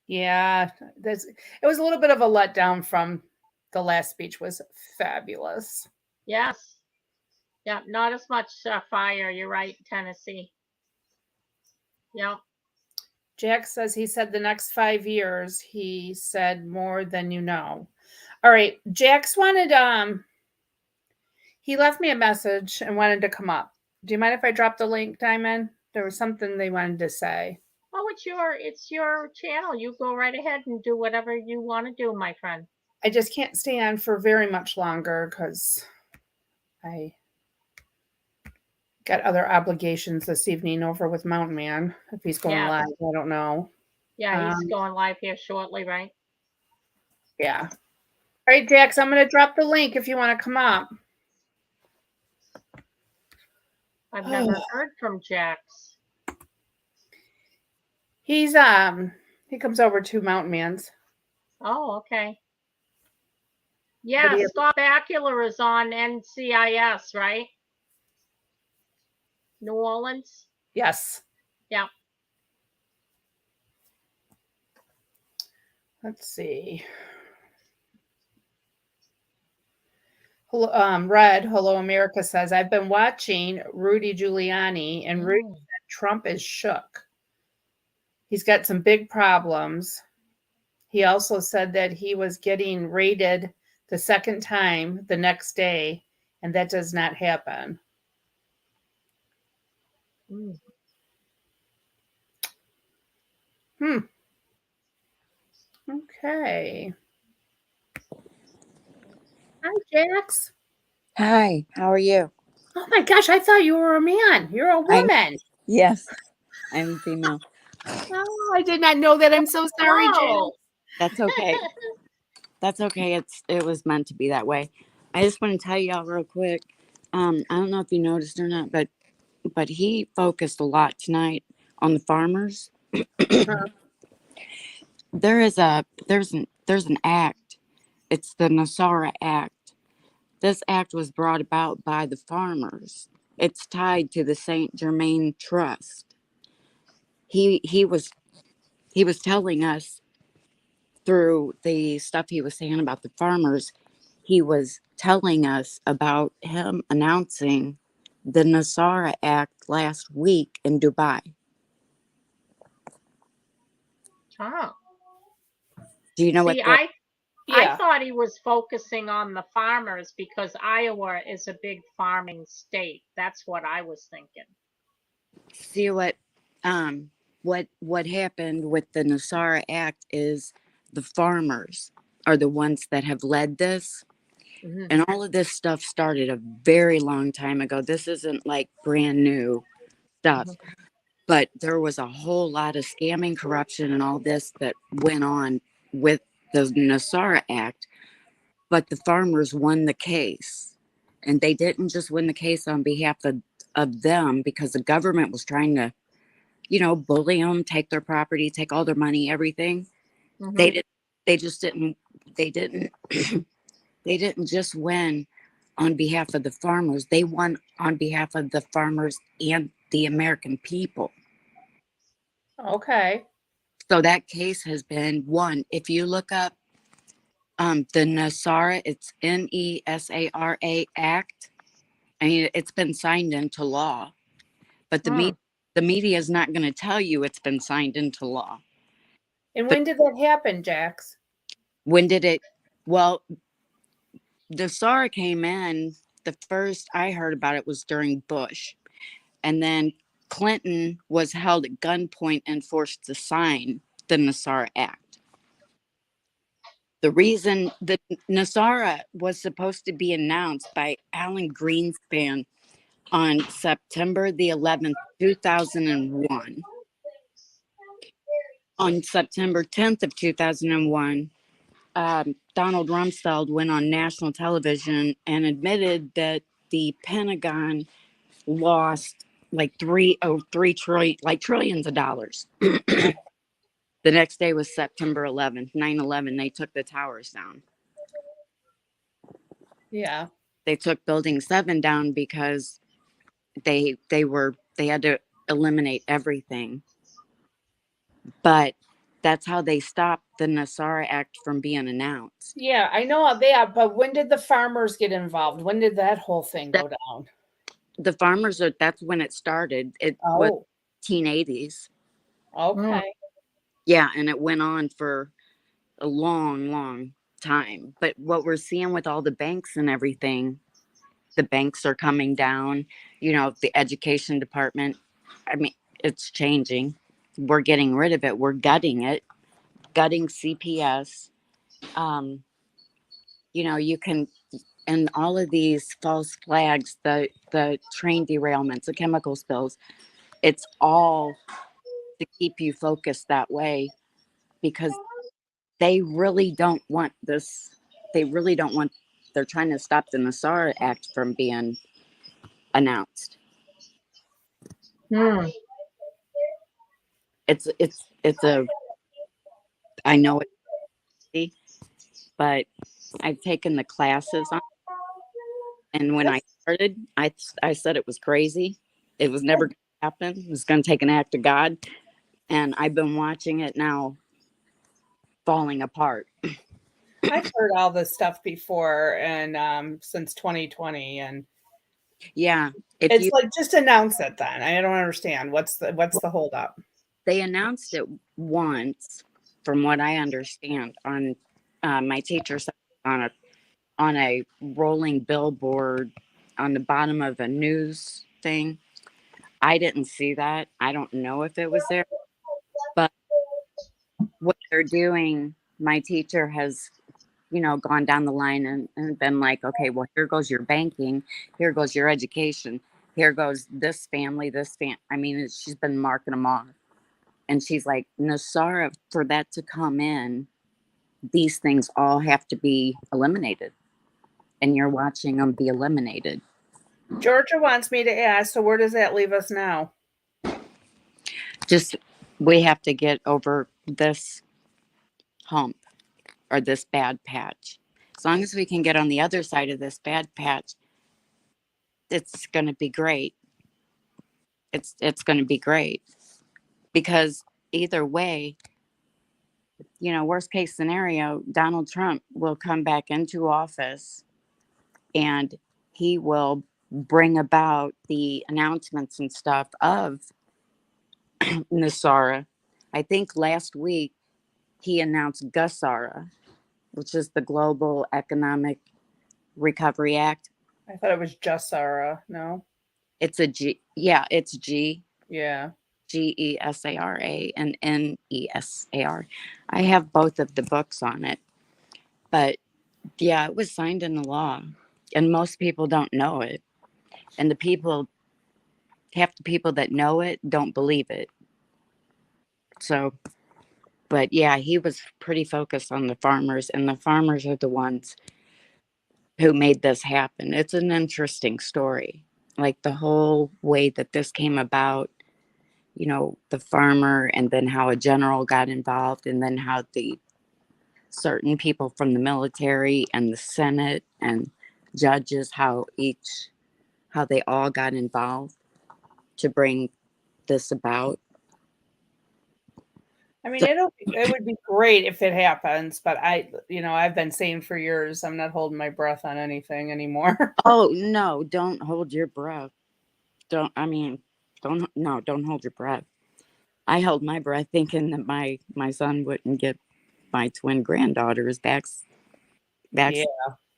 yeah, it was a little bit of a letdown from the last speech. Was fabulous. Yes. Yeah, not as much fire. You're right, Tennessee. Yeah. Jack says he said the next 5 years, he said more than you know. All right. Jax wanted, he left me a message and wanted to come up. Do you mind if I drop the link, Diamond? There was something they wanted to say. Oh, it's your channel. You go right ahead and do whatever you want to do, my friend. I just can't stay on for very much longer because I got other obligations this evening over with Mountain Man. If he's going live, I don't know. Yeah, he's going live here shortly, right? Yeah. All right, Jax, I'm going to drop the link if you want to come up. I've never heard from Jax. He's he comes over to Mountain Man's. Oh, okay. Yeah, Scott Bakula is on NCIS, right? New Orleans? Yes. Yeah. Let's see. Hello, Red, Hello America says, I've been watching Rudy Giuliani, and Rudy said Trump is shook. He's got some big problems. He also said that he was getting raided the second time the next day, and that does not happen. Okay. Hi, Jax. Hi, how are you? Oh my gosh, I thought you were a man. You're a woman. Yes, I'm female. Oh, I did not know that. I'm so sorry, Jax. That's okay. That's okay. It was meant to be that way. I just want to tell y'all real quick. I don't know if you noticed or not, but he focused a lot tonight on the farmers. There's an act. It's the NESARA Act. This act was brought about by the farmers. It's tied to the St. Germain Trust. He was telling us through the stuff he was saying about the farmers, he was telling us about him announcing the NESARA Act last week in Dubai. Oh. Do you know what that? I thought he was focusing on the farmers because Iowa is a big farming state. That's what I was thinking. See what happened with the NESARA Act is the farmers are the ones that have led this. Mm-hmm. And all of this stuff started a very long time ago. This isn't like brand new stuff. Mm-hmm. But there was a whole lot of scamming, corruption, and all this that went on with the Nasara Act. But the farmers won the case. And they didn't just win the case on behalf of them, because the government was trying to, bully them, take their property, take all their money, everything. They didn't, they didn't, they didn't just win on behalf of the farmers. They won on behalf of the farmers and the American people. Okay. So that case has been won. If you look up the NESARA, it's NESARA Act. I mean, it's been signed into law, but the media is not going to tell you it's been signed into law. And when did that happen, Jax? When did it? Well, NESARA came in, the first I heard about it was during Bush. And then Clinton was held at gunpoint and forced to sign the NESARA Act. The reason the NESARA was supposed to be announced by Alan Greenspan on September the 11th, 2001. On September 10th of 2001, Donald Rumsfeld went on national television and admitted that the Pentagon lost like three trillion, like trillions of dollars. The next day was September 11th, 9/11. They took the towers down. Yeah. They took Building 7 down because they had to eliminate everything. But that's how they stopped the NESARA Act from being announced. Yeah, I know they are, but when did the farmers get involved? When did that whole thing go down? The farmers that's when it started. It was 1880s. Okay. Yeah, and it went on for a long, long time. But what we're seeing with all the banks and everything, the banks are coming down, the education department. I mean, it's changing. We're getting rid of it. We're gutting it, gutting CPS. You can, and all of these false flags, the train derailments, the chemical spills, it's all to keep you focused that way, because they really don't want this. They're trying to stop the NESARA Act from being announced. It's I know it, but I've taken the classes on, and when I started, I said it was crazy. It was never going to happen. It was going to take an act of God, and I've been watching it now falling apart. I've heard all this stuff before, and since 2020, and yeah, it's like, just announce it then. I don't understand what's the holdup. They announced it once, from what I understand, on my teacher said on a rolling billboard on the bottom of a news thing. I didn't see that. I don't know if it was there, but what they're doing, my teacher has, gone down the line and been like, okay, well, here goes your banking, here goes your education, here goes this family, I mean, she's been marking them off. And she's like, NESARA, for that to come in, these things all have to be eliminated. And you're watching them be eliminated. Georgia wants me to ask, so where does that leave us now? Just, we have to get over this hump or this bad patch. As long as we can get on the other side of this bad patch, it's going to be great. It's going to be great, because either way, worst case scenario, Donald Trump will come back into office and he will bring about the announcements and stuff of NESARA. I think last week he announced GSARA, which is the Global Economic Recovery Act. I thought it was GSARA. No, it's a G. Yeah, it's G. Yeah. GESARA and NESAR. I have both of the books on it, but yeah, it was signed into law, and most people don't know it. And the people half the people that know it don't believe it. So, but yeah, he was pretty focused on the farmers, and the farmers are the ones who made this happen. It's an interesting story. Like the whole way that this came about, you know, the farmer, and then how a general got involved, and then how the certain people from the military and the Senate and judges, how they all got involved to bring this about. I mean, it would be great if it happens, but I've been saying for years, I'm not holding my breath on anything anymore. Oh no, don't hold your breath. Don't hold your breath. I held my breath thinking that my son wouldn't get my twin granddaughters back, Yeah.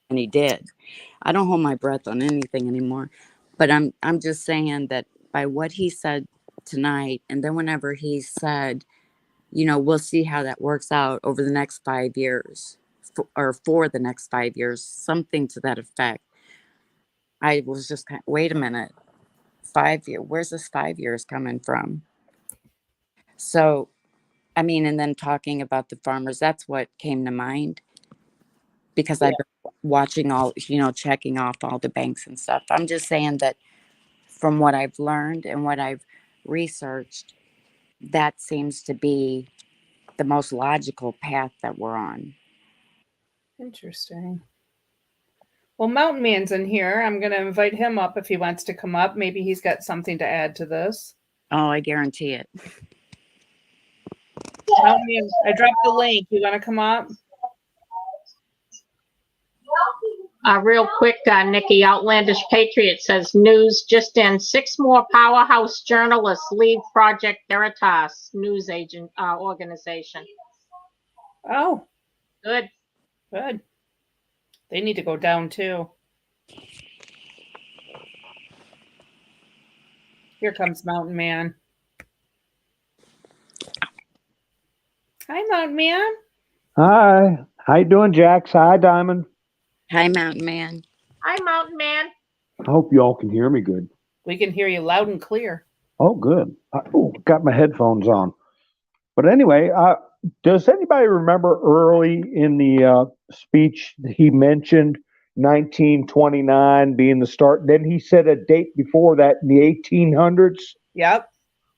and he did. I don't hold my breath on anything anymore. But I'm just saying that by what he said tonight, and then whenever he said, you know, we'll see how that works out over the next 5 years, for the next 5 years, something to that effect. I was just kind of, wait a minute, 5 years, where's this 5 years coming from? So, I mean, and then talking about the farmers, that's what came to mind, because I've been watching all, you know, checking off all the banks and stuff. I'm just saying that from what I've learned and what I've researched, that seems to be the most logical path that we're on. Interesting. Well, Mountain Man's in here. I'm going to invite him up if he wants to come up. Maybe he's got something to add to this. Oh, I guarantee it. Mountain Man, I dropped the link. You want to come up? Real quick, Nikki, Outlandish Patriot says, news just in, 6 more powerhouse journalists leave Project Veritas news agent organization. Oh, Good. good. They need to go down too. Here comes Mountain Man. Hi, Mountain Man. Hi. How you doing, Jax? Hi, Diamond. Hi, Mountain Man. Hi, Mountain Man. I hope y'all can hear me good. We can hear you loud and clear. Oh, good. Got my headphones on. But anyway, does anybody remember early in the speech he mentioned 1929 being the start? Then he said a date before that in the 1800s. Yep.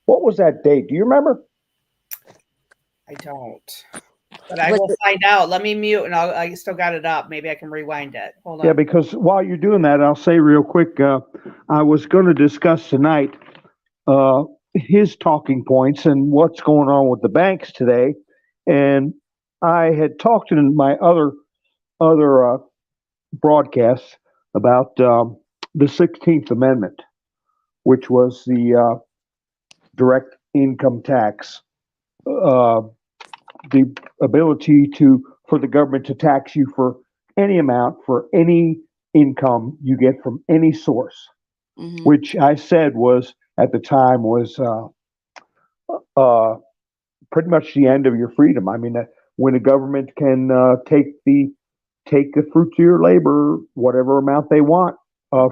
What was that date? Do you remember? I don't. But I will find out. Let me mute, and I still got it up. Maybe I can rewind it. Hold on. Yeah, because while you're doing that, I'll say real quick, I was going to discuss tonight his talking points and what's going on with the banks today. And I had talked in my other broadcasts about the 16th Amendment, which was the direct income tax, the ability for the government to tax you for any amount for any income you get from any source, which I said was at the time was pretty much the end of your freedom. I mean, when the government can take the fruits of your labor, whatever amount they want,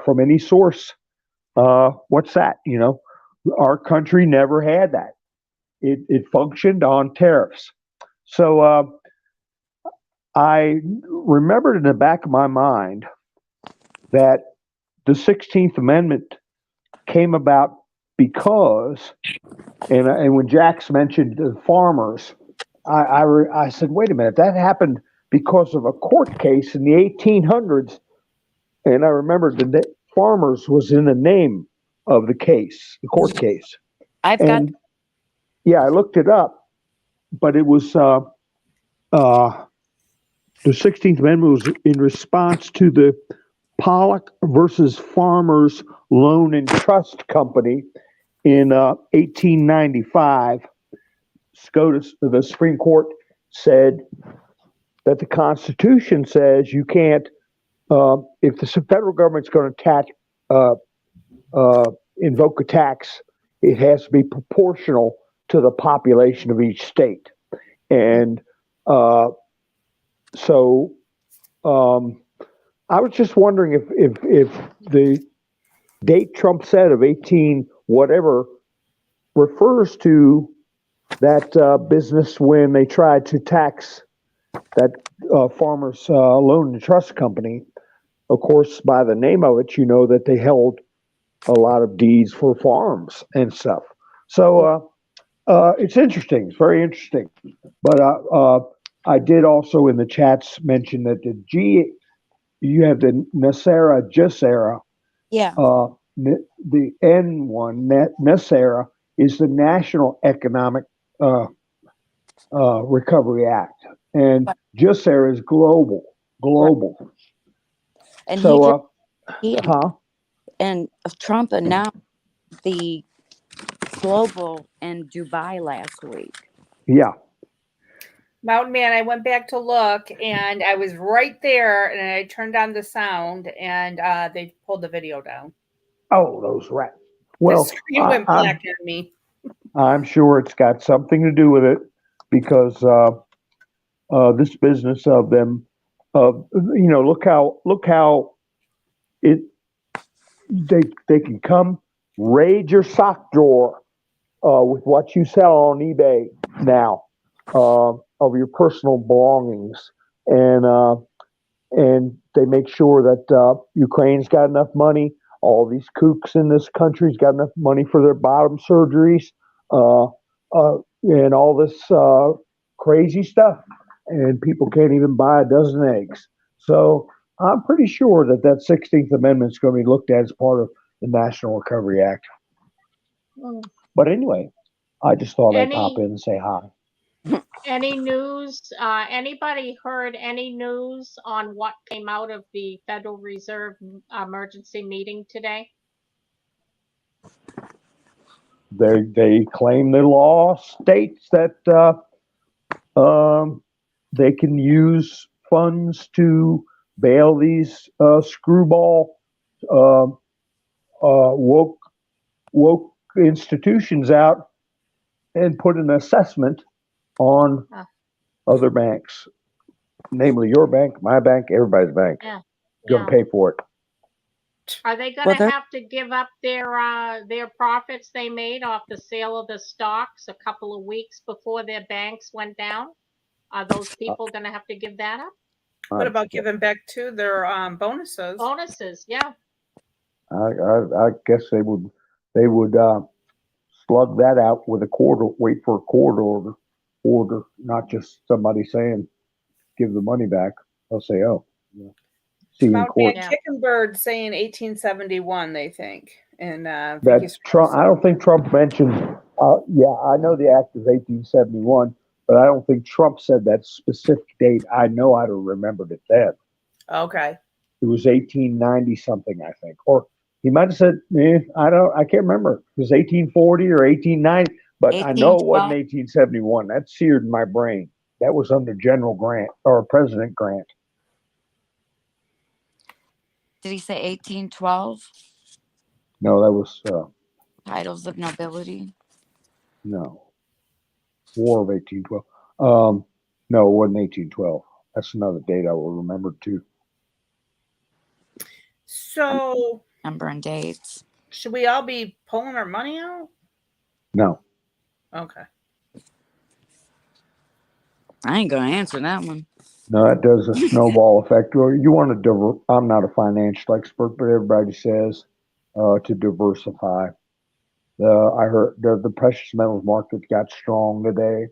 from any source, what's that? You know, our country never had that. It functioned on tariffs. So I remembered in the back of my mind that the 16th Amendment came about because, and when Jax mentioned the farmers, I said, wait a minute, that happened because of a court case in the 1800s. And I remembered that farmers was in the name of the case, the court case. Yeah, I looked it up. But it was the 16th Amendment was in response to the Pollock versus Farmers Loan and Trust Company in 1895. The Supreme Court said that the Constitution says you can't, if the federal government's going to invoke a tax, it has to be proportional to the population of each state. And so I was just wondering if the date Trump said of 18 whatever refers to that business when they tried to tax that Farmers Loan and Trust Company. Of course, by the name of it, you know that they held a lot of deeds for farms and stuff. So it's interesting. It's very interesting. But I did also in the chats mention that you have the NESARA, GESARA. Yeah. The N one, NESARA, is the National Economic Recovery Act, and GESARA is global. And So, and Trump announced the global in Dubai last week. Yeah. Mountain Man, I went back to look and I was right there and I turned on the sound and they pulled the video down. Oh, those rats. The Well, screen went black on me. I'm sure it's got something to do with it because this business of them, look how they can come raid your sock drawer with what you sell on eBay now of your personal belongings, and they make sure that Ukraine's got enough money. All these kooks in this country's got enough money for their bottom surgeries, and all this crazy stuff, and people can't even buy a dozen eggs. So I'm pretty sure that 16th Amendment is going to be looked at as part of the National Recovery Act. But anyway, I just thought I'd pop in and say hi. Any news? Anybody heard any news on what came out of the Federal Reserve emergency meeting today? They claim the law states that they can use funds to bail these screwball woke institutions out and put an assessment on other banks, namely your bank, my bank, everybody's bank. Yeah. Going to pay for it. Are they going to have to give up their profits they made off the sale of the stocks a couple of weeks before their banks went down? Are those people going to have to give that up? What about giving back to their bonuses? Bonuses, yeah. I guess they would slug that out with a court, wait for a court order, not just somebody saying give the money back. They'll say, oh, see you in court. Chicken Bird saying 1871, they think. And That's Trump. I don't think Trump mentioned. Yeah, I know the act is 1871, but I don't think Trump said that specific date. I know I'd have remembered it then. Okay. It was 1890 something, I think, or he might have said, I can't remember. It was 1840 or 1890, but I know it wasn't 1871. That seared in my brain. That was under General Grant or President Grant. Did he say 1812? No, that was Titles of nobility. no. War of 1812. No, it wasn't 1812. That's another date I will remember too. So number and dates. Should we all be pulling our money out? No. Okay. I ain't gonna answer that one. No, that does a snowball effect. You want to I'm not a financial expert, but everybody says to diversify. I heard the precious metals market got strong today.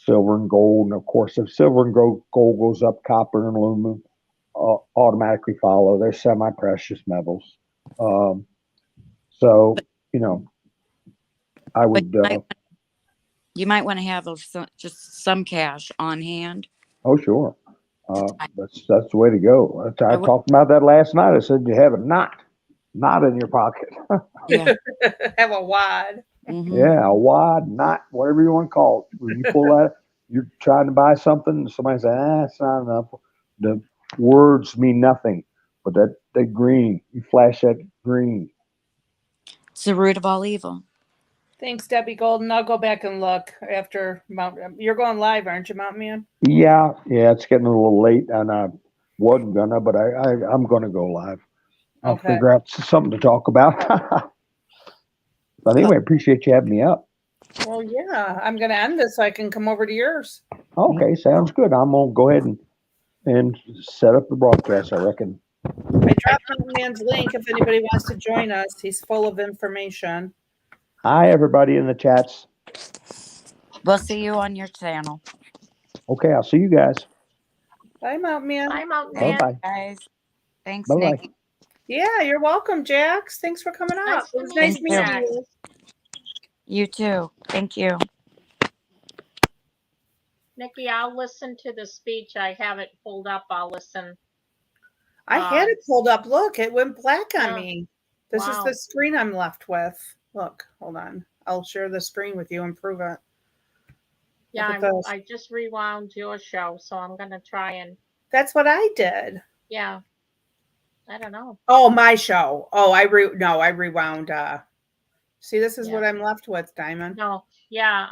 Silver and gold, and of course, if silver and gold goes up, copper and aluminum automatically follow. They're semi-precious metals. So I would. You might want to have just some cash on hand. Oh, sure. That's the way to go. I talked about that last night. I said you have a knot in your pocket. Yeah. Have a wad. Mm-hmm. Yeah, a wad, knot, whatever you want to call it. When you pull that, you're trying to buy something, and somebody says, it's not enough. The words mean nothing, but that green, you flash that green. It's the root of all evil. Thanks, Debbie Golden. I'll go back and look after You're going live, aren't you, Mountain Man? Yeah, it's getting a little late, and I wasn't gonna, but I'm gonna go live. I'll figure out something to talk about. Anyway, I appreciate you having me up. Well, yeah, I'm going to end this so I can come over to yours. Okay, sounds good. I'm gonna go ahead and set up the broadcast, I reckon. I dropped Mountain Man's link if anybody wants to join us. He's full of information. Hi, everybody in the chats. We'll see you on your channel. Okay, I'll see you guys. Bye, Mountain Man. Bye, Mountain Man. Bye-bye. Guys, thanks, Bye-bye. Nikki. Yeah, you're welcome, Jax. Thanks for coming Nice up. to It was meet nice Thank you, meeting Jax. you. You too. Thank you. Nikki, I'll listen to the speech. I have it pulled up. I'll listen. I had it pulled up. Look, it went black on Yeah. me. This is Wow. the screen I'm left with. Look, hold on. I'll share the screen with you and prove it. Yeah, Look at this. I just rewound your show, so I'm gonna try and That's what I did. yeah. I don't know. Oh, my show. Oh, I rewound. See, this is Yeah. what I'm left with, Diamond. No, yeah,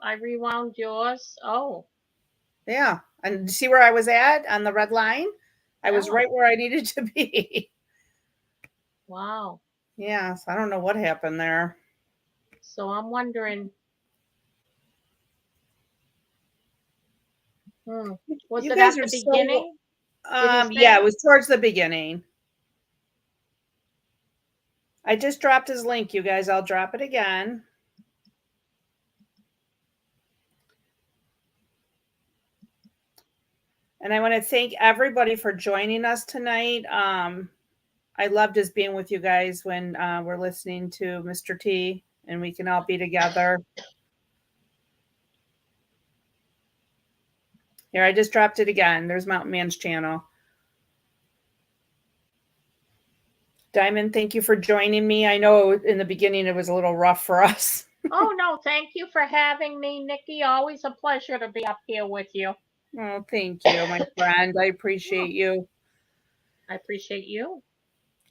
I rewound yours. Oh, Yeah. And see where I was at on the red line? I was Yeah. right where I needed to be. wow. Yes. I don't know what happened there. So I'm wondering. Was You it guys at are the so- beginning? Did he Yeah, say? it was towards the beginning. I just dropped his link, you guys. I'll drop it again. And I want to thank everybody for joining us tonight. I loved just being with you guys when we're listening to Mr. T and we can all be together. Here, I just dropped it again. There's Mountain Man's channel. Diamond, thank you for joining me. I know in the beginning it was a little rough for us. Oh no, thank you for having me, Nikki. Always a pleasure to be up here with you. Oh, thank you, my friend. I appreciate you. I appreciate you.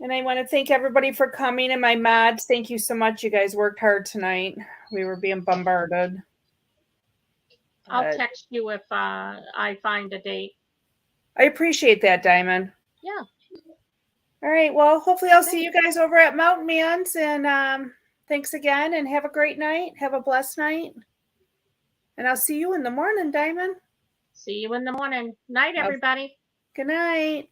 And I want to thank everybody for coming and my mods. Thank you so much. You guys worked hard tonight. We were being bombarded. I'll text you if I find a date. I appreciate that, Diamond. Yeah. All right. Well, hopefully I'll see you guys over at Mountain Man's. And thanks again and have a great night. Have a blessed night. And I'll see you in the morning, Diamond. See you in the morning. Night, everybody. Good night.